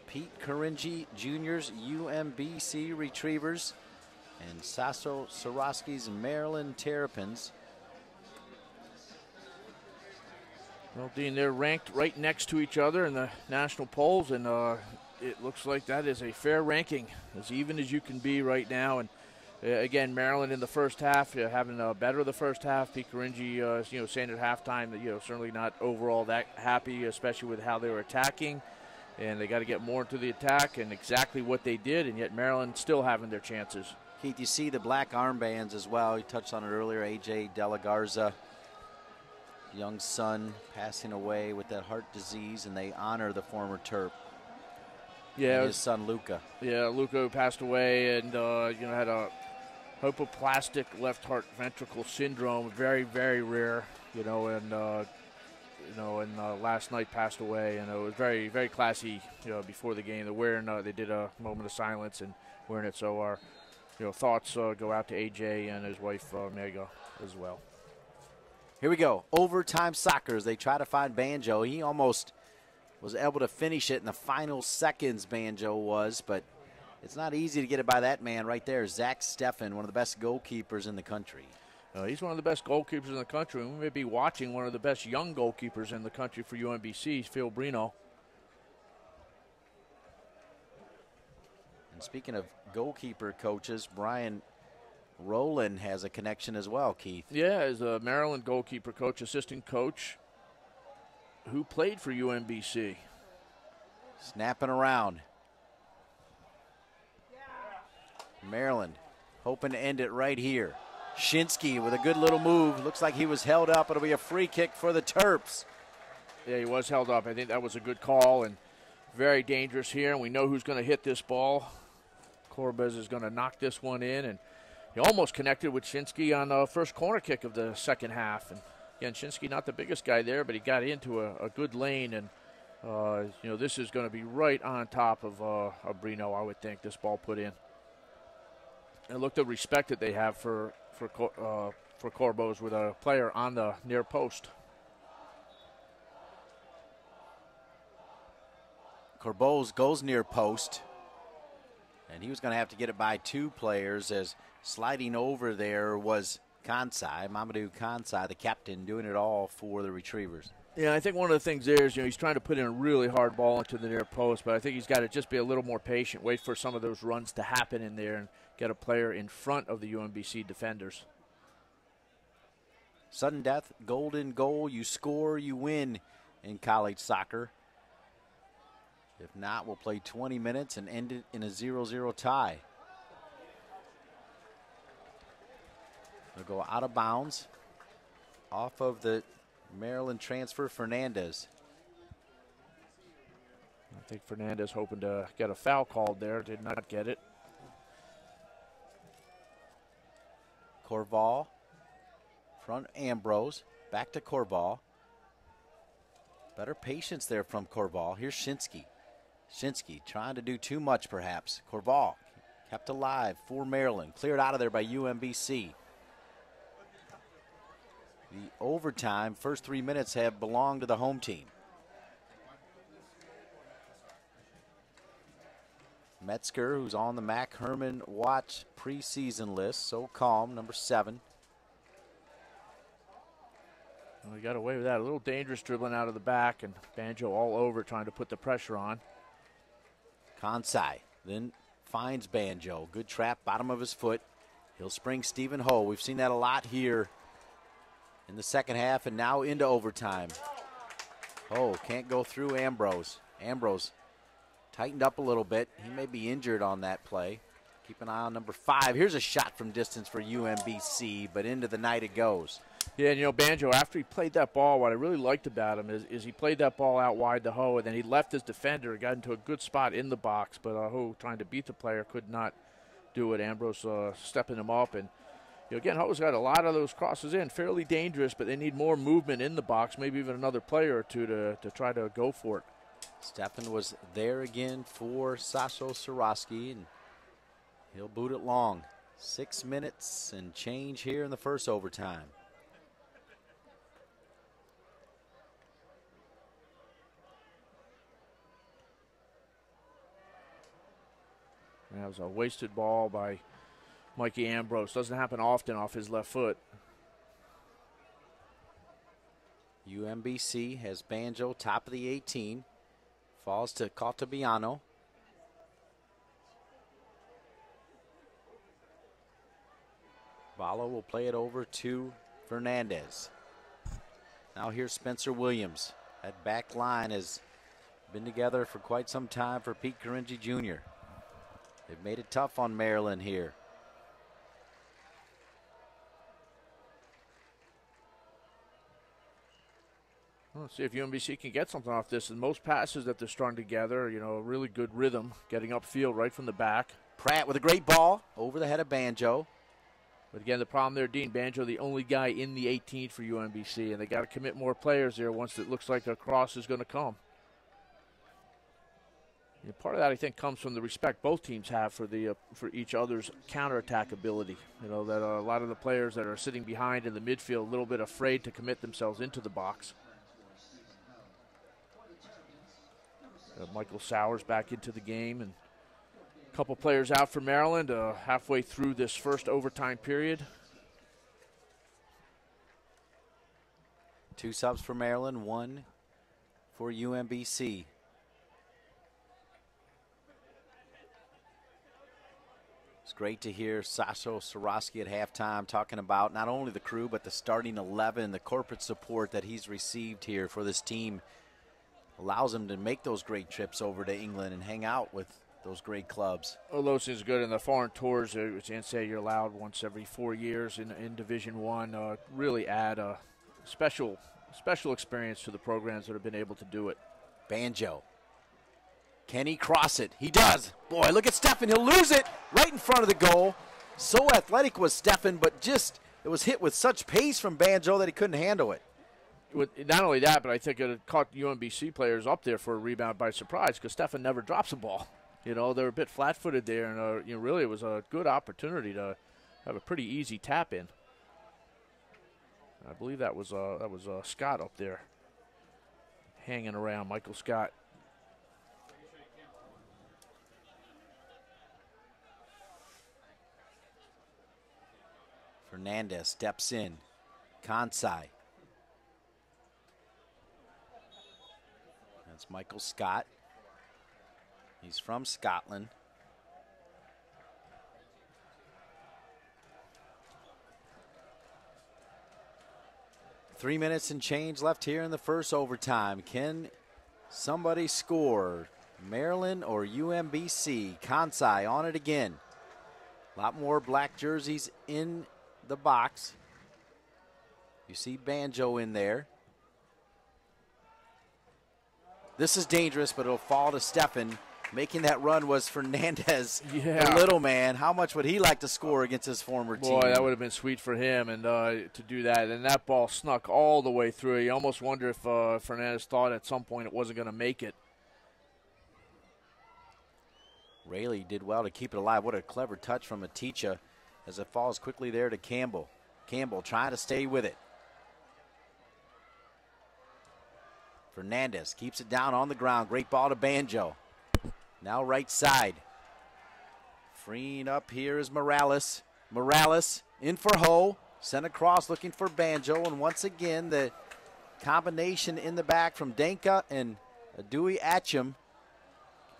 Pete Karinji Jr.'s UMBC Retrievers and Sasso Soroski's Maryland Terrapins. Well, Dean, they're ranked right next to each other in the national polls, and it looks like that is a fair ranking, as even as you can be right now. And again, Maryland in the first half, having better the first half. Pete Karinji, saying at halftime that certainly not overall that happy, especially with how they were attacking, and they got to get more into the attack, and exactly what they did. And yet Maryland still having their chances. Keith, you see the black armbands as well. You touched on it earlier. AJ De La Garza, young son, passing away with that heart disease, and they honor the former Terp. Yeah, and his son Luca. Yeah, Luca passed away, and had a hypoplastic left heart ventricle syndrome, very, very rare, and last night passed away, and it was very, very classy, before the game. They did a moment of silence and wearing it, so our, thoughts go out to AJ and his wife, Mega, as well. Here we go, overtime soccer as they try to find Banjo. He almost was able to finish it in the final seconds, Banjo was, but it's not easy to get it by that man right there, Zach Steffen, one of the best goalkeepers in the country. He's one of the best goalkeepers in the country. We may be watching one of the best young goalkeepers in the country for UMBC, Phil Brino. And speaking of goalkeeper coaches, Brian Rowland has a connection as well, Keith. Yeah, as a Maryland goalkeeper coach, assistant coach, who played for UMBC. Snapping around. Maryland hoping to end it right here. Shinsky with a good little move. Looks like he was held up. It'll be a free kick for the Terps. Yeah, he was held up. I think that was a good call and very dangerous here. And we know who's going to hit this ball. Corbez is going to knock this one in. And he almost connected with Shinsky on the first corner kick of the second half. And again, Shinsky not the biggest guy there, but he got into a good lane. And, this is going to be right on top of Brino, I would think, this ball put in. And look the respect that they have for Corbos with a player on the near post. Corbos goes near post. And he was going to have to get it by 2 players, as sliding over there was Kansai, Mamadou Kansai, the captain, doing it all for the Retrievers. Yeah, I think one of the things there is, he's trying to put in a really hard ball into the near post, but I think he's got to just be a little more patient, wait for some of those runs to happen in there and get a player in front of the UMBC defenders. Sudden death, golden goal, you score, you win in college soccer. If not, we'll play 20 minutes and end it in a 0-0 tie. They'll go out of bounds off of the Maryland transfer, Fernandez. I think Fernandez hoping to get a foul called there, did not get it. Corval, front Ambrose, back to Corval. Better patience there from Corval. Here's Shinsky. Shinsky trying to do too much perhaps. Corval kept alive for Maryland. Cleared out of there by UMBC. The overtime, first 3 minutes have belonged to the home team. Metzger, who's on the Mac Herman Watch preseason list, so calm, number 7. Well, he got away with that. A little dangerous dribbling out of the back, and Banjo all over trying to put the pressure on. Kansai then finds Banjo. Good trap, bottom of his foot. He'll spring Stephen Ho. We've seen that a lot here in the second half and now into overtime. Oh, can't go through Ambrose. Ambrose tightened up a little bit. He may be injured on that play. Keep an eye on number 5. Here's a shot from distance for UMBC, but into the night it goes. Yeah, and Banjo, after he played that ball, what I really liked about him is he played that ball out wide to Ho, and then he left his defender, got into a good spot in the box, but Ho, trying to beat the player, could not do it. Ambrose stepping him up, and again, Ho's got a lot of those crosses in, fairly dangerous, but they need more movement in the box, maybe even another player or two to try to go for it. Steffen was there again for Sasho Soroski, and he'll boot it long. 6 minutes and change here in the first overtime. That was a wasted ball by Mikey Ambrose. Doesn't happen often off his left foot. UMBC has Banjo top of the 18. Falls to Caltabiano. Balo will play it over to Fernandez. Now here's Spencer Williams. That back line has been together for quite some time for Pete Caringi Jr. They've made it tough on Maryland here. Let's see if UMBC can get something off this. And most passes that they're strung together, a really good rhythm, getting upfield right from the back. Pratt with a great ball over the head of Banjo. But again, the problem there, Dean, Banjo the only guy in the 18 for UMBC, and they got to commit more players there once it looks like a cross is going to come. Part of that, I think, comes from the respect both teams have for each other's counterattack ability. That a lot of the players that are sitting behind in the midfield a little bit afraid to commit themselves into the box. Michael Sowers back into the game, and a couple players out for Maryland halfway through this first overtime period. 2 subs for Maryland, 1 for UMBC. It's great to hear Sasho Soroski at halftime talking about not only the crew but the starting 11, the corporate support that he's received here for this team. Allows him to make those great trips over to England and hang out with those great clubs. Those things are good, and the foreign tours, which NCAA you're allowed once every 4 years in Division I, really add a special experience to the programs that have been able to do it. Banjo. Can he cross it? He does. Boy, look at Steffen. He'll lose it right in front of the goal. So athletic was Steffen, but it was hit with such pace from Banjo that he couldn't handle it. Not only that, but I think it caught UMBC players up there for a rebound by surprise because Steffen never drops a ball. They were a bit flat-footed there, and really it was a good opportunity to have a pretty easy tap in. I believe that was Scott up there hanging around, Michael Scott. Fernandez steps in. Kansai. That's Michael Scott. He's from Scotland. Three minutes and change left here in the first overtime. Can somebody score? Maryland or UMBC? Kansai on it again. A lot more black jerseys in the box. You see Banjo in there. This is dangerous, but it'll fall to Steffen. Making that run was Fernandez, the little man. How much would he like to score against his former team? Boy, that would have been sweet for him and to do that. And that ball snuck all the way through. You almost wonder if Fernandez thought at some point it wasn't going to make it. Rayleigh did well to keep it alive. What a clever touch from Aticha as it falls quickly there to Campbell. Campbell trying to stay with it. Fernandez keeps it down on the ground. Great ball to Banjo. Now right side. Freeing up here is Morales. Morales in for Ho. Sent across looking for Banjo. And once again, the combination in the back from Denka and Dewey Atcham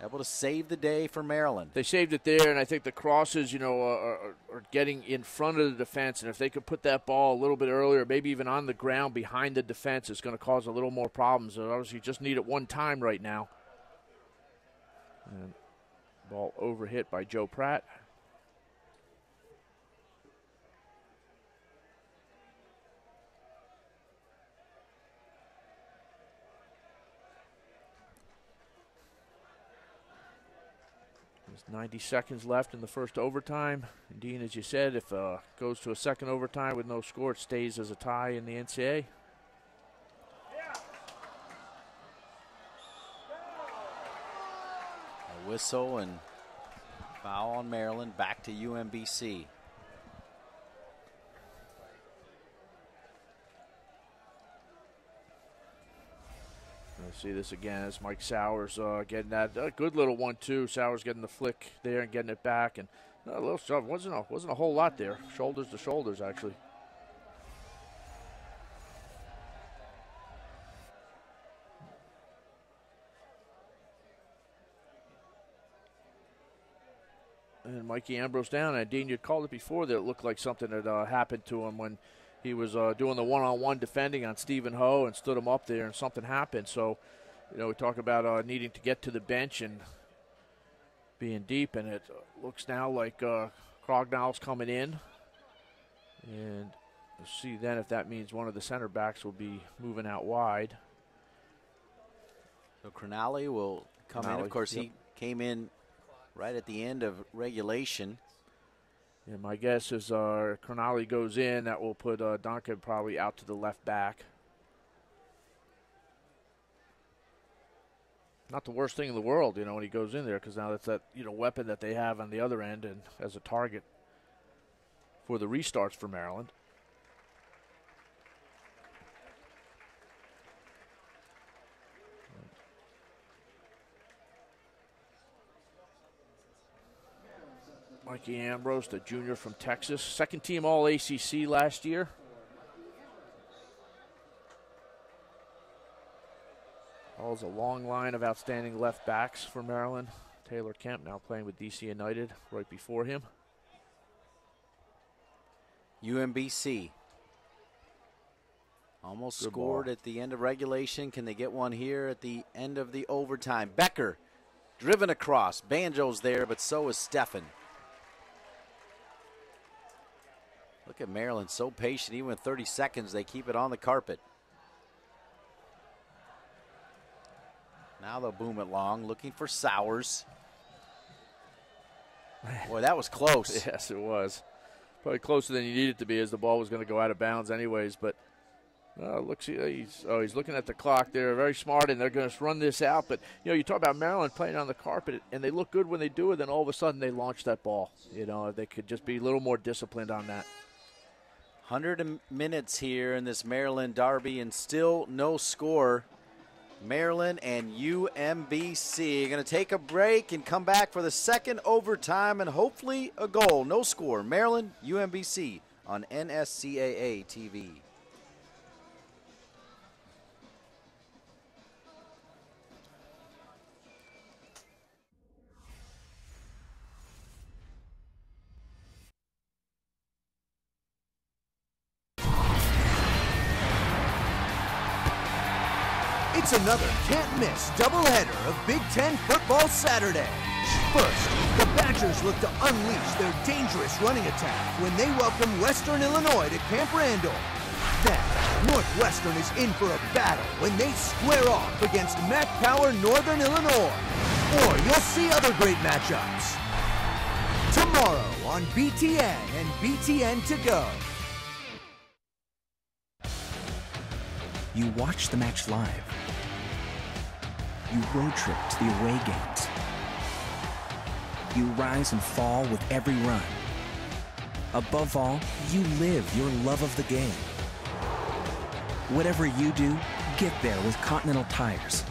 able to save the day for Maryland. They saved it there, and I think the crosses, are getting in front of the defense. And if they could put that ball a little bit earlier, maybe even on the ground behind the defense, it's going to cause a little more problems. And obviously, you just need it one time right now. And ball overhit by Joe Pratt. There's 90 seconds left in the first overtime. And Dean, as you said, if it goes to a second overtime with no score, it stays as a tie in the NCAA. Whistle and foul on Maryland. Back to UMBC. Let's see this again as Mike Sowers getting that good little 1-2. Sowers getting the flick there and getting it back, and a little shove. Wasn't a whole lot there. Shoulders to shoulders actually. And Mikey Ambrose down. And Dean, you called it before that it looked like something that happened to him when he was doing the one-on-one defending on Stephen Ho and stood him up there, and something happened. So, we talk about needing to get to the bench and being deep, and it looks now like Crognall's coming in. And we'll see then if that means one of the center backs will be moving out wide. So Crognall will come in. Of course, he came in right at the end of regulation. Yeah, my guess is Crognall goes in. That will put Duncan probably out to the left back. Not the worst thing in the world, when he goes in there, because now that's that weapon that they have on the other end and as a target for the restarts for Maryland. Mikey Ambrose, the junior from Texas. Second team All-ACC last year. Follows a long line of outstanding left backs for Maryland. Taylor Kemp now playing with DC United right before him. UMBC almost Good scored ball. at the end of regulation. Can they get one here at the end of the overtime? Becker driven across. Banjo's there, but so is Steffen. Look at Maryland, so patient. Even with 30 seconds, they keep it on the carpet. Now they'll boom it long, looking for Sowers. Boy, that was close. Yes, it was. Probably closer than you needed it to be, as the ball was going to go out of bounds anyways. But he's looking at the clock. They're very smart, and they're going to run this out. But, you talk about Maryland playing on the carpet, and they look good when they do it. Then all of a sudden they launch that ball. They could just be a little more disciplined on that. 100 minutes here in this Maryland derby, and still no score. Maryland and UMBC are going to take a break and come back for the second overtime and hopefully a goal. No score. Maryland, UMBC on NSCAA-TV. It's another can't-miss doubleheader of Big Ten football Saturday. First, the Badgers look to unleash their dangerous running attack when they welcome Western Illinois to Camp Randall. Then, Northwestern is in for a battle when they square off against Mac Power Northern Illinois. Or you'll see other great matchups tomorrow on BTN and BTN To Go. You watch the match live. You road trip to the away games. You rise and fall with every run. Above all, you live your love of the game. Whatever you do, get there with Continental Tires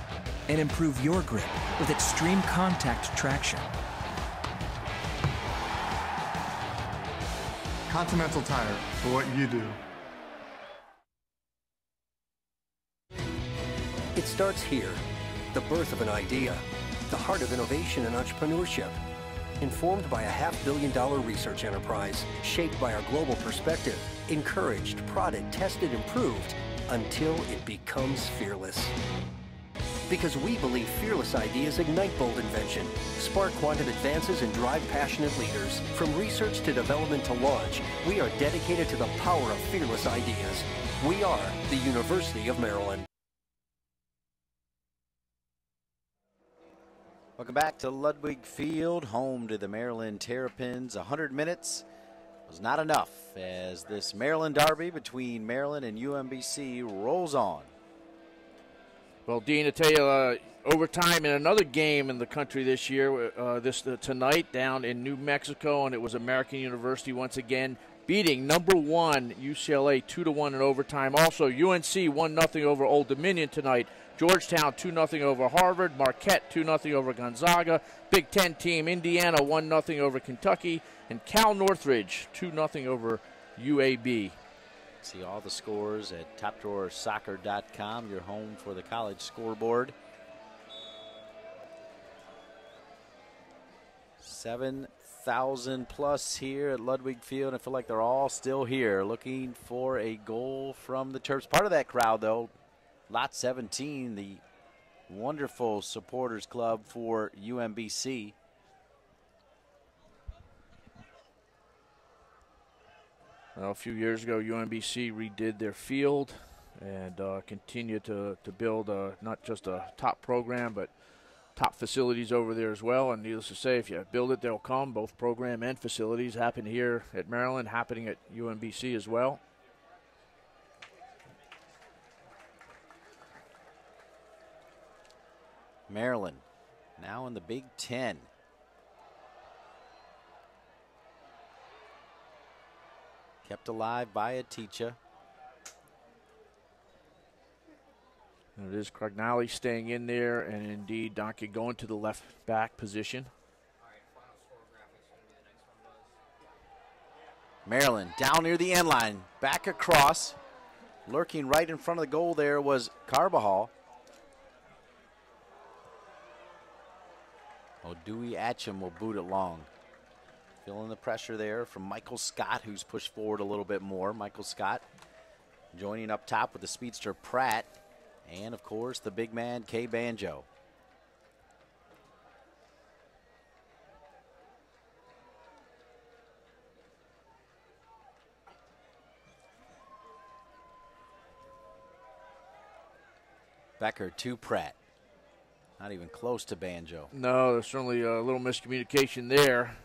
and improve your grip with extreme contact traction. Continental Tire, for what you do. It starts here, the birth of an idea, the heart of innovation and entrepreneurship. Informed by a $500 million research enterprise, shaped by our global perspective, encouraged, prodded, tested, improved, until it becomes fearless. Because we believe fearless ideas ignite bold invention, spark quantum advances, and drive passionate leaders. From research to development to launch, we are dedicated to the power of fearless ideas. We are the University of Maryland. Welcome back to Ludwig Field, home to the Maryland Terrapins. 100 minutes was not enough as this Maryland derby between Maryland and UMBC rolls on. Well, Dean, I tell you, overtime in another game in the country this year, tonight down in New Mexico, and it was American University once again beating number 1 UCLA 2-1 in overtime. Also, UNC 1-0 over Old Dominion tonight. Georgetown 2-0 over Harvard. Marquette 2-0 over Gonzaga. Big Ten team Indiana 1-0 over Kentucky. And Cal Northridge 2-0 over UAB. See all the scores at TopDrawerSoccer.com, your home for the college scoreboard. 7,000 plus here at Ludwig Field. I feel like they're all still here looking for a goal from the Terps. Part of that crowd, though, Lot 17, the wonderful supporters club for UMBC. Well, a few years ago, UMBC redid their field and continue to build not just a top program, but top facilities over there as well. And needless to say, if you build it, they'll come. Both program and facilities happen here at Maryland, happening at UMBC as well. Maryland now in the Big Ten. Kept alive by Aticha. It is Crognali staying in there, and indeed Donkey going to the left back position. Maryland down near the end line, back across. Lurking right in front of the goal there was Carbajal. Dewey Atcham will boot it long. Feeling the pressure there from Michael Scott, who's pushed forward a little bit more. Michael Scott joining up top with the speedster Pratt. And, of course, the big man, K. Banjo. Becker to Pratt. Not even close to Banjo. No, there's certainly a little miscommunication there.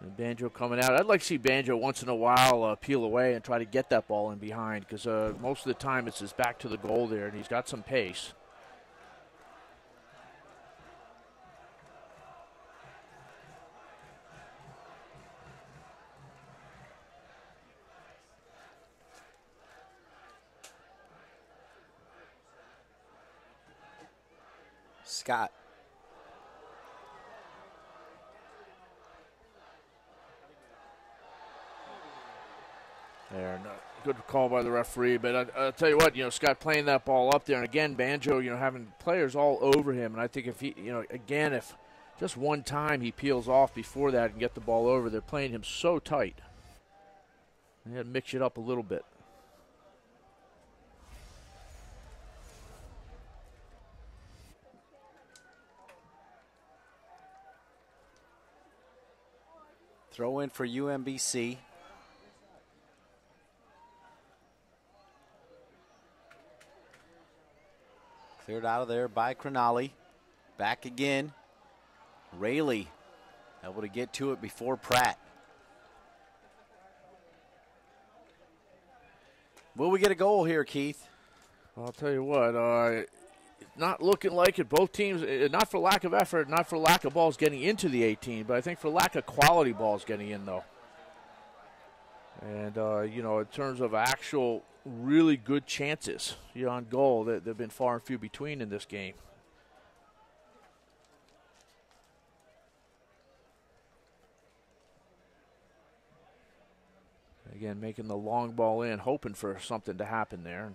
And Banjo coming out. I'd like to see Banjo once in a while peel away and try to get that ball in behind, because most of the time it's his back to the goal there, and he's got some pace. Scott. And good call by the referee. But I'll tell you what, Scott playing that ball up there. And again, Banjo, having players all over him. And I think if he, again, if just one time he peels off before that and get the ball over, they're playing him so tight. They had to mix it up a little bit. Throw in for UMBC. Cleared out of there by Cronali. Back again. Rayleigh able to get to it before Pratt. Will we get a goal here, Keith? I'll tell you what, not looking like it. Both teams, not for lack of effort, not for lack of balls getting into the 18, but I think for lack of quality balls getting in, though. And, in terms of actual really good chances on goal, they've been far and few between in this game. Again, making the long ball in, hoping for something to happen there.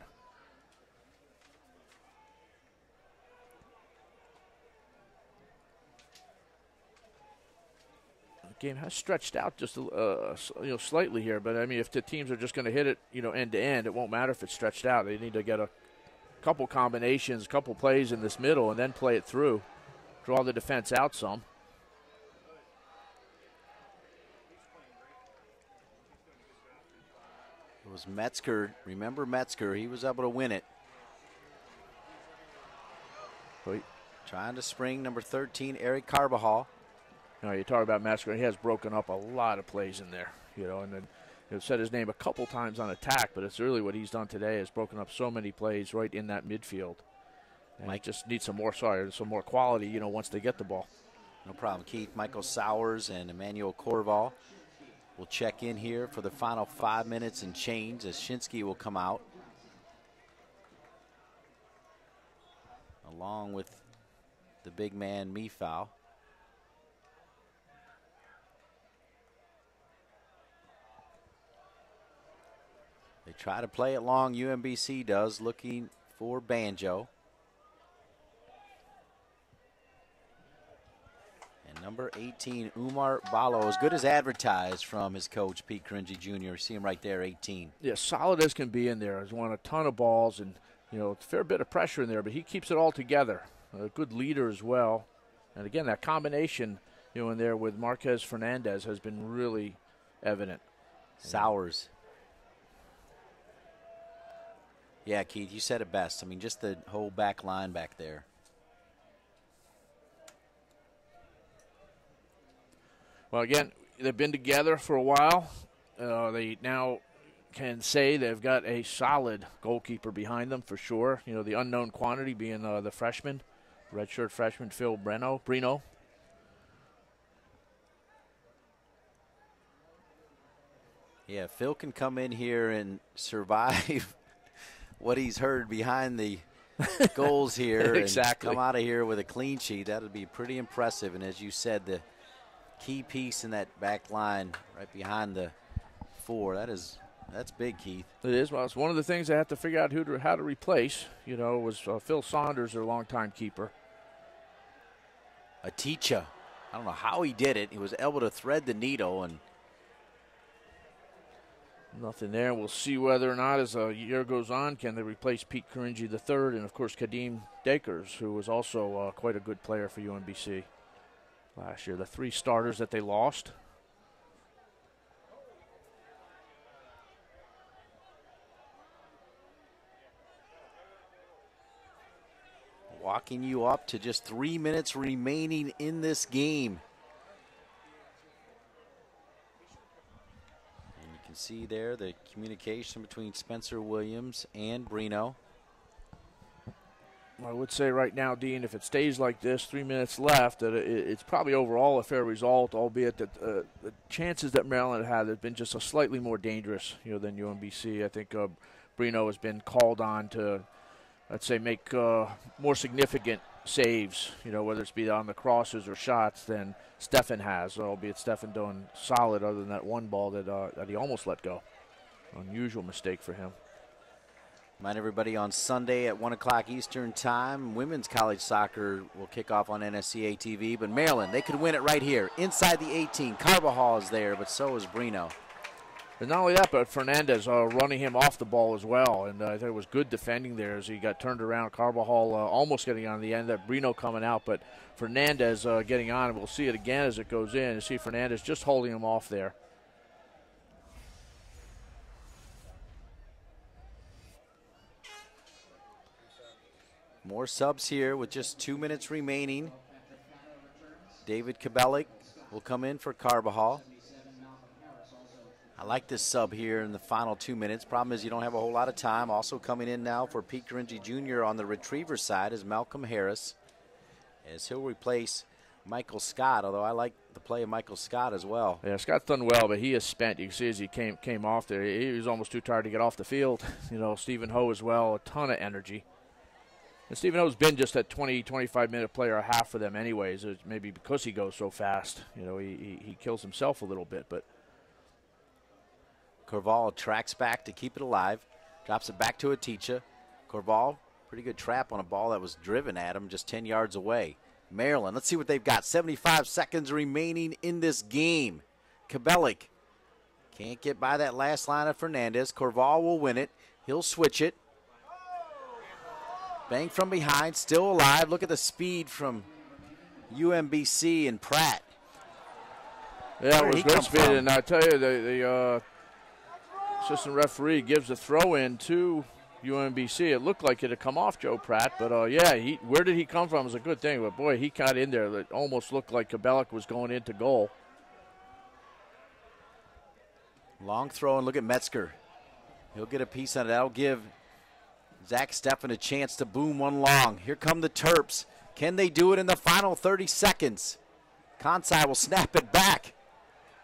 The game has stretched out just slightly here, but I mean, if the teams are just going to hit it, end to end, it won't matter if it's stretched out. They need to get a couple combinations, a couple plays in this middle, and then play it through, draw the defense out some. It was Metzger. Remember Metzger, he was able to win it. Wait. Trying to spring number 13, Eric Carbajal. You talk about Metzger, he has broken up a lot of plays in there, and then I've said his name a couple times on attack, but it's really what he's done today is broken up so many plays right in that midfield. And Mike just needs some more quality, once they get the ball. No problem, Keith. Michael Sowers and Emmanuel Corval will check in here for the final 5 minutes and change as Shinsky will come out. Along with the big man, Mifau. They try to play it long, UMBC does, looking for Banjo. And number 18, Umar Balo, as good as advertised from his coach, Pete Caringi Jr. See him right there, 18. Yeah, solid as can be in there. He's won a ton of balls and, a fair bit of pressure in there, but he keeps it all together. A good leader as well. And again, that combination, in there with Marquez Fernandez has been really evident. Sowers. Yeah, Keith, you said it best. I mean, just the whole back line back there. Well, again, they've been together for a while. They now can say they've got a solid goalkeeper behind them for sure. The unknown quantity being the freshman, redshirt freshman Phil Brino. Yeah, Phil can come in here and survive what he's heard behind the goals here. Exactly. And come out of here with a clean sheet. That would be pretty impressive. And as you said, the key piece in that back line right behind the four, that's big, Keith. It is. Well, it's one of the things they have to figure out how to replace. Was Phil Saunders, their longtime keeper. Aticha. I don't know how he did it. He was able to thread the needle and nothing there. We'll see whether or not, as a year goes on, can they replace Pete Caringi III and, of course, Kadeem Dakers, who was also quite a good player for UMBC last year. The 3 starters that they lost. Walking you up to just 3 minutes remaining in this game. You can see there the communication between Spencer Williams and Brino. I would say right now, Dean, if it stays like this, 3 minutes left, that it's probably overall a fair result, albeit that the chances that Maryland had have been just a slightly more dangerous, than UMBC. I think Brino has been called on to, let's say, make more significant saves, whether it's be on the crosses or shots than Stefan has, albeit Stefan doing solid other than that one ball that he almost let go. Unusual mistake for him. Remind everybody on Sunday at 1 o'clock Eastern Time, women's college soccer will kick off on NSCAA-TV. But Maryland, they could win it right here. Inside the 18, Carbajal is there, but so is Brino. And not only that, but Fernandez running him off the ball as well. And I thought it was good defending there as he got turned around. Carbajal almost getting on the end, that Brino coming out, but Fernandez getting on. And we'll see it again as it goes in. You see Fernandez just holding him off there. More subs here with just 2 minutes remaining. David Kabelik will come in for Carbajal. I like this sub here in the final 2 minutes. Problem is you don't have a whole lot of time. Also coming in now for Pete Caringi Jr. on the retriever side is Malcolm Harris, as he'll replace Michael Scott, although I like the play of Michael Scott as well. Yeah, Scott's done well, but he is spent. You can see as he came off there, he was almost too tired to get off the field. You know, Stephen Ho as well, a ton of energy. And Stephen Ho's been just that 20, 25-minute player a half for them anyways. It's maybe because he goes so fast. You know, he kills himself a little bit. But Corval tracks back to keep it alive. Drops it back to Aticha. Corval, pretty good trap on a ball that was driven at him just 10 yards away. Maryland, let's see what they've got. 75 seconds remaining in this game. Kabelik can't get by that last line of Fernandez. Corval will win it. He'll switch it. Bang from behind, still alive. Look at the speed from UMBC and Pratt. Yeah, it was great speed, and I tell you, the assistant referee gives a throw-in to UMBC. It looked like it had come off Joe Pratt, but yeah, where did he come from is a good thing. But boy, he got in there. It almost looked like Kabelik was going into goal. Long throw, and look at Metzger. He'll get a piece on it. That'll give Zach Steffen a chance to boom one long. Here come the Terps. Can they do it in the final 30 seconds? Kansai will snap it back.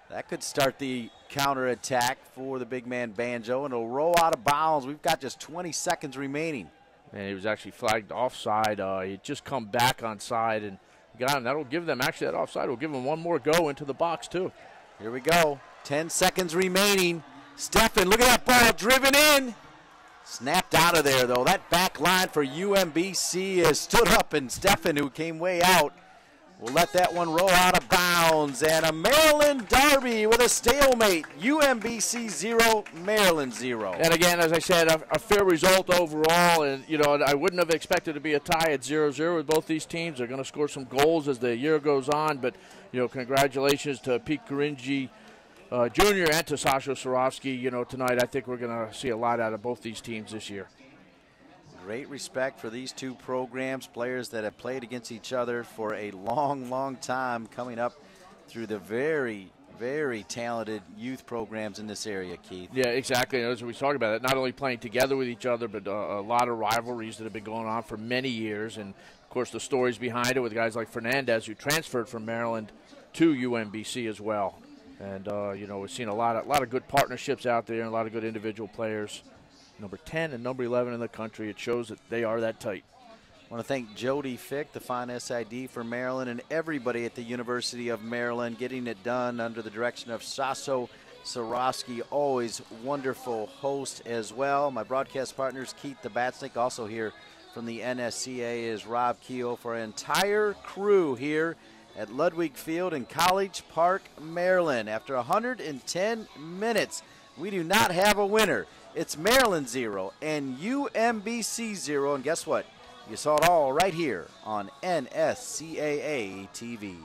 That could start the counterattack for the big man Banjo, and it'll roll out of bounds. We've got just 20 seconds remaining. And he was actually flagged offside. He just come back onside and got him. That'll give them, actually that offside will give them one more go into the box too. Here we go. 10 seconds remaining. Steffen, look at that ball driven in. Snapped out of there, though. That back line for UMBC has stood up, and Steffen, who came way out, will let that one roll out of bounds. And a Maryland derby with a stalemate. UMBC 0, Maryland 0. And again, as I said, a fair result overall. And, you know, I wouldn't have expected to be a tie at 0-0 with both these teams. They're going to score some goals as the year goes on. But, you know, congratulations to Pete Caringi Jr. and to Sasho Surofsky. You know, tonight I think we're going to see a lot out of both these teams this year. Great respect for these two programs, players that have played against each other for a long, long time, coming up through the very, very talented youth programs in this area, Keith. Yeah, exactly. As we talk about it, not only playing together with each other, but a lot of rivalries that have been going on for many years. And, of course, the stories behind it with guys like Fernandez, who transferred from Maryland to UMBC as well. And, you know, we've seen a lot of good partnerships out there and a lot of good individual players. Number 10 and number 11 in the country. It shows that they are that tight. I want to thank Jody Fick, the fine SID for Maryland, and everybody at the University of Maryland getting it done under the direction of Sasho Surofsky. Always wonderful host as well. My broadcast partners, Keith the Batsnick, also here from the NSCAA is Rob Keogh, for our entire crew here at Ludwig Field in College Park, Maryland. After 110 minutes, we do not have a winner. It's Maryland 0 and UMBC 0. And guess what? You saw it all right here on NSCAA-TV.